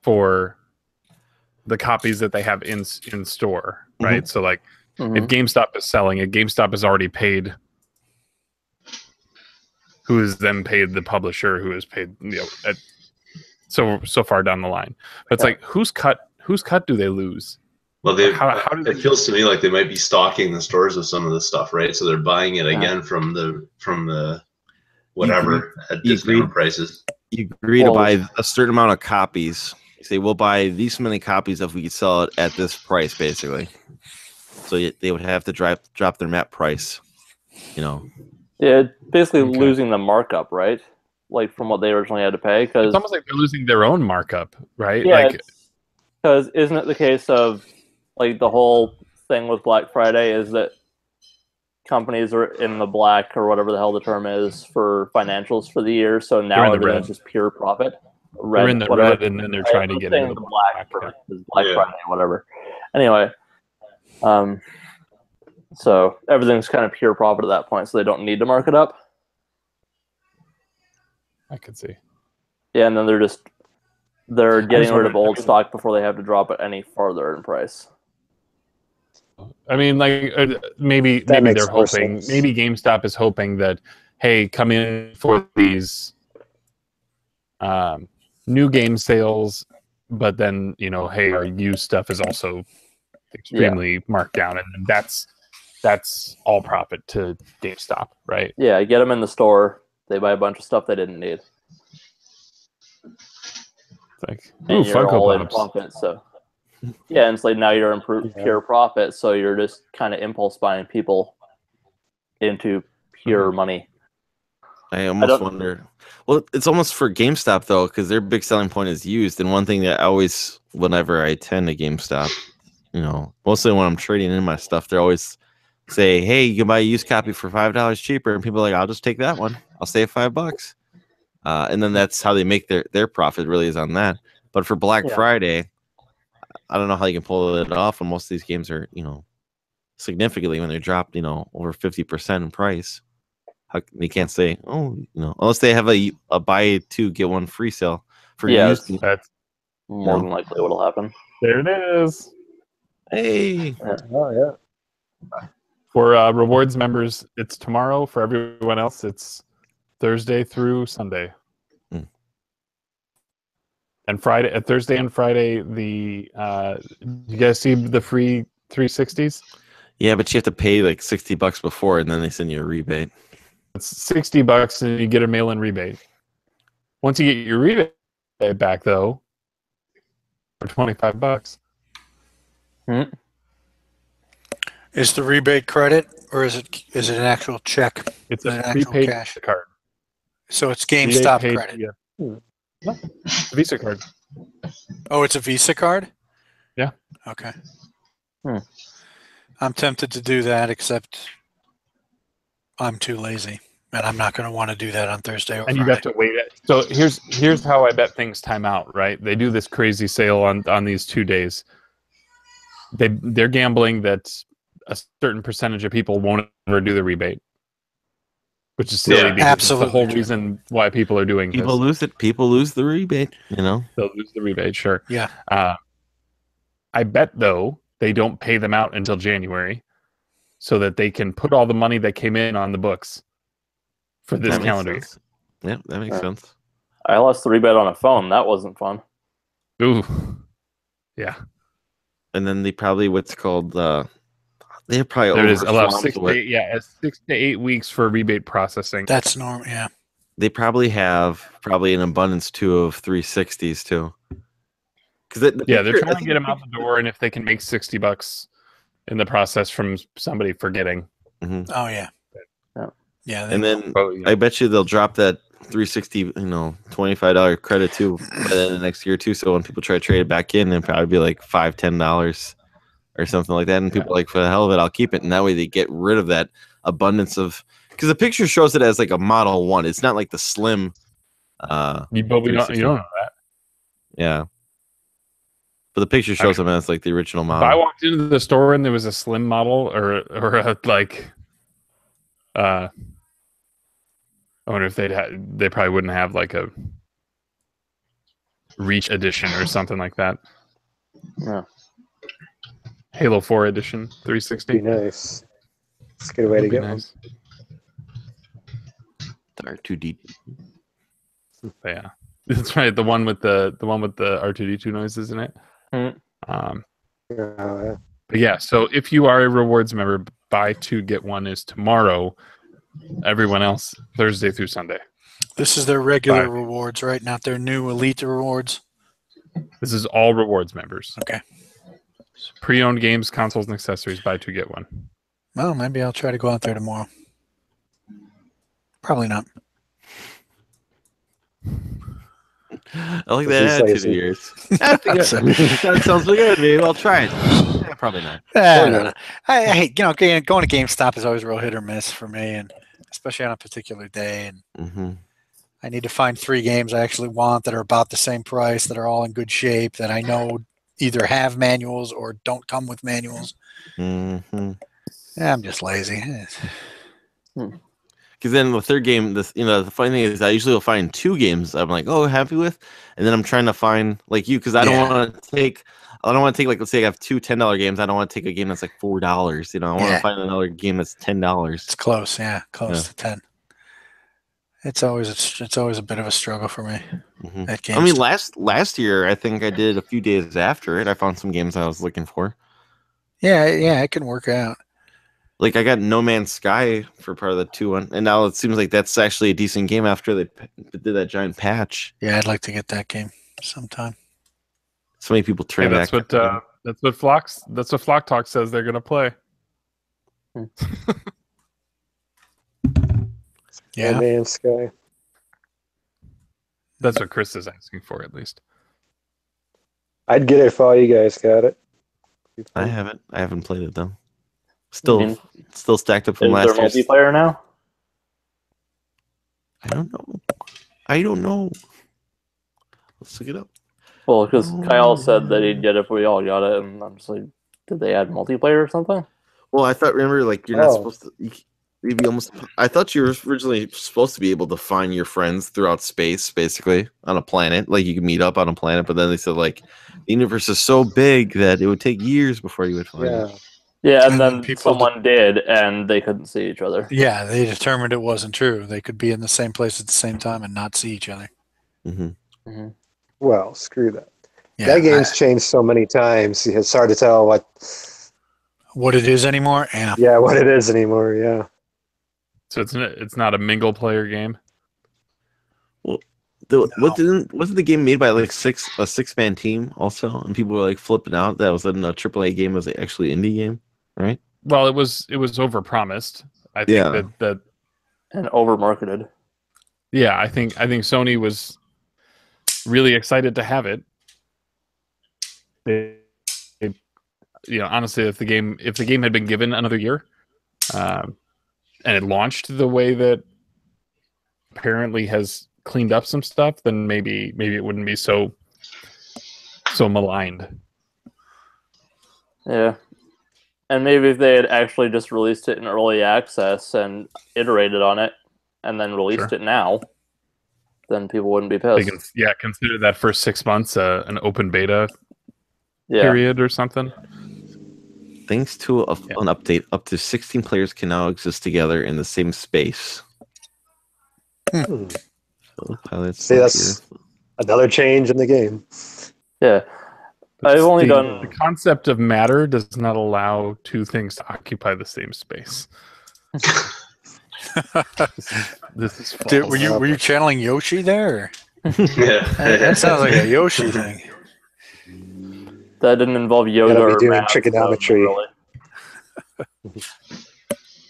[SPEAKER 1] for the copies that they have in store, right? So like if GameStop is selling it, GameStop has already paid who has then paid the publisher who has paid, you know, so far down the line. But it's like whose cut do they lose?
[SPEAKER 4] Well, it feels to me like they might be stocking the stores with some of this stuff, right? So they're buying it again from the whatever at discount prices.
[SPEAKER 6] You agree to buy a certain amount of copies. You say we'll buy these many copies if we could sell it at this price, basically. So they would have to drop their map price, you know.
[SPEAKER 2] Yeah, basically losing the markup, right? Like from what they originally had to pay. Cause,
[SPEAKER 1] it's almost like they're losing their own markup, right?
[SPEAKER 2] Yeah,
[SPEAKER 1] like,
[SPEAKER 2] because isn't it the case of like the whole thing with Black Friday is that companies are in the black or whatever the hell the term is for financials for the year, so now everything's just pure profit.
[SPEAKER 1] They're in the red, and then they're trying to get into the
[SPEAKER 2] black for Black Friday, whatever. Anyway, so everything's kind of pure profit at that point, so they don't need to mark it up.
[SPEAKER 1] I could see.
[SPEAKER 2] Yeah, and then they're getting rid of old stock before they have to drop it any farther in price.
[SPEAKER 1] I mean, like maybe they're hoping, maybe GameStop is hoping that, hey, come in for these new game sales, but then, you know, hey, our used stuff is also extremely marked down, and that's all profit to GameStop, right?
[SPEAKER 2] Yeah, get them in the store. They buy a bunch of stuff they didn't need.
[SPEAKER 1] It's like,
[SPEAKER 2] and you're all in profit, so yeah, and it's like now you're in pure profit, so you're just kind of impulse buying people into pure money.
[SPEAKER 6] I almost wonder. Well, it's almost for GameStop though, because their big selling point is used. And one thing that I always, whenever I attend a GameStop, you know, mostly when I'm trading in my stuff, they always say, "Hey, you can buy a used copy for $5 cheaper," and people are like, "I'll just take that one. I'll save $5." And then that's how they make their profit. Really is on that. But for Black Friday, I don't know how you can pull it off. And most of these games are, you know, significantly when they're dropped, you know, over 50% in price. They can't say, oh, you know, unless they have a buy two get one free sale for used.
[SPEAKER 2] That's more than likely what'll happen.
[SPEAKER 1] There it is.
[SPEAKER 6] Hey.
[SPEAKER 5] Oh yeah.
[SPEAKER 1] For rewards members, it's tomorrow. For everyone else, it's Thursday through Sunday. And Friday, Thursday and Friday, you guys see the free 360s?
[SPEAKER 6] Yeah, but you have to pay like $60 before, and then they send you a rebate.
[SPEAKER 1] It's $60, and you get a mail-in rebate. Once you get your rebate back, though, for $25.
[SPEAKER 3] Is the rebate credit, or is it an actual check?
[SPEAKER 1] It's an prepaid cash card.
[SPEAKER 3] So it's GameStop credit.
[SPEAKER 1] Yeah. No, Visa card.
[SPEAKER 3] Oh, it's a Visa card?
[SPEAKER 1] Yeah.
[SPEAKER 3] Okay. I'm tempted to do that, except I'm too lazy, and I'm not going to want to do that on Thursday or Friday.
[SPEAKER 1] You have to wait. So here's how I bet things time out, right? They do this crazy sale on these 2 days. They're gambling that a certain percentage of people won't ever do the rebate, which is silly because
[SPEAKER 3] absolutely
[SPEAKER 1] it's the whole reason why people are doing
[SPEAKER 6] this. Lose it. People lose the rebate, you know?
[SPEAKER 1] They'll lose the rebate, sure.
[SPEAKER 3] Yeah.
[SPEAKER 1] I bet, though, they don't pay them out until January. so that they can put all the money that came in on the books for this
[SPEAKER 6] That makes
[SPEAKER 1] calendar year.
[SPEAKER 6] sense. Yeah, that makes sense.
[SPEAKER 2] I lost the rebate on a phone. That wasn't fun.
[SPEAKER 1] Ooh, yeah.
[SPEAKER 6] And then they probably what's called they probably
[SPEAKER 1] There it is. Allow
[SPEAKER 6] overswamped
[SPEAKER 1] 6 to 8 weeks for rebate processing.
[SPEAKER 3] That's normal. Yeah.
[SPEAKER 6] They probably have an abundance too of 360s too. Because
[SPEAKER 1] They're trying to get them out the door, and if they can make $60 in the process from somebody forgetting.
[SPEAKER 6] Mm-hmm.
[SPEAKER 3] Oh yeah. Yeah.
[SPEAKER 6] And then I bet you they'll drop that 360, $25 credit too by the end of next year too. So when people try to trade it back in, it'll probably be like $5, $10 or something like that. And people are like, for the hell of it, I'll keep it. And that way they get rid of that abundance of, because the picture shows it as like a Model 1. It's not like the slim.
[SPEAKER 1] But you don't know that.
[SPEAKER 6] Yeah. But the picture shows them as like the original model.
[SPEAKER 1] If I walked into the store and there was a slim model or a, like, I wonder if they probably wouldn't have like a Reach edition or something like that.
[SPEAKER 2] Yeah.
[SPEAKER 1] Halo 4 edition 360.
[SPEAKER 5] Be nice. It's a good way to get one.
[SPEAKER 6] R2D.
[SPEAKER 1] Yeah, that's right. The one with the R2D2 noises in it.
[SPEAKER 2] Mm-hmm.
[SPEAKER 1] But yeah, so if you are a rewards member, buy 2 get 1 is tomorrow. Everyone else Thursday through Sunday.
[SPEAKER 3] This is their regular rewards, right? Not their new elite rewards.
[SPEAKER 1] This is all rewards members.
[SPEAKER 3] Okay.
[SPEAKER 1] Pre-owned games, consoles, and accessories. Buy 2 get 1.
[SPEAKER 3] Well, maybe I'll try to go out there tomorrow. Probably not.
[SPEAKER 6] I like that attitude of yours. That sounds really good. Maybe I'll try it. Yeah, probably not.
[SPEAKER 3] I hate, going to GameStop is always real hit or miss for me, and especially on a particular day. And I need to find 3 games I actually want that are about the same price, that are all in good shape, that I know either have manuals or don't come with manuals.
[SPEAKER 6] Mm-hmm.
[SPEAKER 3] Yeah, I'm just lazy.
[SPEAKER 6] Because then the third game, the funny thing is I usually will find 2 games I'm like, oh, happy with, and then I'm trying to find like you, because I don't want to take like, let's say I have 2 $10 games. I don't want to take a game that's like $4. I want to find another game that's $10.
[SPEAKER 3] It's close, close to 10. It's always a bit of a struggle for me.
[SPEAKER 6] Mm-hmm. I mean, last year I think I did a few days after it. I found some games I was looking for.
[SPEAKER 3] Yeah, it can work out.
[SPEAKER 6] Like I got No Man's Sky for part of the 2-1, and now it seems like that's actually a decent game after they did that giant patch.
[SPEAKER 3] Yeah, I'd like to get that game sometime.
[SPEAKER 6] So many people turn back.
[SPEAKER 1] That's what Flock Talk says they're gonna play.
[SPEAKER 5] Yeah, No Man's Sky.
[SPEAKER 1] That's what Chris is asking for, at least.
[SPEAKER 5] I'd get it if all you guys got it.
[SPEAKER 6] I haven't played it though. Still stacked up from last year.
[SPEAKER 2] Is there multiplayer now?
[SPEAKER 6] I don't know. Let's look it up.
[SPEAKER 2] Well, because Kyle said that he'd get it if we all got it, and I'm just like, did they add multiplayer or something?
[SPEAKER 6] Well, I thought, remember, like, you're not supposed to. I thought you were originally supposed to be able to find your friends throughout space, basically, on a planet. Like, you could meet up on a planet, but then they said, like, the universe is so big that it would take years before you would find it.
[SPEAKER 2] Yeah, and then someone did, and they couldn't see each other.
[SPEAKER 3] Yeah, they determined it wasn't true. They could be in the same place at the same time and not see each other.
[SPEAKER 5] Well, screw that.
[SPEAKER 3] Yeah,
[SPEAKER 5] that game's changed so many times. It's hard to tell
[SPEAKER 3] what it is anymore.
[SPEAKER 5] Yeah, what it is anymore. Yeah.
[SPEAKER 1] So it's not a mingle player game.
[SPEAKER 6] Well, wasn't the game made by like a 6-man team also, and people were like flipping out that was in a AAA game was actually an indie game, right?
[SPEAKER 1] Well, it was overpromised. I think that
[SPEAKER 2] and overmarketed.
[SPEAKER 1] Yeah, I think Sony was really excited to have it. Honestly, if the game had been given another year, and it launched the way that apparently has cleaned up some stuff, then maybe it wouldn't be so maligned.
[SPEAKER 2] Yeah. And maybe if they had actually just released it in early access and iterated on it and then released it now, then people wouldn't be pissed.
[SPEAKER 1] Consider that first 6 months an open beta period or something.
[SPEAKER 6] Thanks to an update, up to 16 players can now exist together in the same space.
[SPEAKER 5] Hmm.
[SPEAKER 6] So pilots
[SPEAKER 5] See, that's another change in the game.
[SPEAKER 2] Yeah.
[SPEAKER 1] But
[SPEAKER 2] I've only
[SPEAKER 1] the
[SPEAKER 2] done.
[SPEAKER 1] concept of matter does not allow two things to occupy the same space. This is false.
[SPEAKER 3] Were you channeling Yoshi there?
[SPEAKER 4] Yeah.
[SPEAKER 3] That sounds like a Yoshi thing.
[SPEAKER 2] That didn't involve yoga
[SPEAKER 5] Gotta be
[SPEAKER 2] or
[SPEAKER 5] doing
[SPEAKER 2] math.
[SPEAKER 5] trigonometry.
[SPEAKER 2] Really.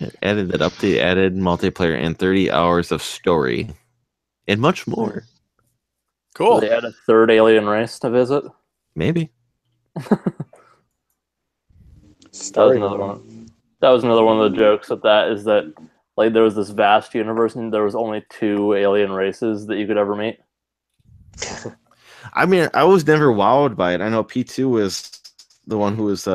[SPEAKER 6] It added that update, added multiplayer and 30 hours of story, and much more.
[SPEAKER 3] Cool.
[SPEAKER 2] They had a third alien race to visit.
[SPEAKER 6] Maybe.
[SPEAKER 2] That was another one. That was another one of the jokes of that is that like there was this vast universe and there was only 2 alien races that you could ever meet.
[SPEAKER 6] I mean, I was never wowed by it. I know P2 was the one who was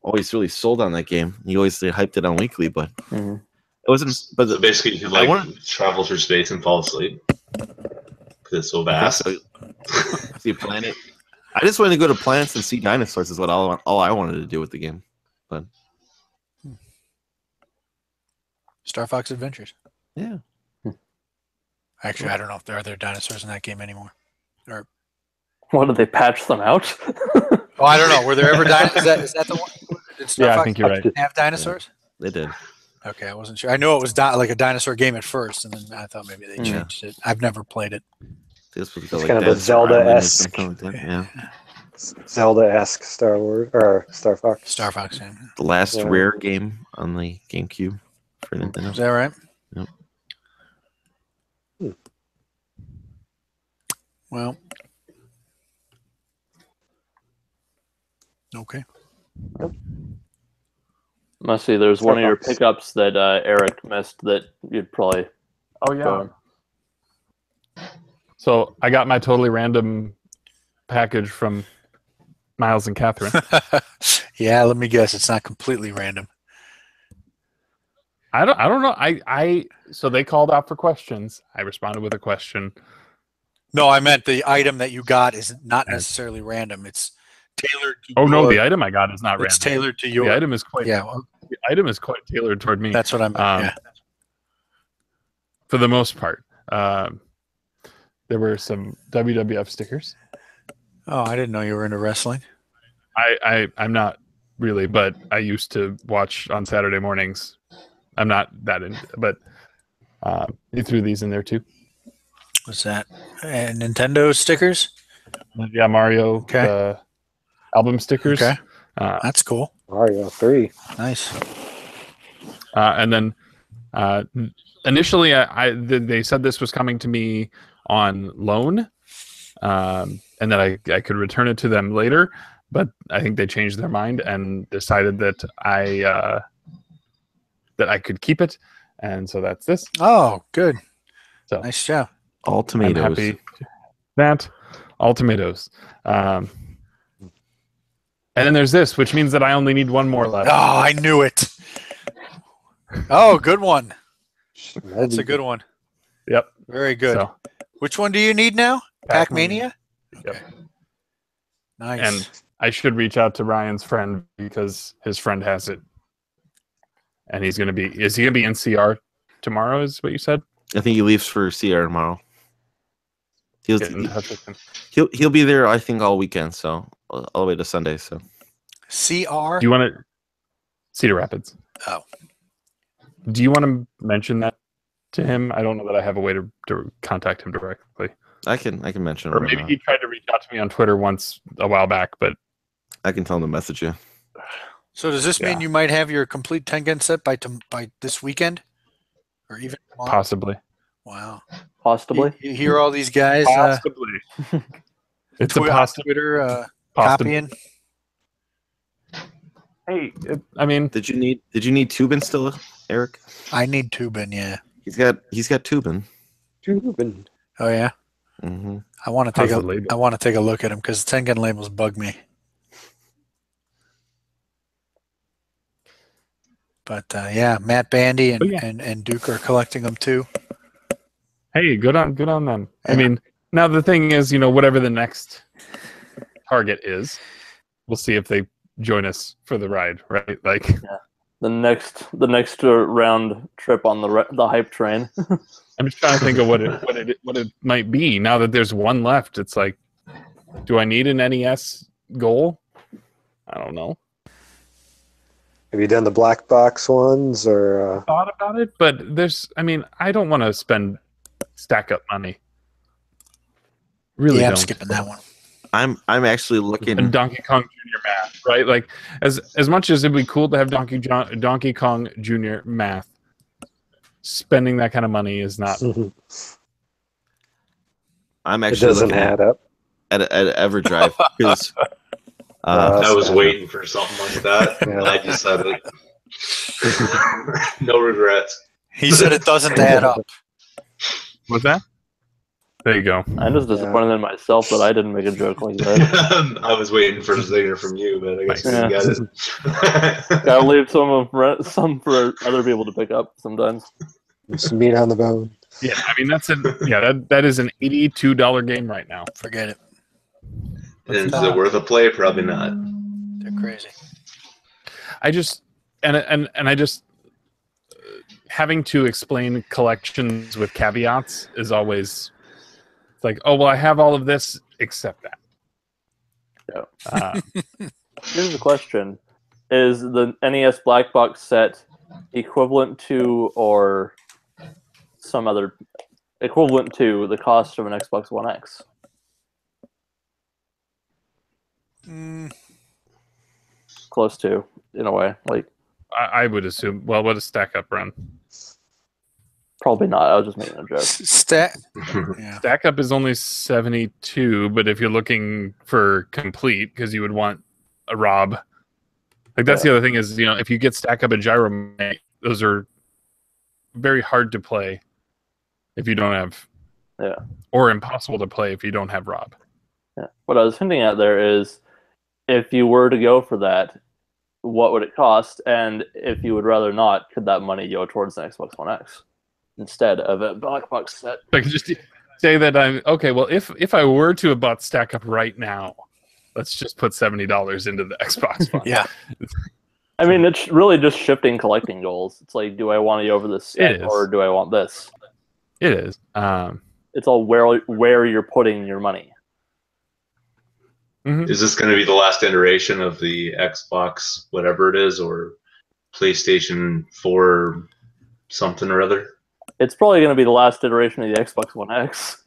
[SPEAKER 6] always really sold on that game. He always hyped it on weekly, but it wasn't. But
[SPEAKER 4] So basically, you could travel through space and fall asleep because it's so vast.
[SPEAKER 6] So. See a planet. I just wanted to go to planets and see dinosaurs. Is what all I wanted to do with the game. But
[SPEAKER 3] Star Fox Adventures.
[SPEAKER 6] Yeah.
[SPEAKER 3] Actually, I don't know if there are dinosaurs in that game anymore. Or
[SPEAKER 2] What did they patch them out?
[SPEAKER 3] oh, I don't know. Were there ever dinosaurs? Is that the one? Did Star Fox
[SPEAKER 1] I think you're right.
[SPEAKER 3] have dinosaurs?
[SPEAKER 6] They did.
[SPEAKER 3] Okay, I wasn't sure. I know it was like a dinosaur game at first, and then I thought maybe they changed it. I've never played it.
[SPEAKER 6] This was
[SPEAKER 5] It's kind of a Zelda-esque.
[SPEAKER 6] Yeah.
[SPEAKER 5] Zelda-esque Star Wars or Star Fox.
[SPEAKER 3] Star Fox. Yeah.
[SPEAKER 6] The last rare game on the GameCube for Nintendo.
[SPEAKER 3] Is that right?
[SPEAKER 6] Yep.
[SPEAKER 3] Well. Okay.
[SPEAKER 2] Must see, there's one of your pickups that Eric missed that you'd probably.
[SPEAKER 1] Oh yeah. So I got my totally random package from Miles and Catherine.
[SPEAKER 3] Yeah, let me guess. It's not completely random.
[SPEAKER 1] I don't know. So they called out for questions. I responded with a question.
[SPEAKER 3] No, I meant the item that you got is not necessarily random. It's tailored to
[SPEAKER 1] no, the item I got is not random.
[SPEAKER 3] It's tailored to your
[SPEAKER 1] The item is quite the item is quite tailored toward me.
[SPEAKER 3] That's what I meant.
[SPEAKER 1] For the most part. There were some WWF stickers.
[SPEAKER 3] Oh, I didn't know you were into wrestling.
[SPEAKER 1] I'm not really, but I used to watch on Saturday mornings. I'm not that into, but you threw these in there too.
[SPEAKER 3] What's that? Nintendo stickers?
[SPEAKER 1] Yeah, Mario album stickers.
[SPEAKER 3] Okay, that's cool.
[SPEAKER 5] Mario 3.
[SPEAKER 3] Nice.
[SPEAKER 1] And then initially, they said this was coming to me on loan, and that I could return it to them later. But I think they changed their mind and decided that I could keep it, and so that's this.
[SPEAKER 3] Oh, good.
[SPEAKER 1] So
[SPEAKER 3] nice job.
[SPEAKER 6] All tomatoes.
[SPEAKER 1] I'm happy that all tomatoes. And then there's this, which means that I only need one more left.
[SPEAKER 3] Oh, I knew it. Oh, good one. That's a good one.
[SPEAKER 1] Yep.
[SPEAKER 3] Very good.
[SPEAKER 1] So,
[SPEAKER 3] which one do you need now? Pac-Mania?
[SPEAKER 1] Yep.
[SPEAKER 3] Okay. Nice.
[SPEAKER 1] And I should reach out to Ryan's friend because his friend has it. And is he going to be in CR tomorrow is what you said?
[SPEAKER 6] I think he leaves for CR tomorrow. He'll be there, I think, all weekend, so all the way to Sunday. So,
[SPEAKER 3] CR?
[SPEAKER 1] Do you want to Cedar Rapids?
[SPEAKER 3] Oh,
[SPEAKER 1] do you want to mention that to him? I don't know that I have a way to contact him directly.
[SPEAKER 6] I can mention it.
[SPEAKER 1] Or maybe he tried to reach out to me on Twitter once a while back, but
[SPEAKER 6] I can tell him to message you.
[SPEAKER 3] So does this mean you might have your complete Tengen set by this weekend, or even tomorrow?
[SPEAKER 1] Possibly?
[SPEAKER 3] Wow.
[SPEAKER 2] Possibly.
[SPEAKER 3] You hear all these guys?
[SPEAKER 1] Possibly. It's a
[SPEAKER 3] Twitter copying.
[SPEAKER 1] Hey, I mean,
[SPEAKER 6] did you need Tubin still, Eric?
[SPEAKER 3] I need Tubin. Yeah.
[SPEAKER 6] He's got Tubin.
[SPEAKER 5] Tubin.
[SPEAKER 3] Oh yeah.
[SPEAKER 6] Mm-hmm.
[SPEAKER 3] I want to take a look at him because Tengen labels bug me. But yeah, Matt Bandy and Duke are collecting them too.
[SPEAKER 1] Hey, good on them. Yeah. I mean, now the thing is, whatever the next target is, we'll see if they join us for the ride, right? Like,
[SPEAKER 2] the next round trip on the hype train.
[SPEAKER 1] I'm just trying to think of what it might be now that there's one left. It's like, do I need an NES goal? I don't know.
[SPEAKER 5] Have you done the black box ones or?
[SPEAKER 1] Thought about it, but I don't want to spend stack up money. Really,
[SPEAKER 3] Yeah, I'm
[SPEAKER 1] don't.
[SPEAKER 3] skipping that one.
[SPEAKER 6] I'm actually looking.
[SPEAKER 1] And Donkey Kong Jr. math, right? Like, as much as it'd be cool to have Donkey Kong Jr. math, spending that kind of money is not.
[SPEAKER 6] I'm
[SPEAKER 5] It
[SPEAKER 6] actually
[SPEAKER 5] doesn't
[SPEAKER 6] looking
[SPEAKER 5] add up.
[SPEAKER 6] at EverDrive because
[SPEAKER 4] I was waiting for something like that,
[SPEAKER 5] Yeah.
[SPEAKER 4] and I decided no regrets.
[SPEAKER 3] He said it doesn't add up.
[SPEAKER 1] What's that? There you go.
[SPEAKER 2] I'm just disappointed in myself that I didn't make a joke like that.
[SPEAKER 4] I was waiting for a zinger from you, but I guess you didn't get it.
[SPEAKER 2] Gotta leave some for other people to pick up sometimes.
[SPEAKER 5] Some meat on the bone.
[SPEAKER 1] Yeah, I mean that is an $82 game right now.
[SPEAKER 3] Forget it.
[SPEAKER 4] And is it worth a play? Probably not.
[SPEAKER 3] They're crazy.
[SPEAKER 1] I just having to explain collections with caveats is always like, oh well, I have all of this except that.
[SPEAKER 2] Yeah. Here's the question: is the NES Black Box set equivalent to, or some other equivalent to, the cost of an Xbox One X? Close to, in a way. Like,
[SPEAKER 1] I would assume. Well, what does Stack Up run?
[SPEAKER 2] probably not. I was just making a joke.
[SPEAKER 3] Yeah.
[SPEAKER 1] Stack Up is only 72, but if you're looking for complete, because you would want a Rob. Like, that's the other thing is, if you get Stack Up and Gyro, those are very hard to play if you don't have, or impossible to play if you don't have Rob.
[SPEAKER 2] Yeah. What I was hinting at there is, if you were to go for that, what would it cost? And if you would rather not, could that money go towards an Xbox One X instead of a Black Box set?
[SPEAKER 1] Like, just say that I'm okay. Well, if I were to have bought Stack Up right now, let's just put $70 into the Xbox One.
[SPEAKER 3] Yeah.
[SPEAKER 2] I mean, it's really just shifting collecting goals. It's like, do I want to go over this set, or do I want this?
[SPEAKER 1] It is.
[SPEAKER 2] It's all where you're putting your money.
[SPEAKER 1] Mm-hmm.
[SPEAKER 4] Is this going to be the last iteration of the Xbox, whatever it is, or PlayStation 4 something or other?
[SPEAKER 2] It's probably going to be the last iteration of the Xbox One X.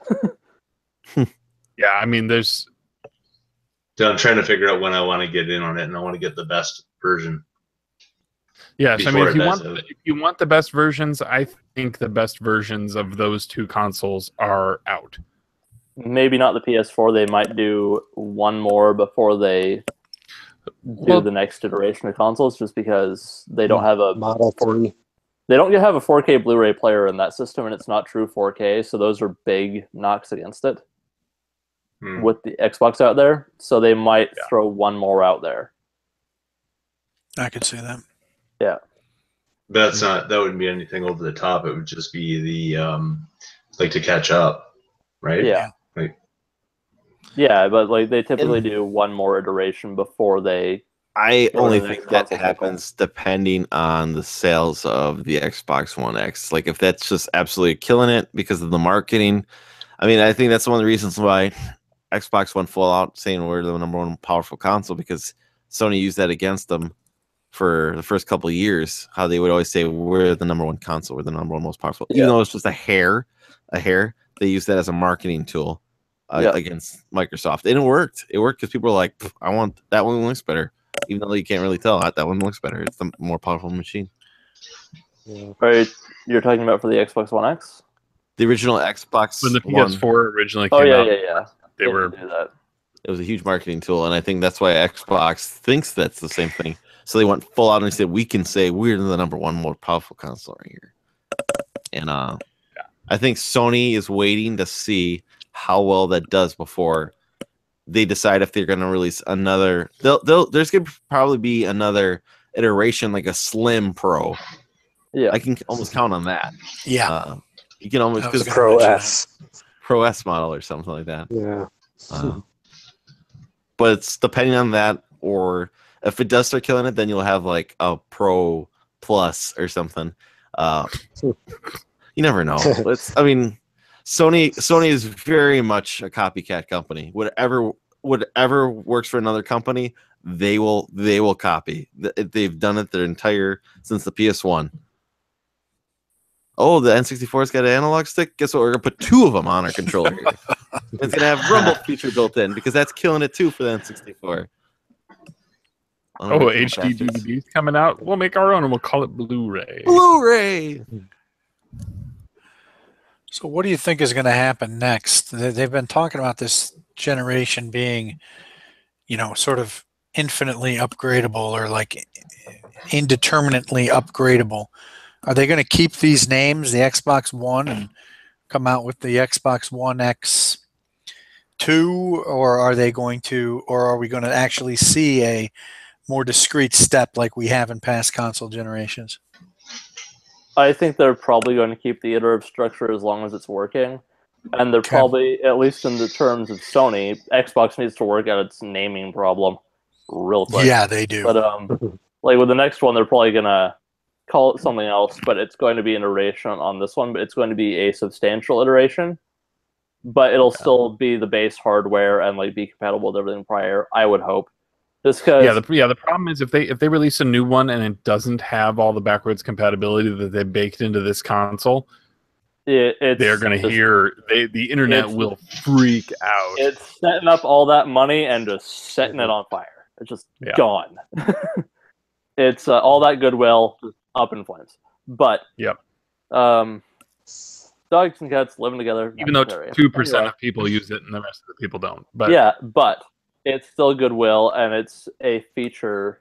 [SPEAKER 1] Yeah, I mean, there's.
[SPEAKER 4] I'm trying to figure out when I want to get in on it, and I want to get the best version.
[SPEAKER 1] Yes, I mean, if
[SPEAKER 4] Before
[SPEAKER 1] you want the best versions, I think the best versions of those two consoles are out.
[SPEAKER 2] Maybe not the PS4. They might do one more before they do the next iteration of consoles, just because they don't have a
[SPEAKER 5] Model 3.
[SPEAKER 2] They don't have a 4K Blu-ray player in that system, and it's not true 4K. So those are big knocks against it with the Xbox out there. So they might throw one more out there.
[SPEAKER 3] I could see that.
[SPEAKER 2] Yeah.
[SPEAKER 4] But that wouldn't be anything over the top. It would just be the like to catch up, right?
[SPEAKER 2] Yeah. Yeah, but like they typically do one more iteration before they.
[SPEAKER 6] I only think that happens depending on the sales of the Xbox One X. Like, if that's just absolutely killing it because of the marketing. I mean, I think that's one of the reasons why Xbox went full out saying we're the number one powerful console, because Sony used that against them for the first couple of years. How they would always say we're the number one console, we're the number one most powerful, even though it's just a hair. They used that as a marketing tool against Microsoft, and it worked. It worked because people were like, "I want that one looks better," even though you can't really tell that one looks better. It's the more powerful machine.
[SPEAKER 5] Yeah.
[SPEAKER 2] Right, you're talking about for the Xbox One X,
[SPEAKER 6] the original Xbox.
[SPEAKER 1] When the PS4 originally came out,
[SPEAKER 2] they
[SPEAKER 1] were.
[SPEAKER 2] do that.
[SPEAKER 6] It was a huge marketing tool, and I think that's why Xbox thinks that's the same thing. So they went full out and said, "We can say we're the number one more powerful console right here." And I think Sony is waiting to see how well that does before they decide if they're going to release another. There's going to probably be another iteration, like a Slim Pro.
[SPEAKER 2] Yeah,
[SPEAKER 6] I can almost count on that.
[SPEAKER 3] Yeah,
[SPEAKER 6] you can almost
[SPEAKER 5] The Pro S.
[SPEAKER 6] Pro S model or something like that.
[SPEAKER 5] Yeah.
[SPEAKER 6] But it's depending on that or if it does start killing it, then you'll have like a Pro Plus or something. You never know. I mean, Sony is very much a copycat company. Whatever works for another company, they will copy. They've done it since the PS1. Oh, the N64's got an analog stick. Guess what? We're gonna put 2 of them on our controller. It's gonna have rumble feature built in because that's killing it too for the N64.
[SPEAKER 1] Oh, HD DVDs coming out. We'll make our own and we'll call it Blu-ray.
[SPEAKER 6] Blu-ray.
[SPEAKER 3] So what do you think is going to happen next? They've been talking about this generation being, sort of infinitely upgradable or like indeterminately upgradable. Are they going to keep these names, the Xbox One, and come out with the Xbox One X2, or are we going to actually see a more discrete step like we have in past console generations?
[SPEAKER 2] I think they're probably going to keep the iterative structure as long as it's working. And they're probably, at least in the terms of Sony, Xbox needs to work out its naming problem real quick.
[SPEAKER 3] Yeah, they do.
[SPEAKER 2] But like with the next one, they're probably going to call it something else, but it's going to be an iteration on this one, but it's going to be a substantial iteration. But it'll still be the base hardware and like be compatible with everything prior, I would hope. Just because
[SPEAKER 1] the problem is if they release a new one and it doesn't have all the backwards compatibility that they baked into this console, they're going to hear the internet will freak out.
[SPEAKER 2] It's setting up all that money and just setting it on fire. It's just gone. It's all that goodwill just up in flames. But dogs and cats living together.
[SPEAKER 1] Even though 2% of people use it and the rest of the people don't. But
[SPEAKER 2] but it's still goodwill, and it's a feature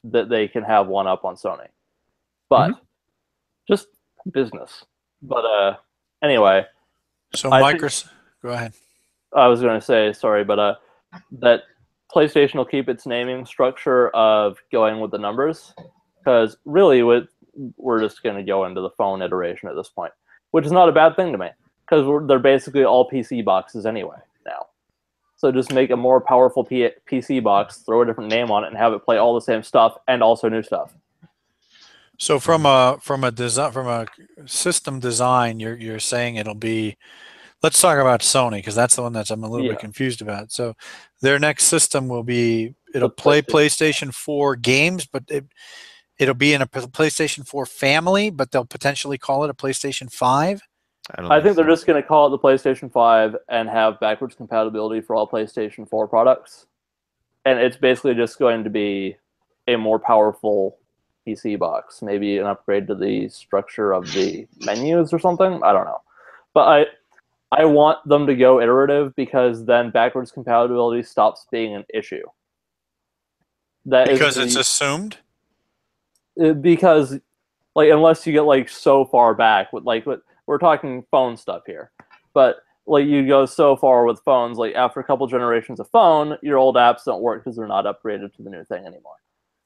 [SPEAKER 2] that they can have one up on Sony. But just business. But anyway.
[SPEAKER 3] So Microsoft, go ahead.
[SPEAKER 2] I was going to say, sorry, but that PlayStation will keep its naming structure of going with the numbers, because really we're just going to go into the phone iteration at this point, which is not a bad thing to me, because they're basically all PC boxes anyway now. So just make a more powerful PC box, throw a different name on it, and have it play all the same stuff and also new stuff.
[SPEAKER 3] So from a system design, you're saying it'll be. Let's talk about Sony, because that's the one I'm a little bit confused about. So their next system will be it'll play PlayStation 4 games, but it'll be in a PlayStation 4 family, but they'll potentially call it a PlayStation 5.
[SPEAKER 2] I think they're just going to call it the PlayStation 5 and have backwards compatibility for all PlayStation 4 products. And it's basically just going to be a more powerful PC box. Maybe an upgrade to the structure of the menus or something. I don't know. But I want them to go iterative, because then backwards compatibility stops being an issue.
[SPEAKER 3] Because it's assumed?
[SPEAKER 2] Because, like, unless you get, so far back with, we're talking phone stuff here, but you go so far with phones, after a couple generations of phone, your old apps don't work because they're not upgraded to the new thing anymore.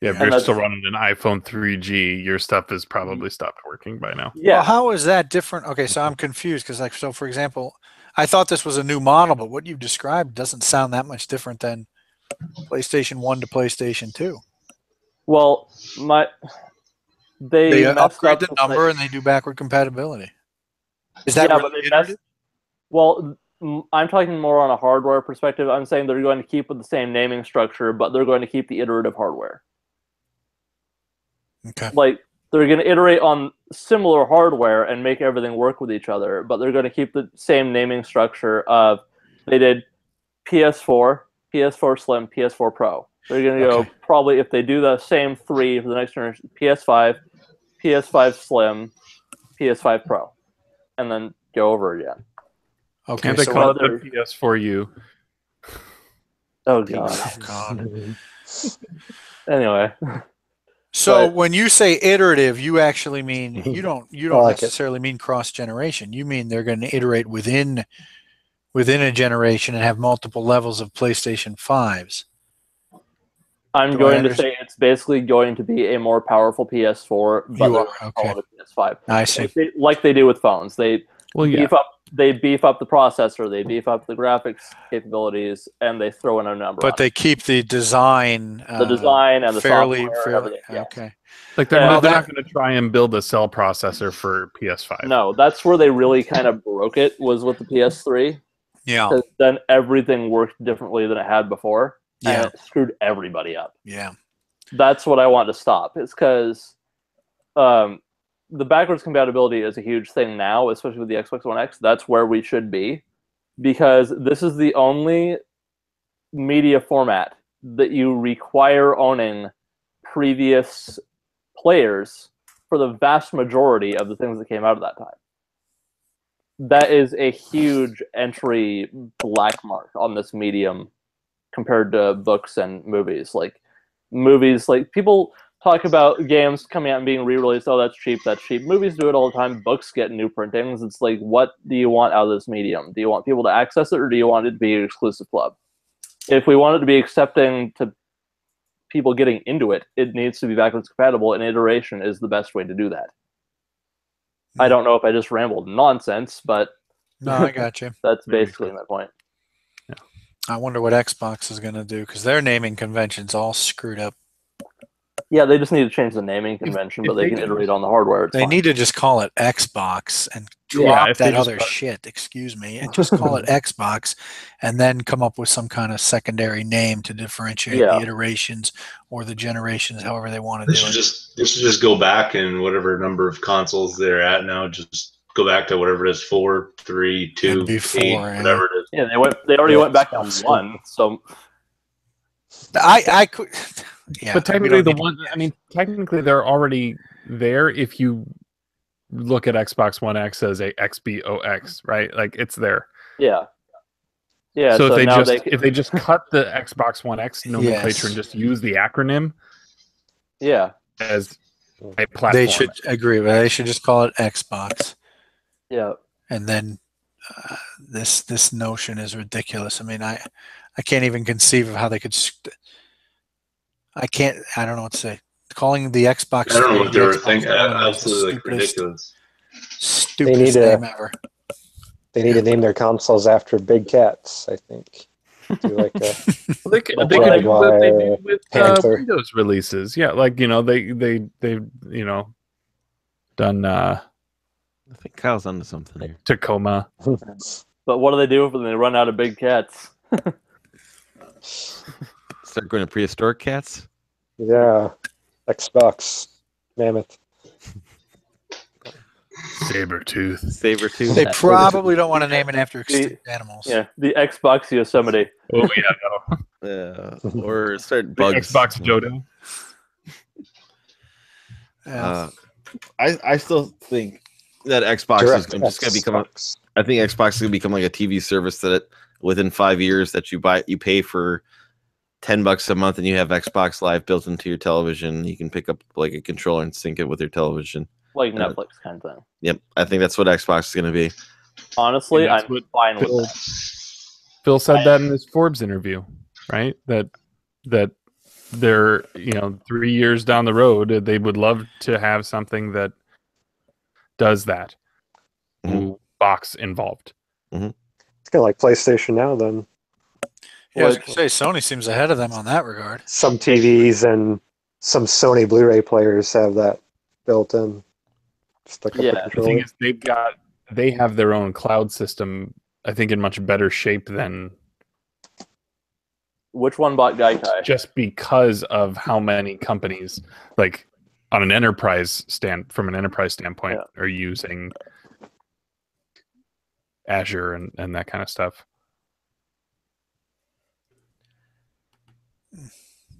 [SPEAKER 1] Yeah, if you're still running an iPhone 3G, your stuff has probably stopped working by now.
[SPEAKER 3] Yeah. Well, how is that different? Okay, so I'm confused because, for example, I thought this was a new model, but what you've described doesn't sound that much different than PlayStation 1 to PlayStation 2.
[SPEAKER 2] Well, they
[SPEAKER 3] upgrade the number and they do backward compatibility. Is that
[SPEAKER 2] well, I'm talking more on a hardware perspective. I'm saying they're going to keep with the same naming structure, but they're going to keep the iterative hardware.
[SPEAKER 3] Okay.
[SPEAKER 2] They're going to iterate on similar hardware and make everything work with each other, but they're going to keep the same naming structure of they did PS4, PS4 Slim, PS4 Pro. They're going to go probably, if they do the same 3 for the next generation, PS5, PS5 Slim, PS5 Pro, and then go over again.
[SPEAKER 1] Okay, and they call it the PS4U.
[SPEAKER 2] Oh god. Anyway.
[SPEAKER 3] So when you say iterative, you actually mean you don't necessarily mean cross generation. You mean they're going to iterate within a generation and have multiple levels of PlayStation 5s.
[SPEAKER 2] I'm going to say it's basically going to be a more powerful PS4, but call it a PS5.
[SPEAKER 3] I see.
[SPEAKER 2] Like they do with phones.
[SPEAKER 1] Well, yeah.
[SPEAKER 2] They beef up the processor, they beef up the graphics capabilities, and they throw in a number.
[SPEAKER 3] But they keep the design,
[SPEAKER 2] and the
[SPEAKER 3] fairly,
[SPEAKER 2] software and everything. Yes.
[SPEAKER 3] Okay.
[SPEAKER 1] Like they're not going to try and build a cell processor for PS5.
[SPEAKER 2] No, that's where they really kind of broke it, was with the PS3.
[SPEAKER 3] Yeah.
[SPEAKER 2] Because then everything worked differently than it had before.
[SPEAKER 3] Yeah.
[SPEAKER 2] And it screwed everybody up.
[SPEAKER 3] Yeah.
[SPEAKER 2] That's what I want to stop. It's because the backwards compatibility is a huge thing now, especially with the Xbox One X. That's where we should be, because this is the only media format that you require owning previous players for the vast majority of the things that came out at that time. That is a huge entry black mark on this medium compared to books and movies. Like movies, like people talk about games coming out and being re-released. Oh, that's cheap. That's cheap. Movies do it all the time. Books get new printings. It's like, what do you want out of this medium? Do you want people to access it, or do you want it to be an exclusive club? If we want it to be accepting to people getting into it, it needs to be backwards compatible, and iteration is the best way to do that. I don't know if I just rambled nonsense, but
[SPEAKER 3] no, I got you.
[SPEAKER 2] That's basically my point.
[SPEAKER 1] Yeah.
[SPEAKER 3] I wonder what Xbox is going to do, because their naming convention's all screwed up.
[SPEAKER 2] Yeah, they just need to change the naming convention, but they can iterate on the hardware.
[SPEAKER 3] They need to just call it Xbox and drop that other shit, excuse me, and just call it Xbox, and then come up with some kind of secondary name to differentiate the iterations or the generations, however they want to do it.
[SPEAKER 4] They should just go back, and whatever number of consoles they're at now, just go back to whatever it is, 4, 3, 2,
[SPEAKER 3] before,
[SPEAKER 4] 8, whatever it is.
[SPEAKER 2] Yeah, they already went back on 1, so
[SPEAKER 3] I could. Yeah,
[SPEAKER 1] but technically, technically they're already there. If you look at Xbox One X as a XBOX, right? Like it's there.
[SPEAKER 2] Yeah. Yeah.
[SPEAKER 1] So if they just cut the Xbox One X nomenclature and just use the acronym, as a platform,
[SPEAKER 3] they should agree. But they should just call it Xbox.
[SPEAKER 2] Yeah.
[SPEAKER 3] And then this notion is ridiculous. I mean, I can't even conceive of how they could. I don't know what to say. Calling the Xbox.
[SPEAKER 4] I don't know what they were thinking. Absolutely ridiculous.
[SPEAKER 3] Stupidest name ever.
[SPEAKER 5] They need to name their consoles after big cats, I think. Do like a
[SPEAKER 1] they could do what they do with Windows releases. Yeah, like they've done.
[SPEAKER 6] I think Kyle's onto something here.
[SPEAKER 1] Tacoma.
[SPEAKER 2] But what do they do when they run out of big cats?
[SPEAKER 6] Start going to prehistoric cats?
[SPEAKER 5] Yeah. Xbox. Mammoth.
[SPEAKER 1] Sabertooth.
[SPEAKER 3] They probably don't want to name it after extinct animals.
[SPEAKER 2] Yeah, the Xbox Yosemite.
[SPEAKER 1] Oh, yeah,
[SPEAKER 6] no. Or start bugs.
[SPEAKER 1] The Xbox Jodo.
[SPEAKER 6] I still think that Xbox is just going to become I think Xbox is going to become like a TV service that within 5 years that you pay for $10 a month and you have Xbox Live built into your television. You can pick up like a controller and sync it with your television.
[SPEAKER 2] Like Netflix kind of thing.
[SPEAKER 6] Yep. I think that's what Xbox is going to be.
[SPEAKER 2] Honestly, I'm fine with that.
[SPEAKER 1] Phil said that in his Forbes interview, right? That they're 3 years down the road, they would love to have something that does that. Box involved.
[SPEAKER 5] Mm-hmm. It's kind of like PlayStation now, then.
[SPEAKER 3] Yeah, I was going to say Sony seems ahead of them on that regard.
[SPEAKER 5] Some TVs and some Sony Blu-ray players have that built in.
[SPEAKER 1] The thing is, they have their own cloud system. I think in much better shape than.
[SPEAKER 2] Which one bought Gaikai?
[SPEAKER 1] Just because of how many companies, like on an enterprise from an enterprise standpoint, are using Azure and that kind of stuff.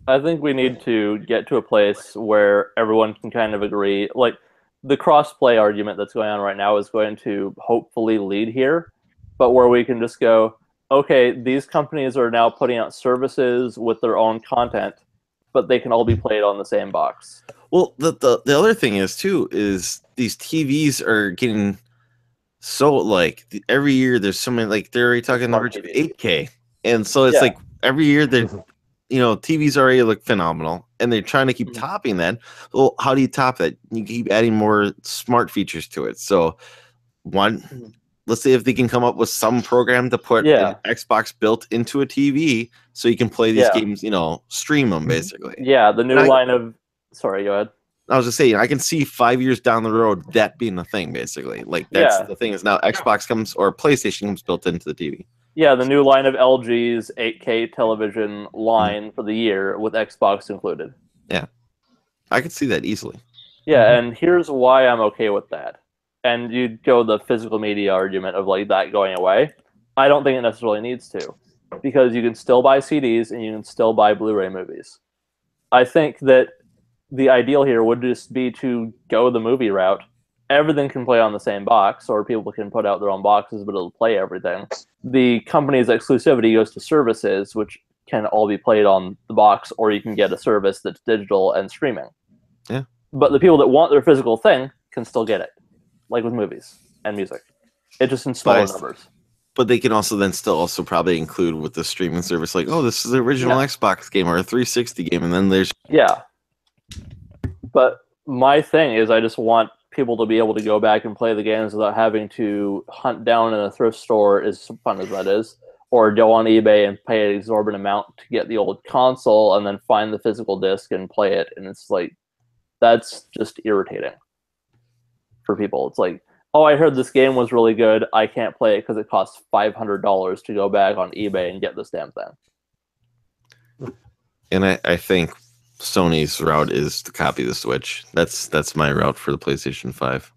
[SPEAKER 2] I think we need to get to a place where everyone can kind of agree. Like the cross-play argument that's going on right now is going to hopefully lead here, but where we can just go, okay, these companies are now putting out services with their own content, but they can all be played on the same box.
[SPEAKER 6] Well, the other thing is too is these TVs are getting so like every year there's so many, like they're already talking about 8K, and so it's like every year they're TVs already look phenomenal, and they're trying to keep topping that. Well, how do you top that? You keep adding more smart features to it. So, one, let's say if they can come up with some program to put an Xbox built into a TV, so you can play these games, stream them basically.
[SPEAKER 2] Yeah, the new line of. Sorry, go ahead.
[SPEAKER 6] I was just saying, I can see 5 years down the road that being the thing, basically. Like that's the thing is now Xbox comes or PlayStation comes built into the TV.
[SPEAKER 2] Yeah, the new line of LG's 8K television line for the year with Xbox included.
[SPEAKER 6] Yeah, I could see that easily.
[SPEAKER 2] Yeah, and here's why I'm okay with that. And you'd go the physical media argument of like that going away. I don't think it necessarily needs to, because you can still buy CDs and you can still buy Blu-ray movies. I think that the ideal here would just be to go the movie route. Everything can play on the same box, or people can put out their own boxes, but it'll play everything. The company's exclusivity goes to services, which can all be played on the box, or you can get a service that's digital and streaming.
[SPEAKER 6] Yeah.
[SPEAKER 2] But the people that want their physical thing can still get it, like with movies and music. It's just in smaller numbers.
[SPEAKER 6] But they can also then still also probably include with the streaming service, like, oh, this is the original Xbox game or a 360 game, and then there's...
[SPEAKER 2] Yeah. But my thing is I just want people to be able to go back and play the games without having to hunt down in a thrift store, as fun as that is, or go on eBay and pay an exorbitant amount to get the old console and then find the physical disc and play it. And it's like, that's just irritating for people. It's like, oh, I heard this game was really good. I can't play it because it costs $500 to go back on eBay and get this damn thing.
[SPEAKER 6] And I think Sony's route is to copy the Switch. That's my route for the PlayStation 5.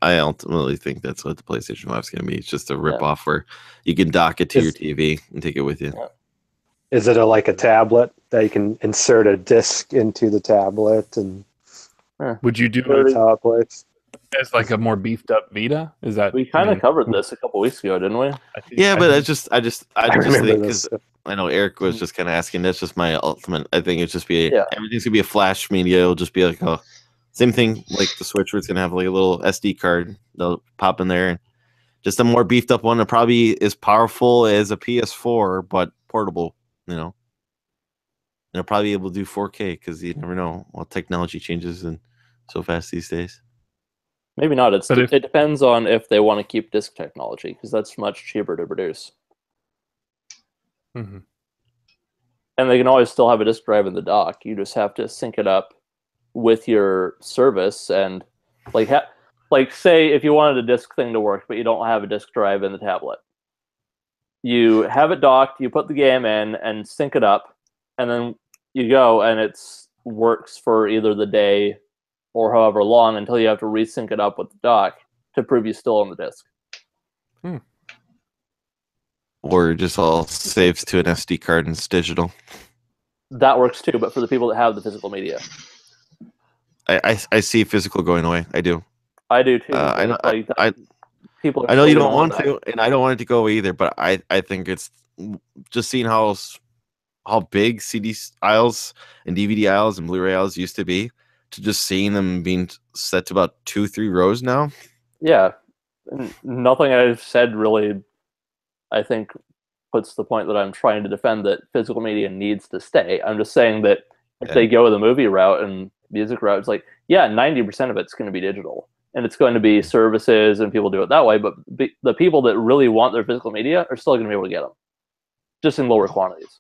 [SPEAKER 6] I ultimately think that's what the PlayStation 5 is going to be. It's just a rip-off where you can dock it to your TV and take it with you.
[SPEAKER 5] Is it like a tablet that you can insert a disc into the tablet? And
[SPEAKER 1] would you do
[SPEAKER 5] it
[SPEAKER 1] as like a more beefed up Vita? Is that
[SPEAKER 2] we kind of covered this a couple weeks ago, didn't we?
[SPEAKER 6] Yeah, but I just think because I know Eric was just kind of asking. That's just my ultimate. I think it's just be everything's gonna be a flash media. It'll just be like a same thing like the Switch, where it's gonna have like a little SD card. They'll pop in there, and just a more beefed up one that probably is powerful as a PS4, but portable. And it'll probably be able to do 4K because you never know. Well, technology changes and so fast these days.
[SPEAKER 2] Maybe not. It depends on if they want to keep disk technology, because that's much cheaper to produce.
[SPEAKER 1] Mm-hmm.
[SPEAKER 2] And they can always still have a disk drive in the dock. You just have to sync it up with your service and like say if you wanted a disk thing to work, but you don't have a disk drive in the tablet. You have it docked, you put the game in and sync it up, and then you go and it works for either the day or however long until you have to resync it up with the dock to prove you still on the disk.
[SPEAKER 6] Or just all saves to an SD card and it's digital.
[SPEAKER 2] That works too, but for the people that have the physical media.
[SPEAKER 6] I see physical going away. I do.
[SPEAKER 2] I do too.
[SPEAKER 6] I know.
[SPEAKER 2] People.
[SPEAKER 6] I know you don't want to, and I don't want it to go away either. But I think it's just seeing how big CD aisles and DVD aisles and Blu-ray aisles used to be, to just seeing them being set to about 2-3 rows now.
[SPEAKER 2] Yeah, nothing I've said really, I think, puts the point that I'm trying to defend that physical media needs to stay. I'm just saying that if they go the movie route and music route, it's like, 90% of it's going to be digital. And it's going to be services and people do it that way. But the people that really want their physical media are still going to be able to get them, just in lower quantities.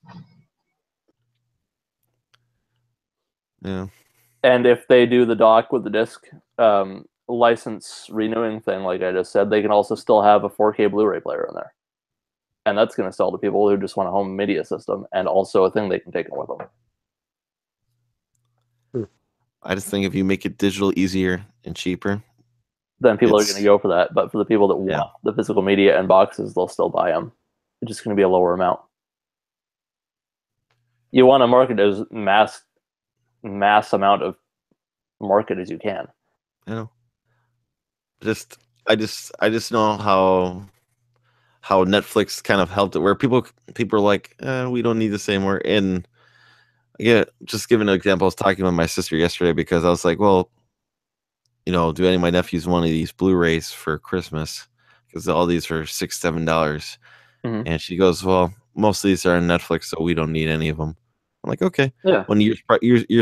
[SPEAKER 6] Yeah.
[SPEAKER 2] And if they do the dock with the disc license renewing thing, like I just said, they can also still have a 4K Blu-ray player in there. And that's going to sell to people who just want a home media system and also a thing they can take in with them.
[SPEAKER 6] I just think if you make it digital easier and cheaper,
[SPEAKER 2] then people are going to go for that. But for the people that want the physical media and boxes, they'll still buy them. It's just going to be a lower amount. You want to market as mass amount of market as you can.
[SPEAKER 6] I know. I just know how Netflix kind of helped it, where people are like, we don't need this anymore. And just giving an example, I was talking with my sister yesterday because I was like, well, do any of my nephews want one of these Blu-rays for Christmas? Because all these are $6-7. Mm-hmm. And she goes, well, most of these are on Netflix, so we don't need any of them. I'm like, okay.
[SPEAKER 2] Yeah.
[SPEAKER 6] When years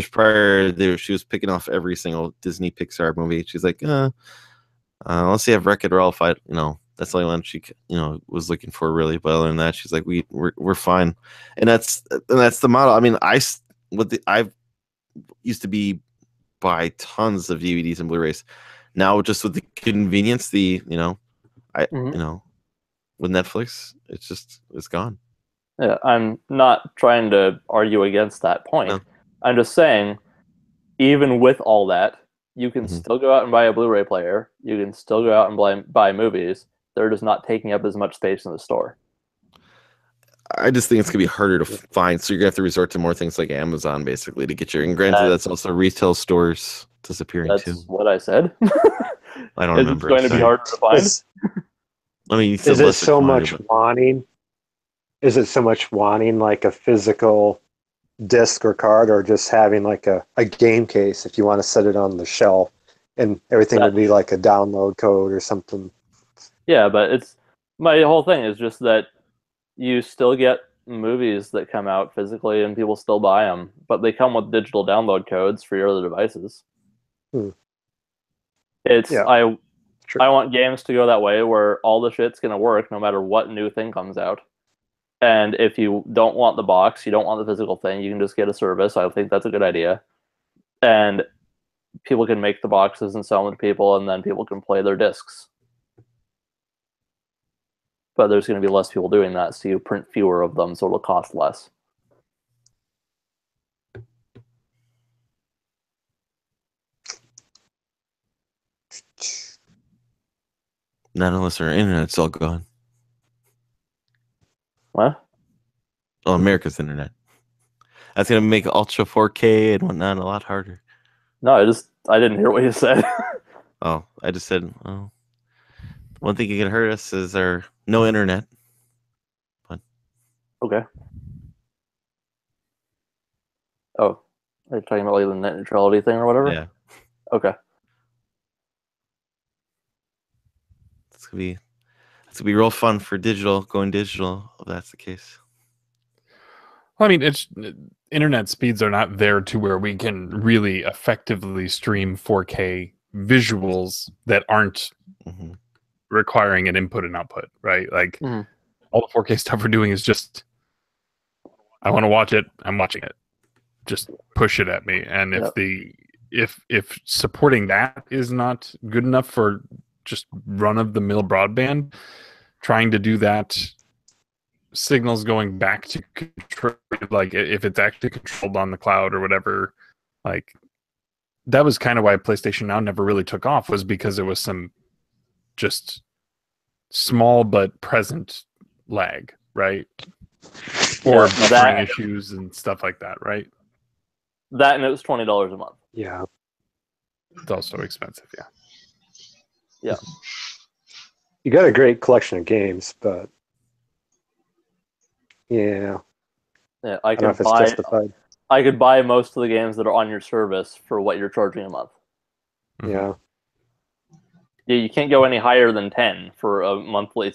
[SPEAKER 6] prior, she was picking off every single Disney Pixar movie. She's like, let's see if Wreck-It Ralph, That's the only one she was looking for really. But other than that, she's like, we're fine, and that's the model. I mean, I used to buy tons of DVDs and Blu-rays. Now just with the convenience, with Netflix, it's gone.
[SPEAKER 2] Yeah, I'm not trying to argue against that point.
[SPEAKER 6] No.
[SPEAKER 2] I'm just saying, even with all that, you can still go out and buy a Blu-ray player. You can still go out and buy movies. They're just not taking up as much space in the store.
[SPEAKER 6] I just think it's gonna be harder to find, so you're gonna have to resort to more things like Amazon, basically, to get your. And granted, that's also retail stores disappearing too.
[SPEAKER 2] That's what I said.
[SPEAKER 6] I don't remember.
[SPEAKER 2] It's going to be harder to find.
[SPEAKER 5] Is it so much wanting? Is it so much wanting like a physical disc or card, or just having like a game case if you want to set it on the shelf, and everything would be like a download code or something?
[SPEAKER 2] Yeah, but my whole thing is just that you still get movies that come out physically and people still buy them, but they come with digital download codes for your other devices. I want games to go that way where all the shit's going to work no matter what new thing comes out. And if you don't want the box, you don't want the physical thing, you can just get a service. I think that's a good idea. And people can make the boxes and sell them to people, and then people can play their discs. But there's going to be less people doing that, so you print fewer of them, so it'll cost less.
[SPEAKER 6] Not unless our internet's all gone.
[SPEAKER 2] What?
[SPEAKER 6] Oh, America's internet. That's gonna make Ultra 4K and whatnot a lot harder.
[SPEAKER 2] No, I didn't hear what you said.
[SPEAKER 6] Oh, I just said, one thing that can hurt us is our no internet. But
[SPEAKER 2] okay. Oh, are you talking about like the net neutrality thing or whatever?
[SPEAKER 6] yeah,
[SPEAKER 2] Okay.
[SPEAKER 6] it's gonna be real fun for going digital if that's the case.
[SPEAKER 1] Well, I mean, internet speeds are not there to where we can really effectively stream 4K visuals that aren't requiring an input and output, right? Like all the 4K stuff we're doing is just, I want to watch it, I'm watching it. Just push it at me. And if supporting that is not good enough for just run-of-the-mill broadband, trying to do that, signals going back to control, like if it's actually controlled on the cloud or whatever, like that was kind of why PlayStation Now never really took off, was because there was some just small but present lag, right? Or buffering issues and stuff like that, right?
[SPEAKER 2] That, and it was $20 a month.
[SPEAKER 5] Yeah.
[SPEAKER 1] It's also expensive, yeah.
[SPEAKER 2] Yeah.
[SPEAKER 5] You got a great collection of games, but yeah,
[SPEAKER 2] I
[SPEAKER 5] don't know if it's justified.
[SPEAKER 2] I could buy most of the games that are on your service for what you're charging a month.
[SPEAKER 5] Yeah.
[SPEAKER 2] Yeah, you can't go any higher than 10 for a monthly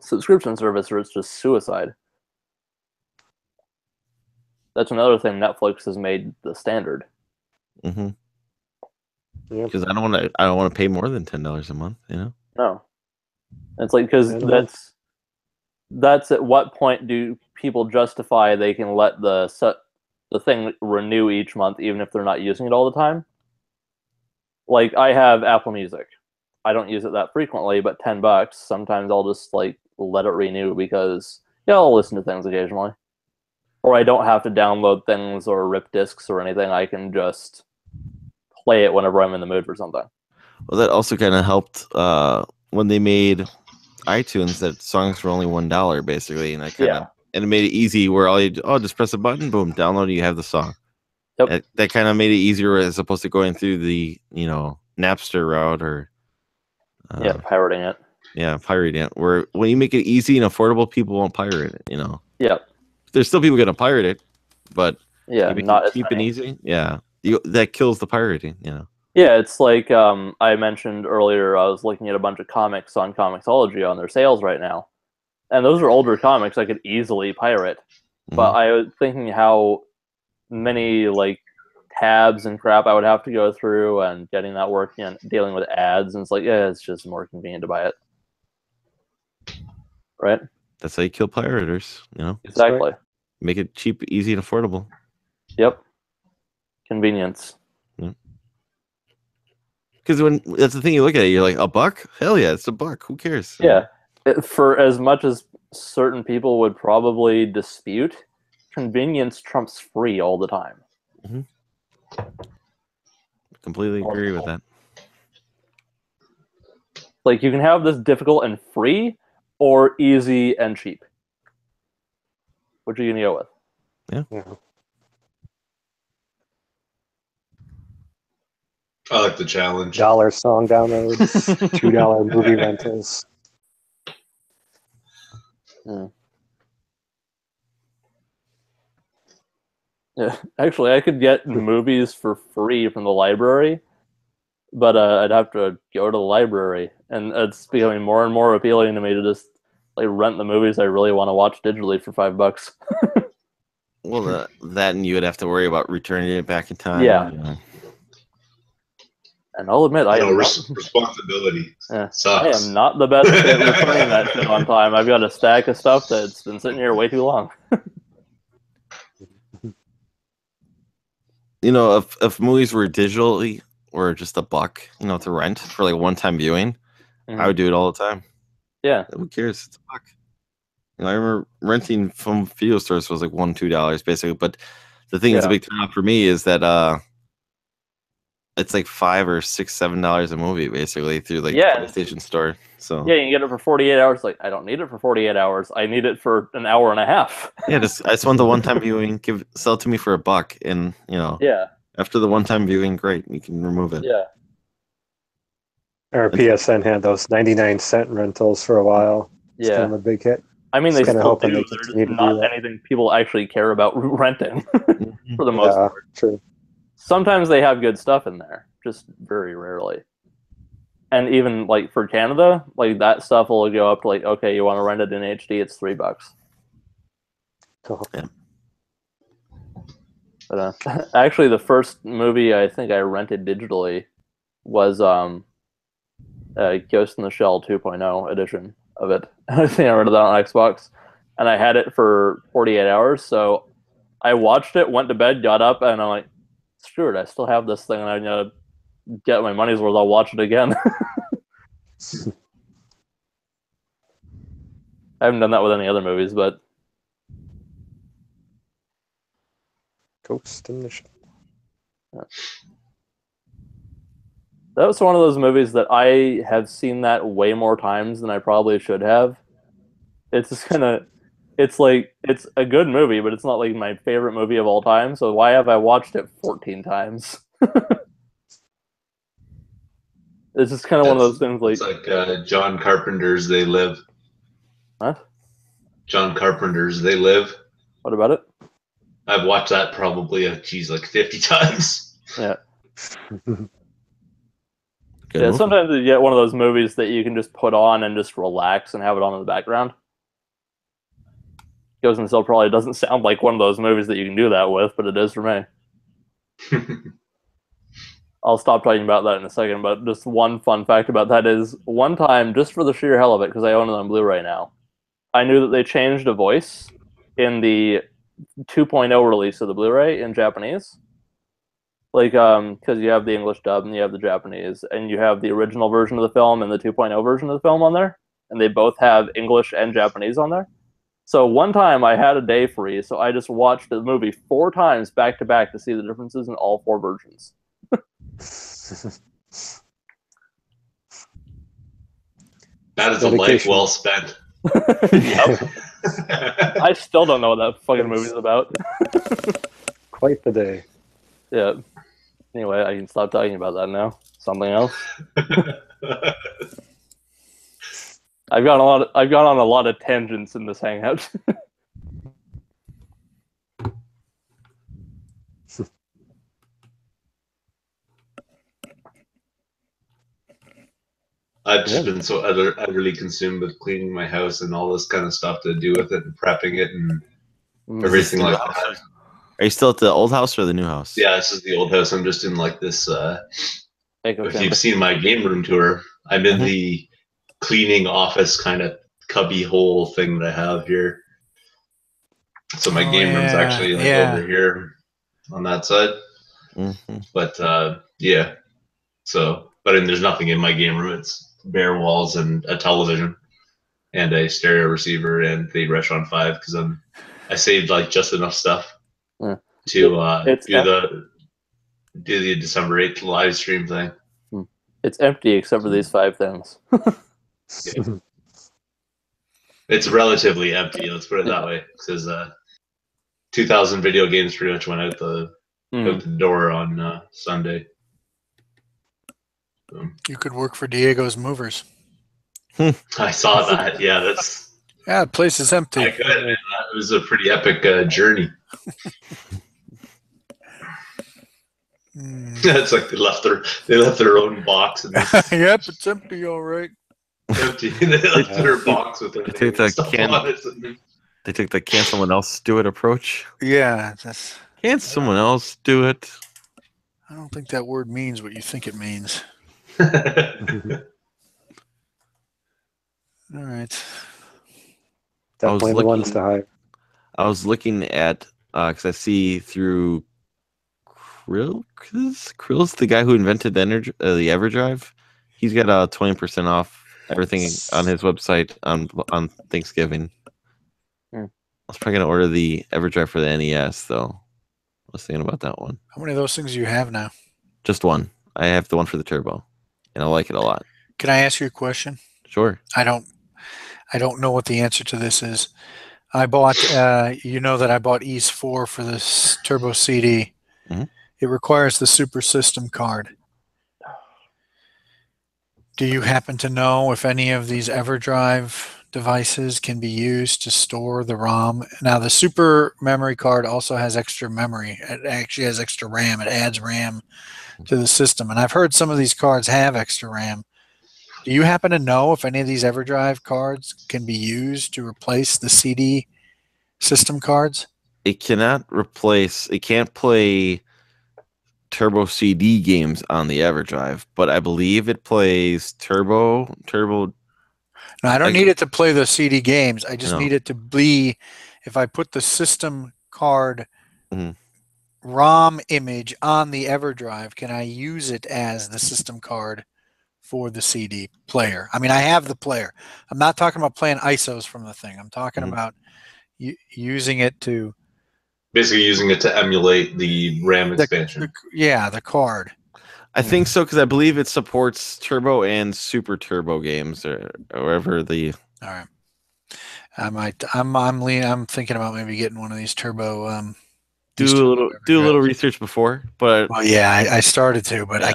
[SPEAKER 2] subscription service, or it's just suicide. That's another thing Netflix has made the standard.
[SPEAKER 6] Because I don't want to pay more than $10 a month.
[SPEAKER 2] No, it's like, because that's at what point do people justify they can let the thing renew each month even if they're not using it all the time? Like, I have Apple Music. I don't use it that frequently, but $10, sometimes I'll just like let it renew because I'll listen to things occasionally. Or I don't have to download things or rip discs or anything. I can just play it whenever I'm in the mood for something.
[SPEAKER 6] Well, that also kind of helped when they made iTunes, that songs were only $1 basically, and and it made it easy where all you just press a button, boom, download it, you have the song. Yep. That kind of made it easier as opposed to going through the Napster route or
[SPEAKER 2] pirating it.
[SPEAKER 6] Yeah, pirating it. Where when you make it easy and affordable, people won't pirate it.
[SPEAKER 2] Yeah.
[SPEAKER 6] There's still people gonna pirate it, but
[SPEAKER 2] not as
[SPEAKER 6] cheap
[SPEAKER 2] many.
[SPEAKER 6] and easy. Yeah, that kills the pirating.
[SPEAKER 2] Yeah, it's like I mentioned earlier, I was looking at a bunch of comics on Comixology on their sales right now. And those are older comics I could easily pirate. But I was thinking how many like tabs and crap I would have to go through and getting that working and dealing with ads. And it's like, it's just more convenient to buy it. Right.
[SPEAKER 6] That's how you kill pirates.
[SPEAKER 2] Exactly.
[SPEAKER 5] Right.
[SPEAKER 6] Make it cheap, easy, and affordable.
[SPEAKER 2] Yep. Convenience.
[SPEAKER 6] Because when that's the thing, you look at it, you're like, $1? Hell yeah, it's $1. Who cares?
[SPEAKER 2] Yeah. For as much as certain people would probably dispute, convenience trumps free all the time.
[SPEAKER 6] Completely agree with that.
[SPEAKER 2] Like, you can have this difficult and free, or easy and cheap. What are you gonna go with?
[SPEAKER 5] Yeah.
[SPEAKER 4] I like the challenge.
[SPEAKER 5] $1 song downloads, $2 movie rentals.
[SPEAKER 2] Yeah, actually, I could get movies for free from the library, but I'd have to go to the library, and it's becoming more and more appealing to me to just like rent the movies I really want to watch digitally for $5.
[SPEAKER 6] Well, that and you would have to worry about returning it back in time.
[SPEAKER 2] Yeah. And I'll admit,
[SPEAKER 4] responsibility sucks.
[SPEAKER 2] I am not the best at returning that shit on time. I've got a stack of stuff that's been sitting here way too long.
[SPEAKER 6] If movies were digitally or just $1, to rent for like one-time viewing, I would do it all the time.
[SPEAKER 2] Yeah.
[SPEAKER 6] Who cares? It's $1. I remember renting from video stores was like $1, $2 basically. But the thing that's a big turn off for me is that it's like $5 or $6, $7 a movie basically through like PlayStation Store. So
[SPEAKER 2] yeah, you can get it for 48 hours. Like, I don't need it for 48 hours. I need it for an hour and a half.
[SPEAKER 6] I just want the one-time viewing. Sell it to me for $1, and after the one-time viewing, great, you can remove it.
[SPEAKER 2] Yeah.
[SPEAKER 5] Or PSN had those 99-cent rentals for a while. It's kind of a big hit.
[SPEAKER 2] I mean, they still do.
[SPEAKER 5] They
[SPEAKER 2] There's not anything people actually care about renting for the most part.
[SPEAKER 5] True.
[SPEAKER 2] Sometimes they have good stuff in there, just very rarely. And even like for Canada, like that stuff will go up to like, okay, you want to rent it in HD, it's $3.
[SPEAKER 5] Cool.
[SPEAKER 6] Yeah.
[SPEAKER 2] But actually, the first movie I think I rented digitally was Ghost in the Shell 2.0 edition of it. I think I rented that on Xbox, and I had it for 48 hours. So I watched it, went to bed, got up, and I'm like, screw it, I still have this thing, and I'm gonna get my money's worth. I'll watch it again. I haven't done that with any other movies, but
[SPEAKER 5] Ghost in the Shell.
[SPEAKER 2] That was one of those movies that I have seen that way more times than I probably should have. It's just it's a good movie, but it's not like my favorite movie of all time. So why have I watched it 14 times? It's just kind of one of those things like...
[SPEAKER 4] It's like John Carpenter's They Live.
[SPEAKER 2] What?
[SPEAKER 4] John Carpenter's They Live.
[SPEAKER 2] What about it?
[SPEAKER 4] I've watched that probably, like 50 times.
[SPEAKER 2] Yeah. Sometimes you get one of those movies that you can just put on and just relax and have it on in the background. Ghost in the Shell probably doesn't sound like one of those movies that you can do that with, but it is for me. I'll stop talking about that in a second, but just one fun fact about that is, one time, just for the sheer hell of it, because I own it on Blu-ray now, I knew that they changed a voice in the 2.0 release of the Blu-ray in Japanese. Like, because you have the English dub and you have the Japanese, and you have the original version of the film and the 2.0 version of the film on there, and they both have English and Japanese on there. So one time I had a day free, so I just watched the movie 4 times back to back to see the differences in all 4 versions.
[SPEAKER 4] That is a life well spent.
[SPEAKER 2] Yep. I still don't know what that fucking movie's about.
[SPEAKER 5] Quite the day.
[SPEAKER 2] Yeah. Anyway, I can stop talking about that now. Something else. I've gone on a lot of tangents in this hangout.
[SPEAKER 4] I've just been so utterly consumed with cleaning my house and all this kind of stuff to do with it and prepping it and everything like that.
[SPEAKER 6] Are you still at the old house or the new house?
[SPEAKER 4] Yeah, this is the old house. I'm just in like this. If you've seen my game room tour, I'm in the cleaning office kind of cubby hole thing that I have here. So my game room's actually like over here on that side.
[SPEAKER 6] Mm-hmm.
[SPEAKER 4] But yeah, so there's nothing in my game room. It's bare walls and a television and a stereo receiver and the Retron 5 because I saved like just enough stuff to do the December 8th live stream thing.
[SPEAKER 2] It's empty except for these 5 things.
[SPEAKER 4] Yeah. It's relatively empty, let's put it that way, because 2,000 video games pretty much went out the door on Sunday.
[SPEAKER 3] You could work for Diego's Movers.
[SPEAKER 4] I saw that. Yeah,
[SPEAKER 3] the place is empty.
[SPEAKER 4] I could. It was a pretty epic journey. It's like they left their own box. And
[SPEAKER 3] yep, it's empty, all right.
[SPEAKER 4] Empty. They left their box with their stuff on it.
[SPEAKER 6] They took the "can someone else do it" approach.
[SPEAKER 3] Yeah,
[SPEAKER 6] Can't someone else do it?
[SPEAKER 3] I don't think that word means what you think it means. All right.
[SPEAKER 5] Definitely the ones to hire.
[SPEAKER 6] I was looking at because I see through Krill's the guy who invented the EverDrive. He's got 20% off everything on his website on Thanksgiving. I was probably gonna order the EverDrive for the NES though. I was thinking about that one.
[SPEAKER 3] How many of those things do you have now?
[SPEAKER 6] Just one. I have the one for the Turbo, and I like it a lot.
[SPEAKER 3] Can I ask you a question?
[SPEAKER 6] Sure.
[SPEAKER 3] I don't know what the answer to this is. I bought, you know that I bought Ease 4 for this Turbo CD.
[SPEAKER 6] Mm-hmm.
[SPEAKER 3] It requires the Super System card. Do you happen to know if any of these EverDrive devices can be used to store the ROM? Now, the Super memory card also has extra memory. It actually has extra RAM. It adds RAM to the system. And I've heard some of these cards have extra RAM. Do you happen to know if any of these EverDrive cards can be used to replace the CD system cards?
[SPEAKER 6] It cannot replace. It can't play Turbo CD games on the EverDrive, but I believe it plays Turbo. No,
[SPEAKER 3] I don't need it to play the CD games. I just need it to be, if I put the system card ROM image on the EverDrive, can I use it as the system card for the CD player? I mean, I have the player. I'm not talking about playing ISOs from the thing. I'm talking about using it to...
[SPEAKER 4] Basically using it to emulate the RAM expansion.
[SPEAKER 3] The card.
[SPEAKER 6] I think so, because I believe it supports Turbo and Super Turbo games, or wherever the...
[SPEAKER 3] All right. I'm thinking about maybe getting one of these Turbo...
[SPEAKER 6] do a little research before, but
[SPEAKER 3] well, yeah, I started to, but I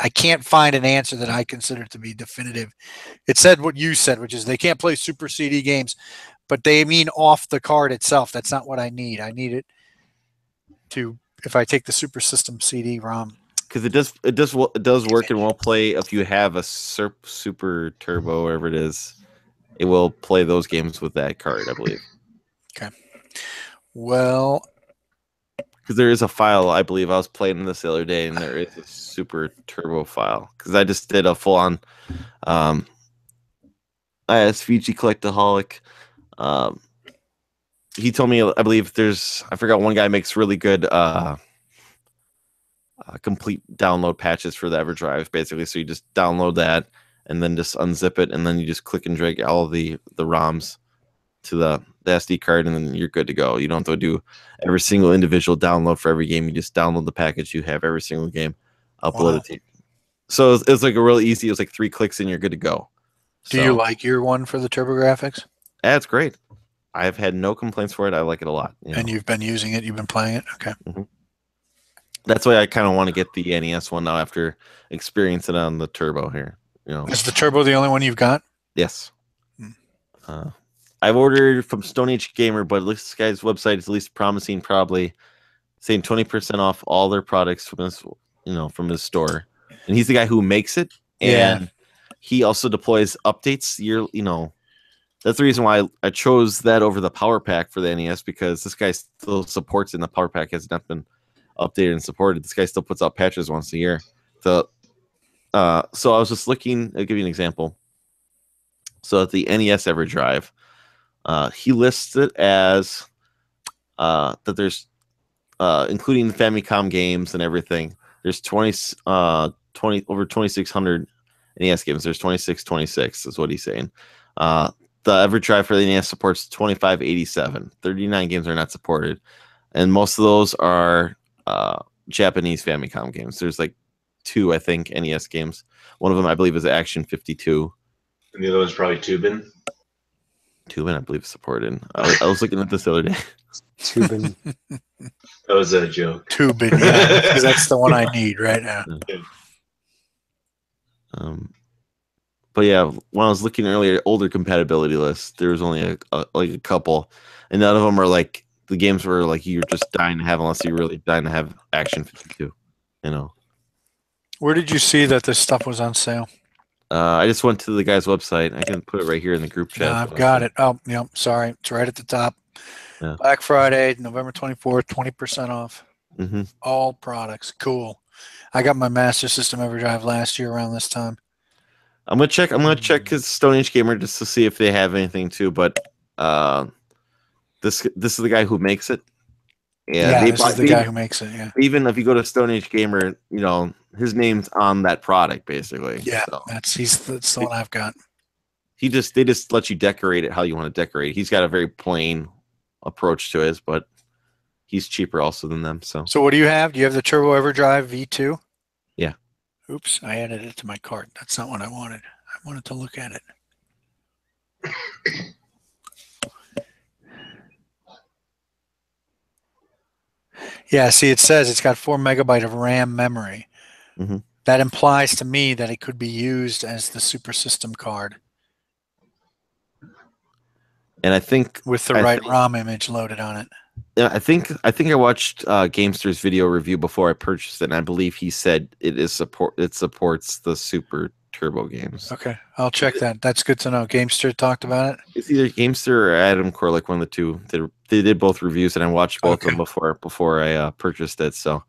[SPEAKER 3] can't find an answer that I consider to be definitive. It said what you said, which is they can't play Super CD games, but they mean off the card itself. That's not what I need. I need it to, if I take the Super System CD-ROM,
[SPEAKER 6] because it does work and will play if you have a Super Turbo, whatever it is. It will play those games with that card, I believe.
[SPEAKER 3] Okay. Well.
[SPEAKER 6] Because there is a file, I believe. I was playing this the other day, and there is a Super Turbo file. Because I just did a full-on ISVG Collectaholic. He told me, I believe I forgot, one guy makes really good complete download patches for the EverDrive, basically. So you just download that, and then just unzip it, and then you just click and drag all of the ROMs to the SD card, and then you're good to go. You don't have to do every single individual download for every game. You just download the package. You have every single game uploaded to you. So it's like a really easy. It was like 3 clicks and you're good to go.
[SPEAKER 3] Do you like your one for the TurboGrafx?
[SPEAKER 6] That's great. I've had no complaints for it. I like it a lot.
[SPEAKER 3] And you've been using it. You've been playing it. Okay.
[SPEAKER 6] Mm-hmm. That's why I kind of want to get the NES one now after experiencing it on the Turbo here.
[SPEAKER 3] Is the Turbo the only one you've got?
[SPEAKER 6] Yes. I've ordered from Stone Age Gamer, but this guy's website is at least promising, probably saying 20% off all their products from his, from his store. And he's the guy who makes it, and he also deploys updates. That's the reason why I chose that over the Power Pack for the NES, because this guy still supports it, and the Power Pack has not been updated and supported. This guy still puts out patches once a year. So I was just looking. I'll give you an example. So at the NES EverDrive, he lists it as that there's including the Famicom games and everything. There's 20 over 2,600 NES games. There's 2626 is what he's saying. The EverDrive for the NES supports 2587. 39 games are not supported, and most of those are Japanese Famicom games. There's like 2, I think, NES games. One of them, I believe, is Action 52.
[SPEAKER 4] And the other one's probably Tubin.
[SPEAKER 6] Tubin, I believe, is supported. I was looking at this the other day.
[SPEAKER 5] Tubin.
[SPEAKER 4] That was a joke.
[SPEAKER 3] Tubin, yeah, because that's the one I need right now.
[SPEAKER 6] But yeah, when I was looking earlier at older compatibility lists, there was only a couple, and none of them are like the games were like you're just dying to have unless you're really dying to have Action 52. You know.
[SPEAKER 3] Where did you see that this stuff was on sale?
[SPEAKER 6] I just went to the guy's website. I can put it right here in the group chat.
[SPEAKER 3] No, I've got it. Oh, yep. Sorry, it's right at the top.
[SPEAKER 6] Yeah.
[SPEAKER 3] Black Friday, November 24th, 20% off.
[SPEAKER 6] Mm-hmm.
[SPEAKER 3] All products. Cool. I got my Master System EverDrive last year around this time.
[SPEAKER 6] I'm gonna check his Stone Age Gamer just to see if they have anything too. But this is the guy who makes it.
[SPEAKER 3] Yeah, this is the guy who makes it. Yeah.
[SPEAKER 6] Even if you go to Stone Age Gamer, you know his name's on that product basically.
[SPEAKER 3] Yeah,
[SPEAKER 6] so.
[SPEAKER 3] that's the one I've got.
[SPEAKER 6] They just let you decorate it how you want to decorate. He's got a very plain approach to his, but he's cheaper also than them. So
[SPEAKER 3] what do you have? Do you have the Turbo EverDrive V2?
[SPEAKER 6] Yeah.
[SPEAKER 3] Oops, I added it to my cart. That's not what I wanted. I wanted to look at it. Yeah, see, it says it's got 4 megabyte of RAM memory.
[SPEAKER 6] Mm-hmm.
[SPEAKER 3] That implies to me that it could be used as the Super System card.
[SPEAKER 6] And I think
[SPEAKER 3] with the right ROM image loaded on it.
[SPEAKER 6] Yeah, I think I watched Gamester's video review before I purchased it, and I believe he said it supports the Super Turbo games.
[SPEAKER 3] Okay, I'll check that. That's good to know. Gamester talked about it.
[SPEAKER 6] It's either Gamester or Adam Corlick, one of the two. They did both reviews, and I watched both of them before I purchased it. So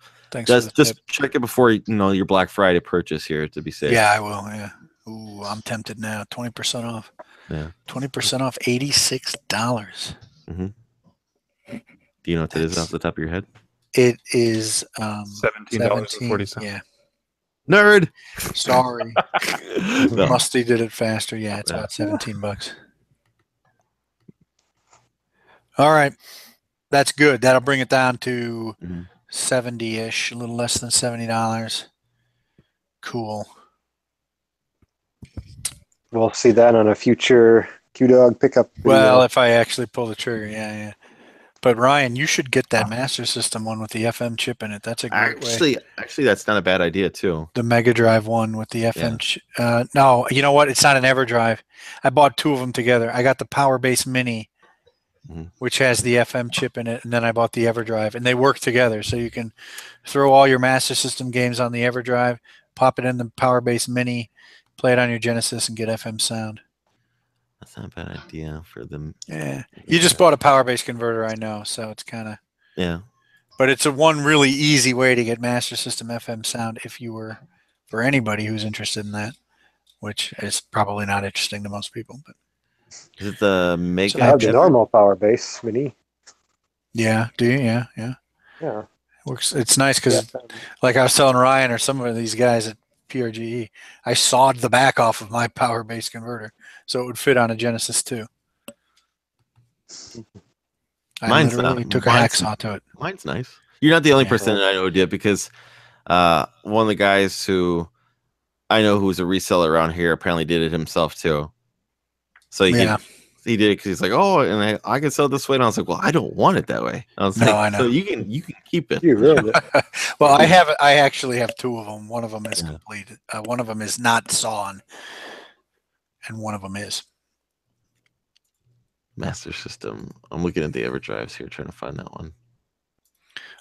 [SPEAKER 6] just check it before your Black Friday purchase here to be safe.
[SPEAKER 3] Yeah, I will. Yeah. Ooh, I'm tempted now. 20% off.
[SPEAKER 6] Yeah.
[SPEAKER 3] 20% off. $86.
[SPEAKER 6] Mm-hmm. Do you know what that is off the top of your head?
[SPEAKER 3] It is
[SPEAKER 1] $17.40.
[SPEAKER 3] Yeah.
[SPEAKER 6] Nerd.
[SPEAKER 3] Sorry.
[SPEAKER 6] No.
[SPEAKER 3] Musty did it faster. Yeah, it's about $17. All right. That's good. That'll bring it down to 70-ish, a little less than $70. Cool.
[SPEAKER 5] We'll see that on a future Q-Dog pickup video.
[SPEAKER 3] Well, if I actually pull the trigger, yeah. But Ryan, you should get that Master System one with the FM chip in it. That's a great way.
[SPEAKER 6] Actually, that's not a bad idea too.
[SPEAKER 3] The Mega Drive one with the FM chip. No, you know what? It's not an EverDrive. I bought 2 of them together. I got the Power Base Mini, which has the FM chip in it, and then I bought the EverDrive, and they work together. So you can throw all your Master System games on the EverDrive, pop it in the Power Base Mini, play it on your Genesis, and get FM sound.
[SPEAKER 6] That's not a bad idea for them.
[SPEAKER 3] Yeah. You just bought a Power Base converter, I know, so it's kind of...
[SPEAKER 6] Yeah.
[SPEAKER 3] But it's one really easy way to get Master System FM sound if you were, for anybody who's interested in that, which is probably not interesting to most people. But
[SPEAKER 6] is it the Mega?
[SPEAKER 5] So I have the normal Power Base Mini.
[SPEAKER 3] Yeah, do you? Yeah.
[SPEAKER 5] Yeah.
[SPEAKER 3] Works. It's nice because, like I was telling Ryan or some of these guys at PRGE, I sawed the back off of my Power Base converter so it would fit on a Genesis 2. I literally took a hacksaw to it.
[SPEAKER 6] Mine's nice. You're not the only person that I know who did, because one of the guys who I know who's a reseller around here apparently did it himself too. So he did it because he's like, oh, and I can sell it this way. And I was like, well, I don't want it that way. I was like,
[SPEAKER 3] I know.
[SPEAKER 6] So you can keep it.
[SPEAKER 5] You ruined it.
[SPEAKER 3] Well, I actually have 2 of them. One of them is completed. One of them is not sawn, and one of them is.
[SPEAKER 6] Master System. I'm looking at the EverDrives here, trying to find that one.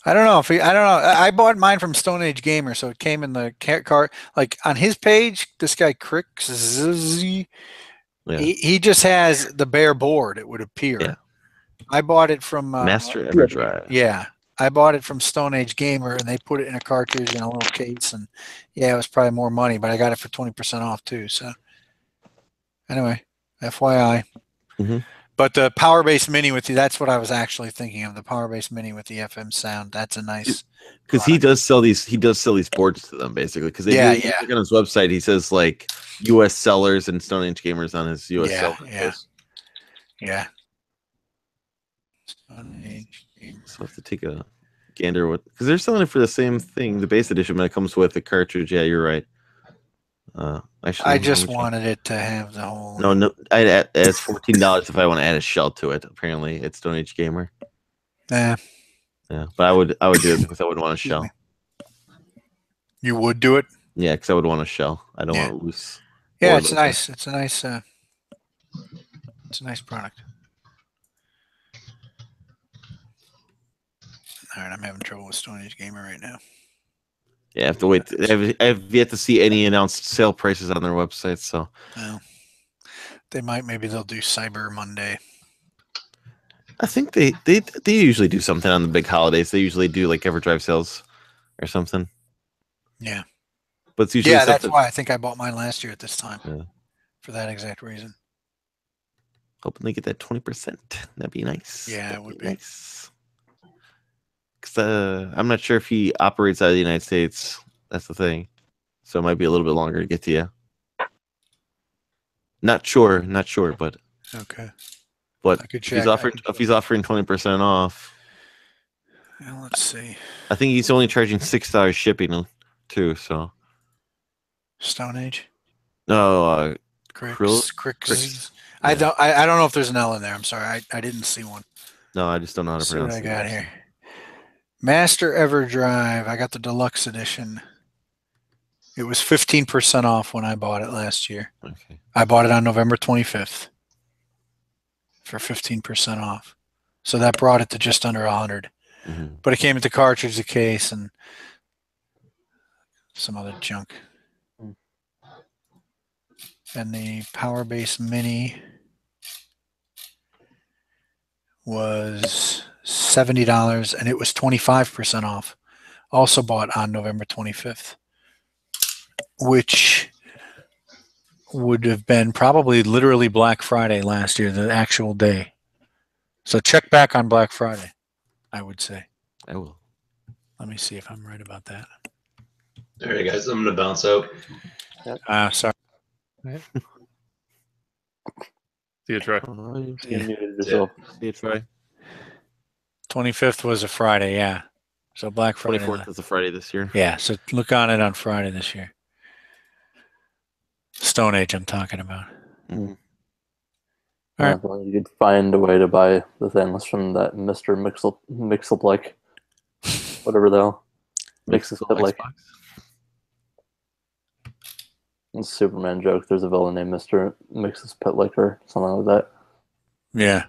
[SPEAKER 3] I don't know. I bought mine from Stone Age Gamer, so it came in the cart. Like on his page, this guy Crix, he just has the bare board. It would appear.
[SPEAKER 6] Yeah.
[SPEAKER 3] I bought it from
[SPEAKER 6] Master EverDrive.
[SPEAKER 3] Yeah, I bought it from Stone Age Gamer, and they put it in a cartridge in a little case, and it was probably more money, but I got it for 20% off too. So anyway, FYI.
[SPEAKER 6] Mhm.
[SPEAKER 3] But the Power Base Mini with that's what I was actually thinking of. The Power Base Mini with the FM sound. That's a nice.
[SPEAKER 6] Because he does sell these boards to them basically. Because they do look on his website. He says like U.S. sellers and Stone Age gamers on his U.S. seller post.
[SPEAKER 3] Yeah. Stone Age gamers.
[SPEAKER 6] So I have to take a gander with because they're selling it for the same thing, the base edition, but it comes with the cartridge. Yeah, you're right. Actually,
[SPEAKER 3] I just wanted it to have the whole.
[SPEAKER 6] No, it's $14 if I want to add a shell to it. Apparently, it's Stone Age Gamer.
[SPEAKER 3] Yeah,
[SPEAKER 6] but I would do it because I would want a shell.
[SPEAKER 3] You would do it?
[SPEAKER 6] Yeah, because I would want a shell. I don't want to lose.
[SPEAKER 3] Yeah, it's nice. It's a nice. It's a nice product. All right, I'm having trouble with Stone Age Gamer right now.
[SPEAKER 6] Yeah, I have to wait. I have yet to see any announced sale prices on their website. So,
[SPEAKER 3] well, they might. Maybe they'll do Cyber Monday.
[SPEAKER 6] I think they usually do something on the big holidays. They usually do like EverDrive sales or something.
[SPEAKER 3] Yeah,
[SPEAKER 6] but it's usually
[SPEAKER 3] that's why I think I bought mine last year at this time.
[SPEAKER 6] Yeah.
[SPEAKER 3] For that exact reason.
[SPEAKER 6] Hoping they get that 20%. That'd be nice.
[SPEAKER 3] Yeah, it would be
[SPEAKER 6] nice. I'm not sure if he operates out of the United States. That's the thing. So it might be a little bit longer to get to you. Not sure, but
[SPEAKER 3] okay.
[SPEAKER 6] But if he's offering 20% off.
[SPEAKER 3] Well, let's see.
[SPEAKER 6] I think he's only charging $6 shipping too. So
[SPEAKER 3] Stone Age.
[SPEAKER 6] No,
[SPEAKER 3] Crix. I don't know if there's an L in there. I'm sorry, I didn't see one.
[SPEAKER 6] No, I just don't know how to pronounce it.
[SPEAKER 3] What I got here. Master EverDrive. I got the deluxe edition. It was 15% off when I bought it last year.
[SPEAKER 6] Okay.
[SPEAKER 3] I bought it on November 25th for 15% off. So that brought it to just under 100.
[SPEAKER 6] Mm-hmm.
[SPEAKER 3] But it came with the cartridge, the case, and some other junk. And the Power Base Mini was $70, and it was 25% off. Also bought on November 25th, which would have been probably literally Black Friday last year, the actual day. So check back on Black Friday, I would say.
[SPEAKER 6] I will.
[SPEAKER 3] Let me see if I'm right about that.
[SPEAKER 4] All right, guys, I'm going to bounce out.
[SPEAKER 3] Sorry.
[SPEAKER 1] See you, Troy.
[SPEAKER 6] See you, Troy.
[SPEAKER 3] 25th was a Friday, yeah. So Black Friday.
[SPEAKER 6] 24th is a Friday this year.
[SPEAKER 3] Yeah, so look on it on Friday this year. Stone Age I'm talking about.
[SPEAKER 6] Mm-hmm.
[SPEAKER 3] All right.
[SPEAKER 2] Well, you could find a way to buy the things from that Mr. Mixelblick. Whatever the hell. Mixelblick. It's a Superman joke. There's a villain named Mr. Mixelblick or something like that.
[SPEAKER 3] Yeah.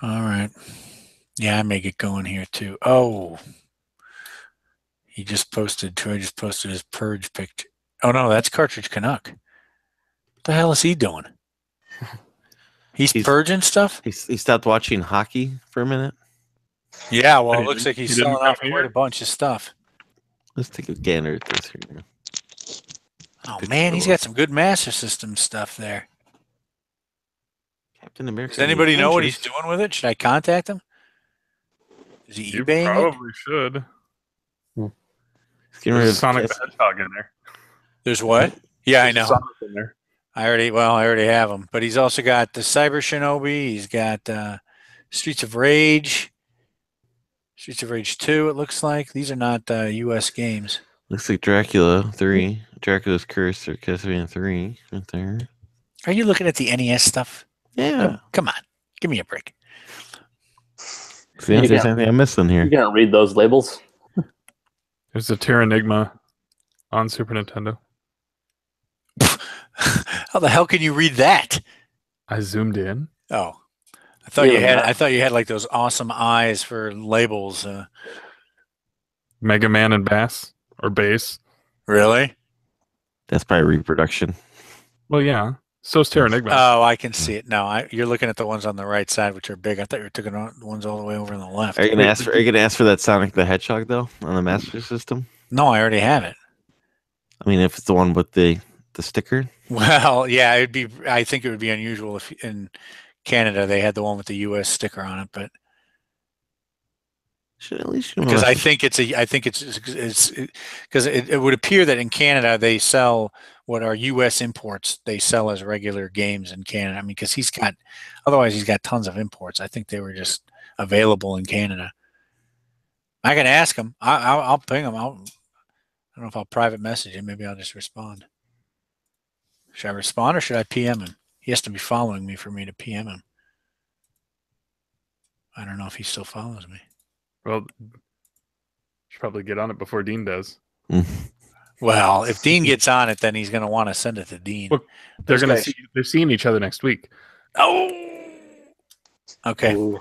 [SPEAKER 3] All right. Yeah, I may get going here too. Oh. Troy just posted his purge picture. Oh no, that's Cartridge Canuck. What the hell is he doing? He's purging stuff?
[SPEAKER 6] He stopped watching hockey for a minute.
[SPEAKER 3] Yeah, well, it looks like he's selling off quite a bunch of stuff.
[SPEAKER 6] Let's take a gander at this here.
[SPEAKER 3] Oh, man, he's got some good Master System stuff there.
[SPEAKER 6] Captain America.
[SPEAKER 3] Does anybody know what he's doing with it? Should I contact him? Is he eBaying it?
[SPEAKER 1] You probably should. There's Sonic the Hedgehog in there.
[SPEAKER 3] There's what? Yeah, I know.
[SPEAKER 1] Sonic in there.
[SPEAKER 3] I already have him. But he's also got the Cyber Shinobi. He's got Streets of Rage. Streets of Rage 2, it looks like. These are not U.S. games.
[SPEAKER 6] Looks like Dracula 3. Dracula's Curse or Castlevania 3 right there.
[SPEAKER 3] Are you looking at the NES stuff?
[SPEAKER 6] Yeah.
[SPEAKER 3] Oh, come on. Give me a break.
[SPEAKER 6] See if there's anything I'm missing here.
[SPEAKER 2] You can't read those labels.
[SPEAKER 1] There's a Terranigma on Super Nintendo.
[SPEAKER 3] How the hell can you read that?
[SPEAKER 1] I zoomed in.
[SPEAKER 3] Oh. I thought you had like those awesome eyes for labels.
[SPEAKER 1] Mega Man and Bass or Bass.
[SPEAKER 3] Really?
[SPEAKER 6] That's probably reproduction.
[SPEAKER 1] Well, yeah. So's Terranigma.
[SPEAKER 3] Oh, I can see it. No, you're looking at the ones on the right side, which are big. I thought you were taking the ones all the way over on the left.
[SPEAKER 6] Are you gonna ask for that Sonic the Hedgehog though on the Master System?
[SPEAKER 3] No, I already have it.
[SPEAKER 6] I mean, if it's the one with the sticker.
[SPEAKER 3] Well, yeah, it'd be. I think it would be unusual if in Canada they had the one with the U.S. sticker on it, but
[SPEAKER 6] Should at least
[SPEAKER 3] because I think it's because it would appear that in Canada they sell what are U.S. imports. They sell as regular games in Canada. I mean, because otherwise he's got tons of imports. I think they were just available in Canada. I can ask him. I'll ping him. I don't know if I'll private message him. Maybe I'll just respond. Should I respond or should I PM him? He has to be following me for me to PM him. I don't know if he still follows me.
[SPEAKER 1] Well, should probably get on it before Dean does.
[SPEAKER 3] Well, if Dean gets on it, then he's going to want to send it to Dean.
[SPEAKER 1] Look, they're seeing each other next week.
[SPEAKER 3] Oh, okay.
[SPEAKER 5] Ooh.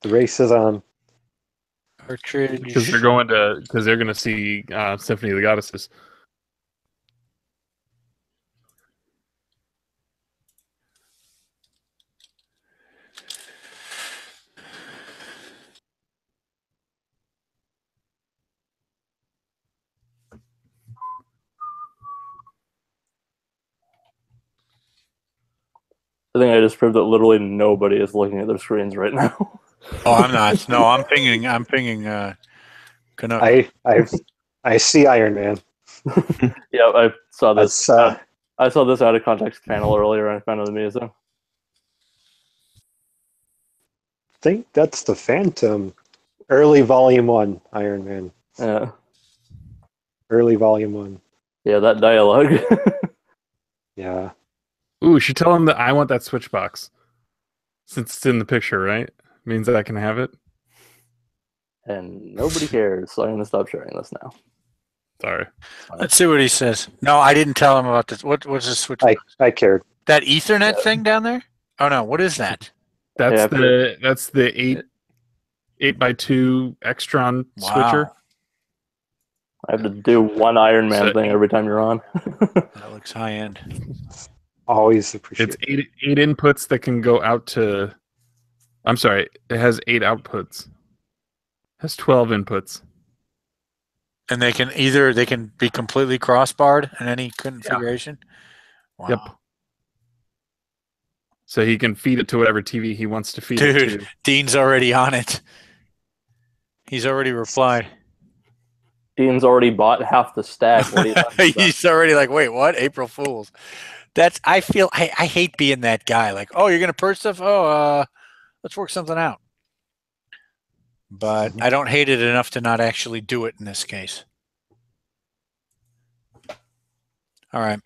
[SPEAKER 5] The race is on.
[SPEAKER 3] Cartridge.
[SPEAKER 1] Because they're going to see Symphony of the Goddesses.
[SPEAKER 2] I think I just proved that literally nobody is looking at their screens right now.
[SPEAKER 3] Oh, I'm not. No, I'm pinging. Canuck.
[SPEAKER 5] I see Iron Man.
[SPEAKER 2] Yeah, I saw this. I saw this out of context panel earlier, and I found it amusing.
[SPEAKER 5] I think that's the Phantom. Early Volume 1, Iron Man.
[SPEAKER 2] Yeah.
[SPEAKER 5] Early Volume 1.
[SPEAKER 2] Yeah, that dialogue.
[SPEAKER 5] Yeah.
[SPEAKER 1] Ooh, you should tell him that I want that Switch box. Since it's in the picture, right? Means that I can have it.
[SPEAKER 2] And nobody cares, so I'm going to stop sharing this now.
[SPEAKER 1] Sorry.
[SPEAKER 3] Let's see what he says. No, I didn't tell him about this. What's the Switch box?
[SPEAKER 5] I cared.
[SPEAKER 3] That Ethernet thing down there? Oh no, what is that?
[SPEAKER 1] That's the 8x2 Extron switcher.
[SPEAKER 2] I have to do one Iron Man thing every time you're on.
[SPEAKER 3] That looks high end.
[SPEAKER 5] Always appreciate
[SPEAKER 1] it. It's eight inputs that can go out to. I'm sorry, it has 8 outputs. It has 12 inputs.
[SPEAKER 3] And they can be completely crossbarred in any configuration. Yeah. Wow.
[SPEAKER 1] Yep. So he can feed it to whatever TV he wants to feed it to.
[SPEAKER 3] Dean's already on it. He's already replied.
[SPEAKER 2] Dean's already bought half the stack. What are you talking about?
[SPEAKER 3] He's already like, wait, what? April Fools. I hate being that guy. Like, oh, you're gonna purge stuff? Oh, let's work something out. But I don't hate it enough to not actually do it in this case. All right.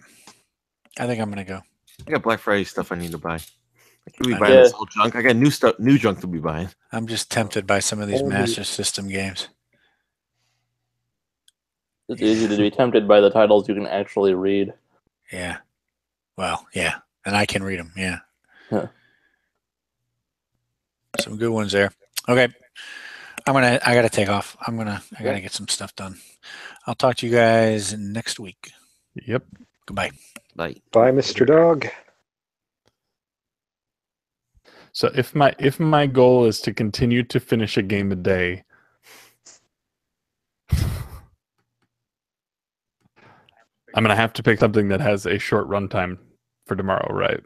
[SPEAKER 3] I think I'm gonna go.
[SPEAKER 6] I got Black Friday stuff I need to buy. I could be buying this whole junk. I got new junk to be buying.
[SPEAKER 3] I'm just tempted by some of these Master System games.
[SPEAKER 2] It's easy to be tempted by the titles you can actually read.
[SPEAKER 3] Yeah. Well, yeah. And I can read them, yeah.
[SPEAKER 2] Huh.
[SPEAKER 3] Some good ones there. Okay. I gotta take off. I gotta get some stuff done. I'll talk to you guys next week.
[SPEAKER 1] Yep.
[SPEAKER 3] Goodbye.
[SPEAKER 6] Bye.
[SPEAKER 5] Bye, Mr. Dog.
[SPEAKER 1] So if my goal is to continue to finish a game a day, I'm gonna have to pick something that has a short runtime for tomorrow, right?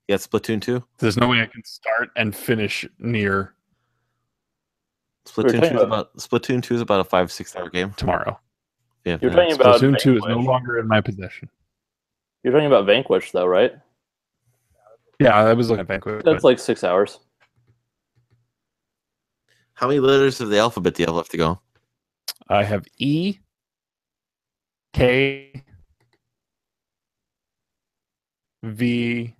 [SPEAKER 6] Yeah, Splatoon 2.
[SPEAKER 1] There's no way I can start and finish near
[SPEAKER 6] Splatoon 2 is about a 5-6 hour game
[SPEAKER 1] tomorrow.
[SPEAKER 6] Yeah,
[SPEAKER 2] you're talking about
[SPEAKER 1] Splatoon 2 is no longer in my possession.
[SPEAKER 2] You're talking about Vanquish, though, right?
[SPEAKER 1] Yeah, I was looking at Vanquish.
[SPEAKER 2] That's like 6 hours.
[SPEAKER 6] How many letters of the alphabet do you have left to go?
[SPEAKER 1] I have E, K, V,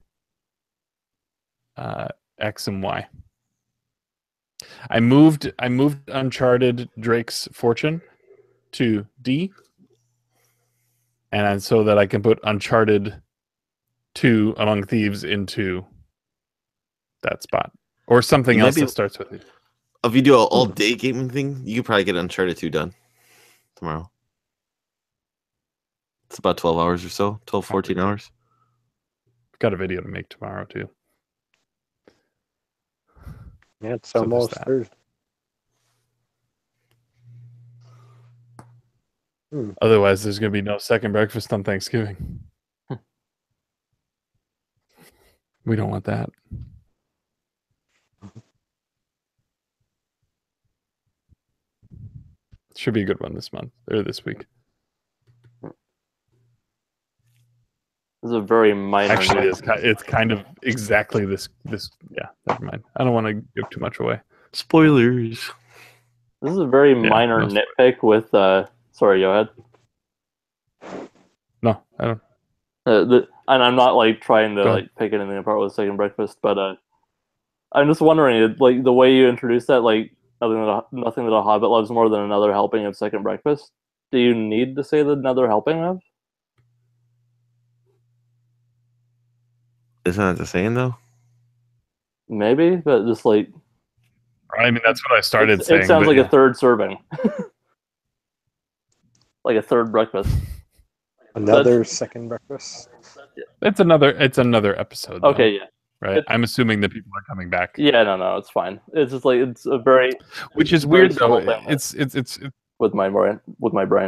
[SPEAKER 1] X, and Y. I moved Uncharted Drake's Fortune to D, and so that I can put Uncharted 2 Among Thieves into that spot, or something else that starts with it.
[SPEAKER 6] If you do an all-day gaming thing, you could probably get Uncharted 2 done tomorrow. It's about 12 hours or so, 12, 14 hours.
[SPEAKER 1] Got a video to make tomorrow, too.
[SPEAKER 5] Yeah, it's almost Thursday.
[SPEAKER 1] Otherwise, there's going to be no second breakfast on Thanksgiving. We don't want that. Should be a good one this month or this week.
[SPEAKER 2] This is a very minor.
[SPEAKER 1] Actually, it's kind of exactly this. Yeah, never mind. I don't want to give too much away.
[SPEAKER 6] Spoilers.
[SPEAKER 2] This is a very minor nitpick with. Sorry, go ahead.
[SPEAKER 1] No, I don't.
[SPEAKER 2] And I'm not like trying to like pick anything apart with second breakfast, but I'm just wondering, like the way you introduced that, like nothing that a hobbit loves more than another helping of second breakfast. Do you need to say the another helping of?
[SPEAKER 6] Isn't that the saying though?
[SPEAKER 2] Maybe, but just like.
[SPEAKER 1] I mean, that's what I started saying.
[SPEAKER 2] It sounds like a third serving, like a third breakfast.
[SPEAKER 5] Another second breakfast.
[SPEAKER 1] It's another episode. Though,
[SPEAKER 2] okay, yeah.
[SPEAKER 1] Right. I'm assuming that people are coming back.
[SPEAKER 2] Yeah, no, it's fine. It's just like it's a very.
[SPEAKER 1] Which is weird though. It's
[SPEAKER 2] with my brain,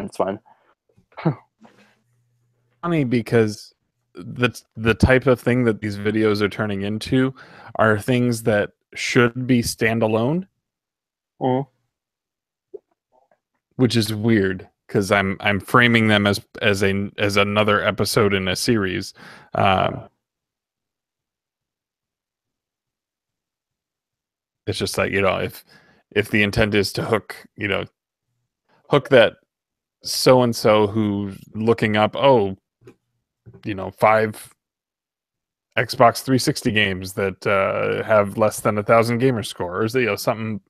[SPEAKER 2] it's fine.
[SPEAKER 1] Funny because the type of thing that these videos are turning into are things that should be standalone, which is weird because I'm framing them as another episode in a series. It's just like, if the intent is to hook that so and so who's looking up 5 Xbox 360 games that have less than 1,000 gamer score, or something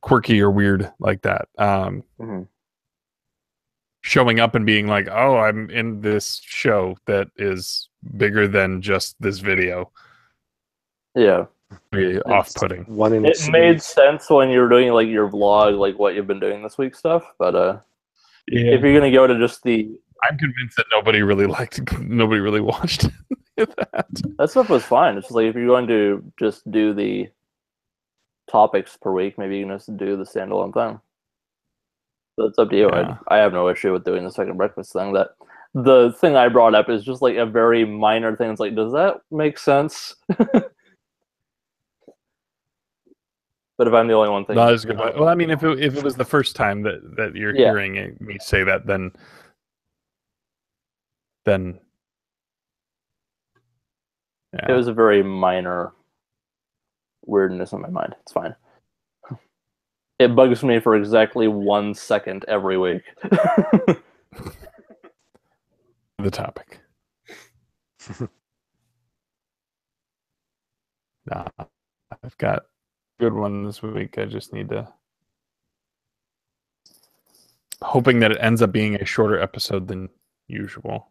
[SPEAKER 1] quirky or weird like that. Showing up and being like, "Oh, I'm in this show that is bigger than just this video."
[SPEAKER 2] Yeah,
[SPEAKER 1] off-putting.
[SPEAKER 2] It made sense when you were doing like your vlog, like what you've been doing this week stuff. But if you're gonna go to just the,
[SPEAKER 1] I'm convinced that nobody really watched that.
[SPEAKER 2] That stuff was fine. It's just like if you're going to just do the topics per week, maybe you can just do the standalone thing. So it's up to you.
[SPEAKER 1] Yeah.
[SPEAKER 2] I have no issue with doing the second breakfast thing. That the thing I brought up is just like a very minor thing. It's like, does that make sense? But if I'm the only one thinking,
[SPEAKER 1] no, good. Well, I mean, if it was the first time that you're hearing me say that, then
[SPEAKER 2] it was a very minor weirdness in my mind. It's fine. It bugs me for exactly 1 second every week.
[SPEAKER 1] The topic. Nah, I've got a good one this week. I just need to, hoping that it ends up being a shorter episode than usual.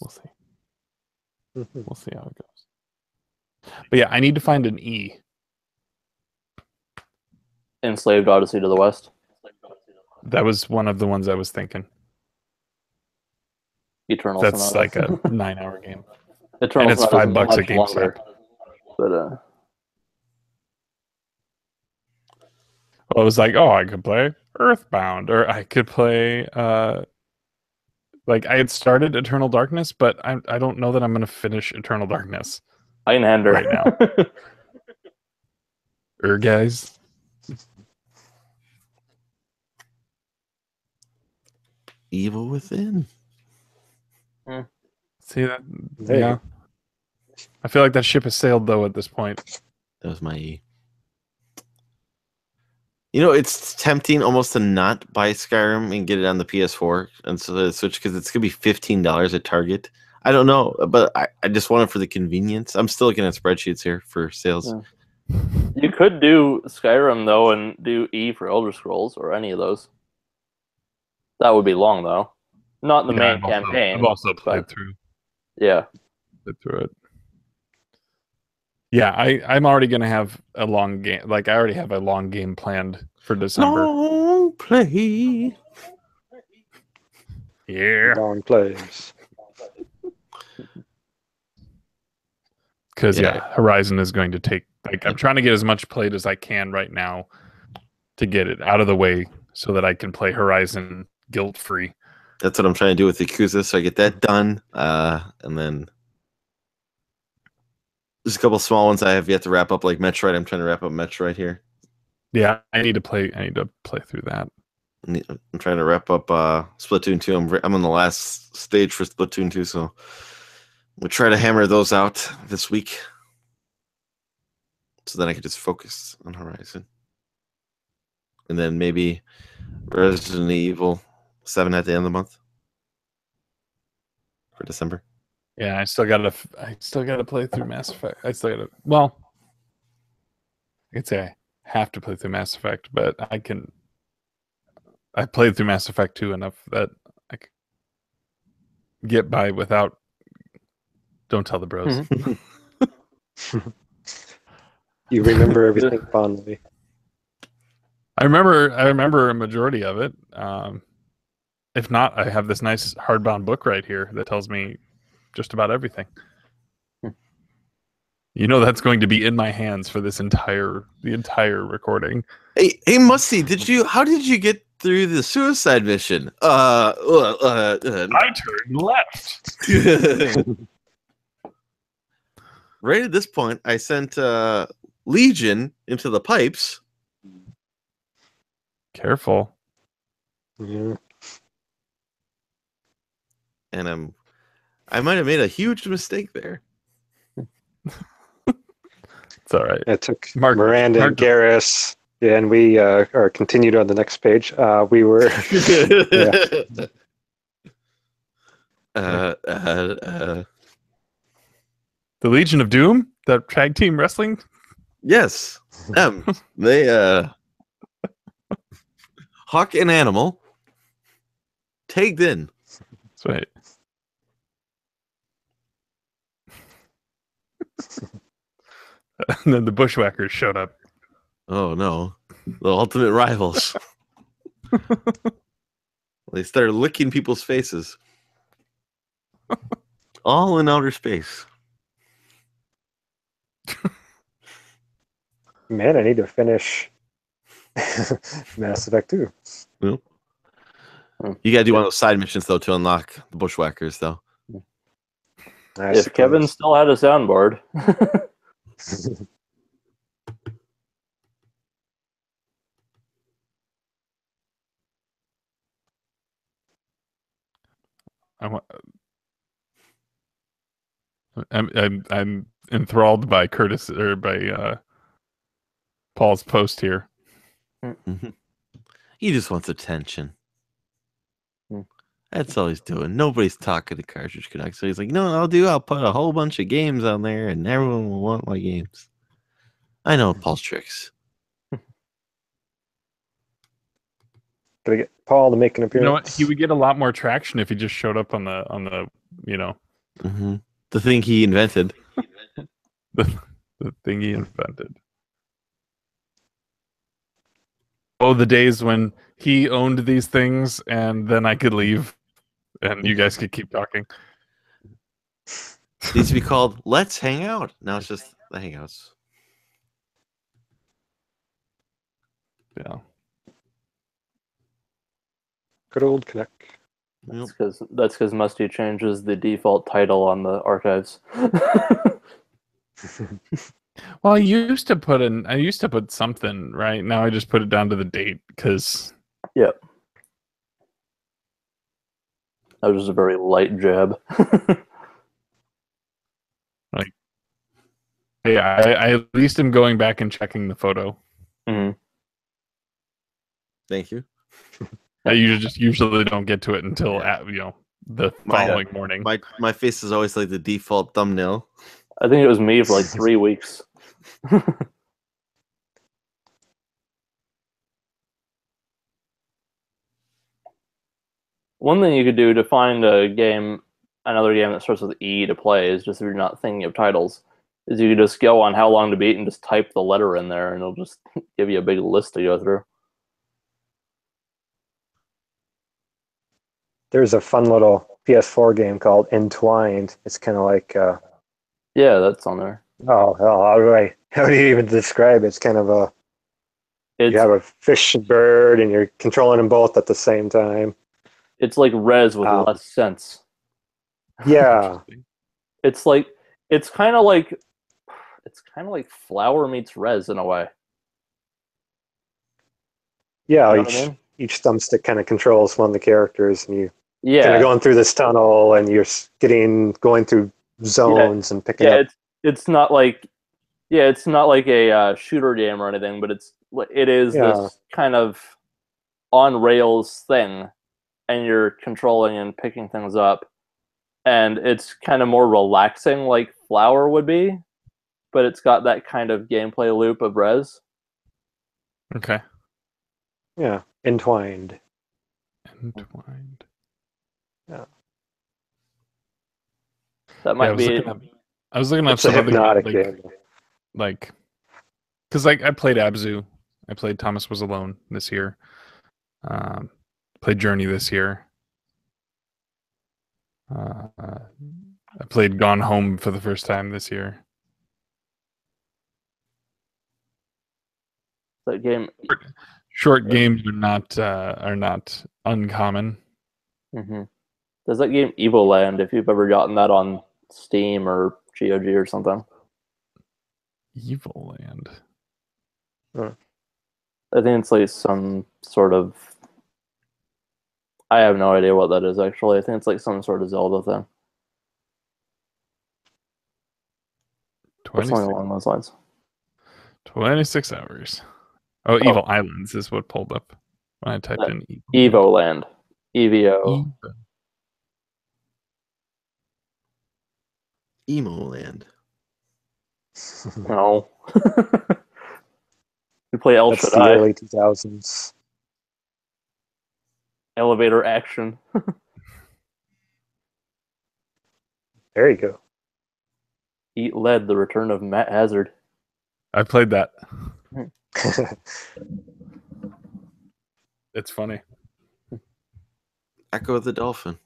[SPEAKER 1] We'll see. We'll see how it goes. But yeah, I need to find an E.
[SPEAKER 2] Enslaved Odyssey to the West.
[SPEAKER 1] That was one of the ones I was thinking.
[SPEAKER 2] Eternal.
[SPEAKER 1] That's
[SPEAKER 2] Sonata.
[SPEAKER 1] like a 9-hour game.
[SPEAKER 2] Eternal,
[SPEAKER 1] and it's $5 at GameStop.
[SPEAKER 2] But
[SPEAKER 1] I was like, I could play Earthbound, or I could play like I had started Eternal Darkness, but I don't know that I'm going to finish Eternal Darkness.
[SPEAKER 2] Einhander
[SPEAKER 1] right now. Guys.
[SPEAKER 6] Evil Within.
[SPEAKER 1] See that? Yeah. I feel like that ship has sailed though at this point.
[SPEAKER 6] That was my E. It's tempting almost to not buy Skyrim and get it on the PS4 and so the Switch because it's gonna be $15 at Target. I don't know, but I just want it for the convenience. I'm still looking at spreadsheets here for sales.
[SPEAKER 2] Yeah. You could do Skyrim though and do E for Elder Scrolls or any of those. That would be long though. Not in the main campaign.
[SPEAKER 1] I've also played through.
[SPEAKER 2] Yeah.
[SPEAKER 1] Played through it. Yeah, I'm already gonna have a long game. Like I already have a long game planned for December.
[SPEAKER 6] Long play.
[SPEAKER 1] Yeah.
[SPEAKER 5] Long plays.
[SPEAKER 1] Because Horizon is going to take Like I'm trying to get as much played as I can right now to get it out of the way so that I can play Horizon guilt-free.
[SPEAKER 6] That's what I'm trying to do with Yakuza, so I get that done, and then there's a couple small ones I have yet to wrap up, like Metroid. I'm trying to wrap up Metroid here.
[SPEAKER 1] Yeah, I need to play through that.
[SPEAKER 6] I'm trying to wrap up Splatoon 2. I'm on the last stage for Splatoon 2, so we'll try to hammer those out this week, so then I can just focus on Horizon, and then maybe Resident Evil 7 at the end of the month for December.
[SPEAKER 1] Yeah, I still gotta play through Mass Effect. Well, I could say I have to play through Mass Effect, but I played through Mass Effect 2 enough that I can get by without. Don't tell the bros.
[SPEAKER 5] You remember everything fondly.
[SPEAKER 1] I remember a majority of it. If not, I have this nice hardbound book right here that tells me just about everything. You know that's going to be in my hands for the entire recording.
[SPEAKER 6] Hey, Musty, how did you get through the suicide mission?
[SPEAKER 1] I turned left.
[SPEAKER 6] Right at this point, I sent Legion into the pipes.
[SPEAKER 1] Careful.
[SPEAKER 5] Yeah.
[SPEAKER 6] And I might have made a huge mistake there.
[SPEAKER 1] It's all right.
[SPEAKER 5] It took Miranda and Garrus, and we are continued on the next page. We were
[SPEAKER 1] the Legion of Doom, the tag team wrestling.
[SPEAKER 6] Yes, they Hawk and Animal tagged in.
[SPEAKER 1] That's right. And then the Bushwhackers showed up.
[SPEAKER 6] Oh no, the ultimate rivals. They started licking people's faces, all in outer space.
[SPEAKER 5] Man, I need to finish Mass Effect 2.
[SPEAKER 6] Well, you gotta do one of those side missions though to unlock the Bushwhackers, though.
[SPEAKER 2] If Kevin still had a soundboard.
[SPEAKER 1] I'm enthralled by Curtis or by Paul's post here.
[SPEAKER 6] He just wants attention. That's all he's doing. Nobody's talking to Cartridge Connect, so he's like, "No, I'll put a whole bunch of games on there, and everyone will want my games." I know Paul's tricks.
[SPEAKER 5] Gotta get Paul to make an appearance.
[SPEAKER 1] You know what? He would get a lot more traction if he just showed up on the
[SPEAKER 6] the thing he invented.
[SPEAKER 1] the thing he invented. Oh, the days when he owned these things, and then I could leave, and you guys could keep talking.
[SPEAKER 6] It used to be called Let's Hang Out. Now it's just the Hangouts.
[SPEAKER 1] Yeah.
[SPEAKER 5] Good old Connect.
[SPEAKER 2] That's because Musty changes the default title on the archives.
[SPEAKER 1] Well, I used to put something, right? Now I just put it down to the date because.
[SPEAKER 2] Yep. That was just a very light jab.
[SPEAKER 1] Like, yeah, I at least am going back and checking the photo.
[SPEAKER 2] Mm-hmm.
[SPEAKER 6] Thank you.
[SPEAKER 1] You just usually don't get to it until the following morning.
[SPEAKER 6] My face is always like the default thumbnail.
[SPEAKER 2] I think it was me for like 3 weeks. One thing you could do to find another game that starts with E to play is just if you're not thinking of titles, is you could just go on how long to beat and just type the letter in there, and it'll just give you a big list to go through.
[SPEAKER 5] There's a fun little PS4 game called Entwined. It's kind of like
[SPEAKER 2] yeah, that's on there.
[SPEAKER 5] Oh, all right. How do you even describe it? It's kind of a
[SPEAKER 2] It's
[SPEAKER 5] you have a fish and bird, and you're controlling them both at the same time.
[SPEAKER 2] it's like Res with less sense.
[SPEAKER 5] Yeah,
[SPEAKER 2] It's like it's kind of like Flower meets Res in a way.
[SPEAKER 5] yeah.
[SPEAKER 2] You know what I mean?
[SPEAKER 5] Each thumbstick kind of controls one of the characters, and you kind
[SPEAKER 2] Yeah,
[SPEAKER 5] of going through this tunnel, and you're going through zones and picking
[SPEAKER 2] yeah.
[SPEAKER 5] up.
[SPEAKER 2] It's not like it's not like a shooter game or anything, but it is
[SPEAKER 5] Yeah.
[SPEAKER 2] this kind of on rails thing, and you're controlling and picking things up, and it's kind of more relaxing, like Flower would be, but it's got that kind of gameplay loop of Res.
[SPEAKER 1] Okay.
[SPEAKER 5] Yeah, entwined.
[SPEAKER 1] Yeah.
[SPEAKER 2] That might be.
[SPEAKER 1] I was looking up
[SPEAKER 5] It's a
[SPEAKER 1] some other
[SPEAKER 5] hypnotic
[SPEAKER 1] games,
[SPEAKER 5] game.
[SPEAKER 1] like, because like I played Abzu, I played Thomas Was Alone this year, played Journey this year. I played Gone Home for the first time this year.
[SPEAKER 2] That game.
[SPEAKER 1] Short games are not uncommon.
[SPEAKER 2] Mm-hmm. There's that game Evoland, if you've ever gotten that on Steam or GOG or something.
[SPEAKER 1] Evoland.
[SPEAKER 2] I think it's like some sort of. I have no idea what that is actually. I think it's like some sort of Zelda thing. Or something along those lines.
[SPEAKER 1] 26 hours. Oh, Evil Islands is what pulled up when I typed in
[SPEAKER 2] Evoland. EVO.
[SPEAKER 6] Emo-land.
[SPEAKER 2] No. You play El
[SPEAKER 5] That's the
[SPEAKER 2] Shaddai.
[SPEAKER 5] early 2000s.
[SPEAKER 2] Elevator action.
[SPEAKER 5] There you go.
[SPEAKER 2] Eat Lead, the return of Matt Hazard.
[SPEAKER 1] I played that. It's funny.
[SPEAKER 6] Echo the Dolphin.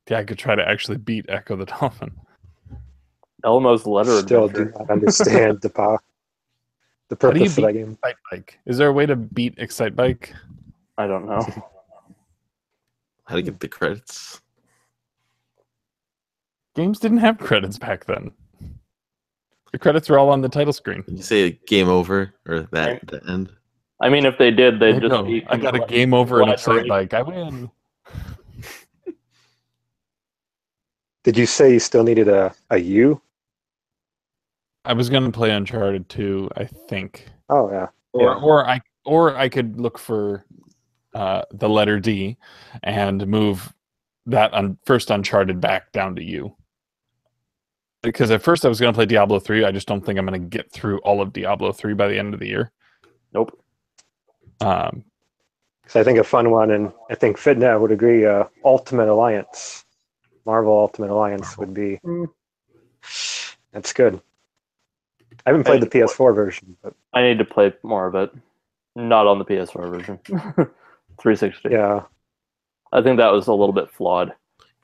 [SPEAKER 1] Yeah, I could try to actually beat Echo the Dolphin.
[SPEAKER 2] Elmo's Letter
[SPEAKER 5] Still
[SPEAKER 2] Adventure.
[SPEAKER 5] do not understand the purpose of that game.
[SPEAKER 1] Excite Bike? Is there a way to beat Excite Bike?
[SPEAKER 2] I don't know.
[SPEAKER 6] How to get the credits.
[SPEAKER 1] Games didn't have credits back then. The credits were all on the title screen.
[SPEAKER 6] Did you say game over or that the end?
[SPEAKER 2] I mean, if they did, they'd just be.
[SPEAKER 1] I got a game over in Excite Bike. I win.
[SPEAKER 5] Did you say you still needed a U?
[SPEAKER 1] I was gonna play Uncharted 2, I think.
[SPEAKER 5] Oh yeah.
[SPEAKER 1] Or I could look for the letter D and move that first Uncharted back down to U. Because at first I was gonna play Diablo 3. I just don't think I'm gonna get through all of Diablo 3 by the end of the year.
[SPEAKER 2] Nope.
[SPEAKER 5] So I think a fun one, and I think Fitna would agree. Ultimate Alliance, Marvel Ultimate Alliance would be. That's good. I haven't played the PS4 version, but
[SPEAKER 2] I need to play more of it. Not on the PS4 version. 360.
[SPEAKER 5] Yeah.
[SPEAKER 2] I think that was a little bit flawed.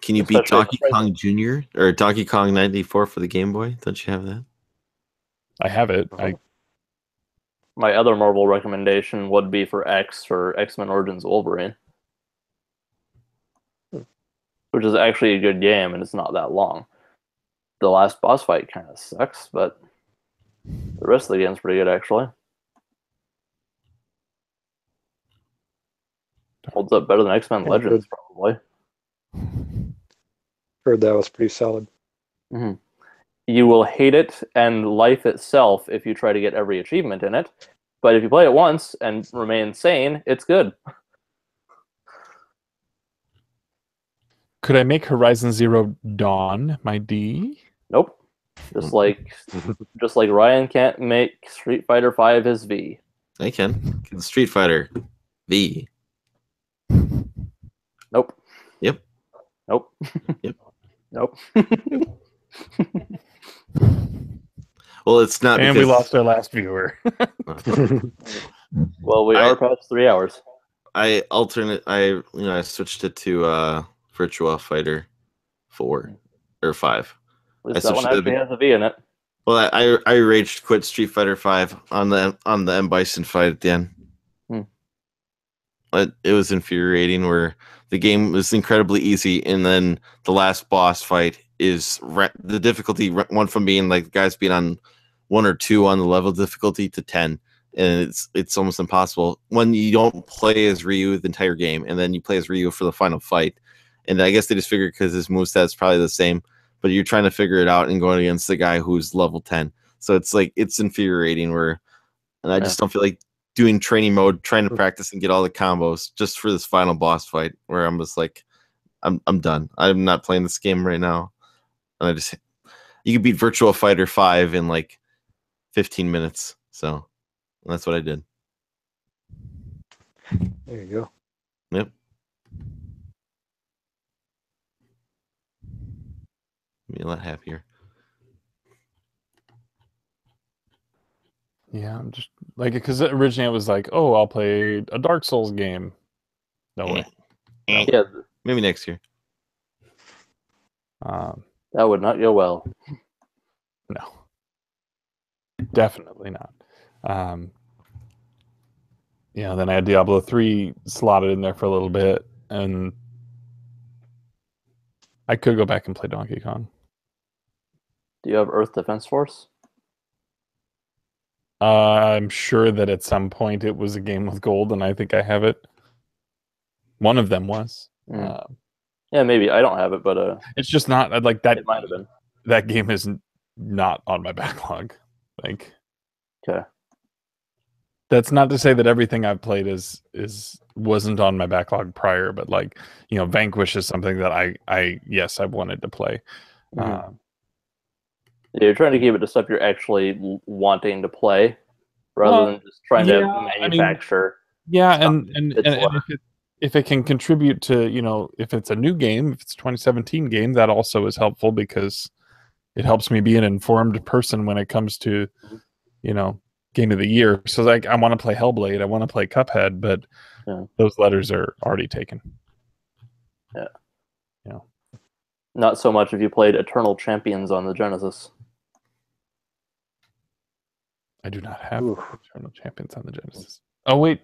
[SPEAKER 6] Can you beat Donkey Kong Jr. or Donkey Kong 94 for the Game Boy? Don't you have that?
[SPEAKER 1] I have it.
[SPEAKER 2] My other Marvel recommendation would be for X-Men Origins Wolverine. Which is actually a good game, and it's not that long. The last boss fight kind of sucks, but the rest of the game's pretty good, actually. Holds up better than X-Men Legends, probably.
[SPEAKER 5] Heard that was pretty solid.
[SPEAKER 2] Mm-hmm. You will hate it and life itself if you try to get every achievement in it, but if you play it once and remain sane, it's good.
[SPEAKER 1] Could I make Horizon Zero Dawn my D?
[SPEAKER 2] Nope. Just like Ryan can't make Street Fighter V his V.
[SPEAKER 6] I can. Street Fighter V.
[SPEAKER 2] Nope.
[SPEAKER 6] Yep.
[SPEAKER 2] Nope.
[SPEAKER 6] Yep.
[SPEAKER 2] Nope.
[SPEAKER 6] Well, it's not.
[SPEAKER 1] And we lost our last viewer.
[SPEAKER 2] Well, we are past 3 hours.
[SPEAKER 6] I switched it to Virtua Fighter 4 or 5.
[SPEAKER 2] At least that one actually has a V in it.
[SPEAKER 6] Well, I raged quit Street Fighter V on the M Bison fight at the end. It was infuriating. Where the game was incredibly easy, and then the last boss fight is the difficulty went from being like guys being on 1 or 2 on the level difficulty to 10, and it's almost impossible when you don't play as Ryu the entire game, and then you play as Ryu for the final fight. And I guess they just figured because his moveset is probably the same, but you're trying to figure it out and going against the guy who's level 10. So it's like it's infuriating. And I just don't feel like doing training mode, trying to practice and get all the combos just for this final boss fight. Where I'm just like, I'm done. I'm not playing this game right now. And you could beat Virtua Fighter 5 in like 15 minutes. So that's what I did.
[SPEAKER 5] There you go.
[SPEAKER 6] Yep. Be a lot happier.
[SPEAKER 1] Yeah, I'm just like, because originally it was like, oh, I'll play a Dark Souls game. No way.
[SPEAKER 2] Yeah,
[SPEAKER 6] maybe next year.
[SPEAKER 2] That would not go well.
[SPEAKER 1] No, definitely not. Then I had Diablo 3 slotted in there for a little bit, and I could go back and play Donkey Kong.
[SPEAKER 2] Do you have Earth Defense Force?
[SPEAKER 1] I'm sure that at some point it was a game with gold, and I think I have it. One of them was.
[SPEAKER 2] Yeah, maybe. I don't have it, but
[SPEAKER 1] it's just not like that.
[SPEAKER 2] It might have been.
[SPEAKER 1] That game is not on my backlog. Like,
[SPEAKER 2] okay.
[SPEAKER 1] That's not to say that everything I've played wasn't on my backlog prior, but like, Vanquish is something that I wanted to play.
[SPEAKER 2] Mm-hmm. You're trying to keep it to stuff you're actually wanting to play, rather than just trying to manufacture.
[SPEAKER 1] And if it can contribute to, if it's a new game, if it's a 2017 game, that also is helpful because it helps me be an informed person when it comes to, game of the year. So like, I want to play Hellblade, I want to play Cuphead, but those letters are already taken.
[SPEAKER 2] Yeah. Not so much if you played Eternal Champions on the Genesis.
[SPEAKER 1] I do not have Eternal Champions on the Genesis. Oh, wait.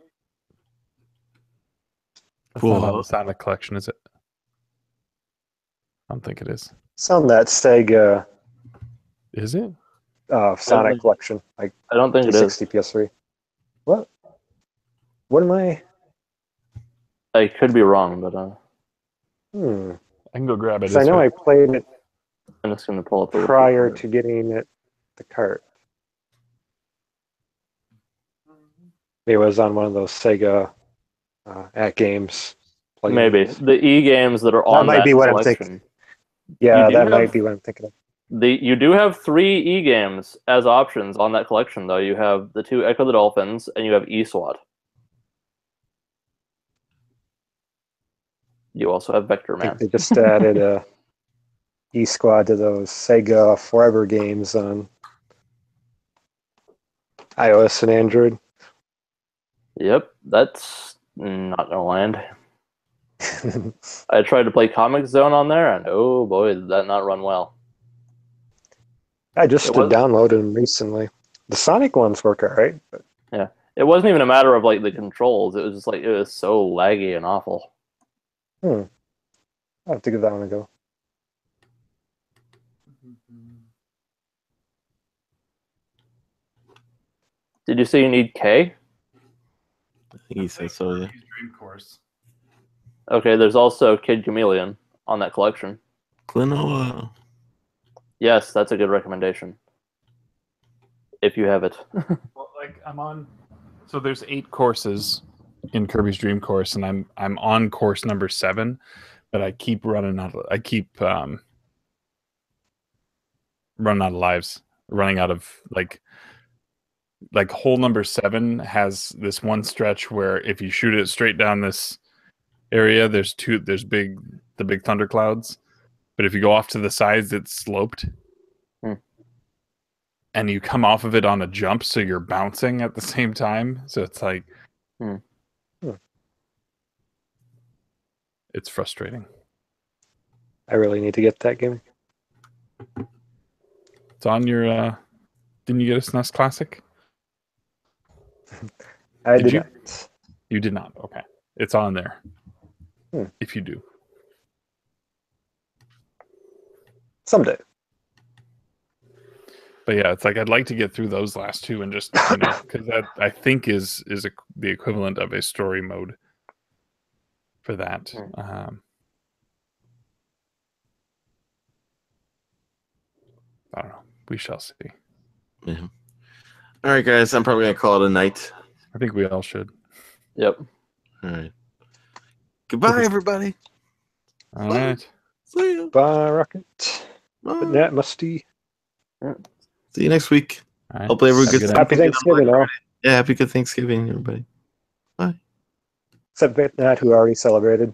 [SPEAKER 1] That's not on the Sonic Collection, is it? I don't think it is.
[SPEAKER 5] It's on that Sega.
[SPEAKER 1] Is it?
[SPEAKER 5] Sonic Collection. Like,
[SPEAKER 2] I don't think it is.
[SPEAKER 5] 60 PS3. What? What am I?
[SPEAKER 2] I could be wrong, but
[SPEAKER 1] I can go grab it.
[SPEAKER 5] I know I played it.
[SPEAKER 2] I'm just going to pull up
[SPEAKER 5] prior to getting it, the cart. It was on one of those Sega at games.
[SPEAKER 2] Maybe the E games that are on
[SPEAKER 5] that might be what I'm thinking. Yeah, that might be what I'm thinking of.
[SPEAKER 2] You do have 3 E games as options on that collection, though. You have the 2 Echo the Dolphins, and you have E-SWAT. You also have Vector Man.
[SPEAKER 5] They just added E-Squad to those Sega Forever games on iOS and Android.
[SPEAKER 2] Yep, that's not gonna land. I tried to play Comic Zone on there, and oh boy, did that not run well.
[SPEAKER 5] I just downloaded them recently. The Sonic ones work all right. But...
[SPEAKER 2] Yeah, it wasn't even a matter of like the controls. It was just like it was so laggy and awful.
[SPEAKER 5] I'll have to give that one a go.
[SPEAKER 2] Did you say you need K?
[SPEAKER 6] I think he said so, yeah.
[SPEAKER 1] Dream Course.
[SPEAKER 2] Okay, there's also Kid Chameleon on that collection.
[SPEAKER 6] Klonoa.
[SPEAKER 2] Yes, that's a good recommendation. If you have it.
[SPEAKER 1] Well, like I'm on. So there's 8 courses in Kirby's Dream Course, and I'm on course number 7, but I keep running out. I keep running out of lives. Running out of like hole number 7 has this one stretch where if you shoot it straight down this area, there's the big thunderclouds. But if you go off to the sides, it's sloped. And you come off of it on a jump, so you're bouncing at the same time. So it's like... It's frustrating.
[SPEAKER 5] I really need to get that game.
[SPEAKER 1] It's on your Didn't you get a SNES Classic?
[SPEAKER 5] I did
[SPEAKER 1] you?
[SPEAKER 5] not.
[SPEAKER 1] You did not. Okay, it's on there.
[SPEAKER 5] Hmm.
[SPEAKER 1] If you do,
[SPEAKER 5] Someday.
[SPEAKER 1] but yeah, it's like I'd like to get through those last two and just because that I think is the equivalent of a story mode for that. I don't know. We shall see.
[SPEAKER 6] Yeah. All right, guys. I'm probably gonna call it a night.
[SPEAKER 1] I think we all should.
[SPEAKER 2] Yep.
[SPEAKER 6] All right. Goodbye, everybody.
[SPEAKER 1] All right.
[SPEAKER 6] See you.
[SPEAKER 5] Bye, Rocket.
[SPEAKER 6] Bye.
[SPEAKER 5] But that musty.
[SPEAKER 6] See you next week.
[SPEAKER 1] All right.
[SPEAKER 6] Hopefully, everyone gets
[SPEAKER 5] Happy Thanksgiving, all.
[SPEAKER 6] Yeah, happy good Thanksgiving, everybody. Bye.
[SPEAKER 5] Except Nat, who already celebrated.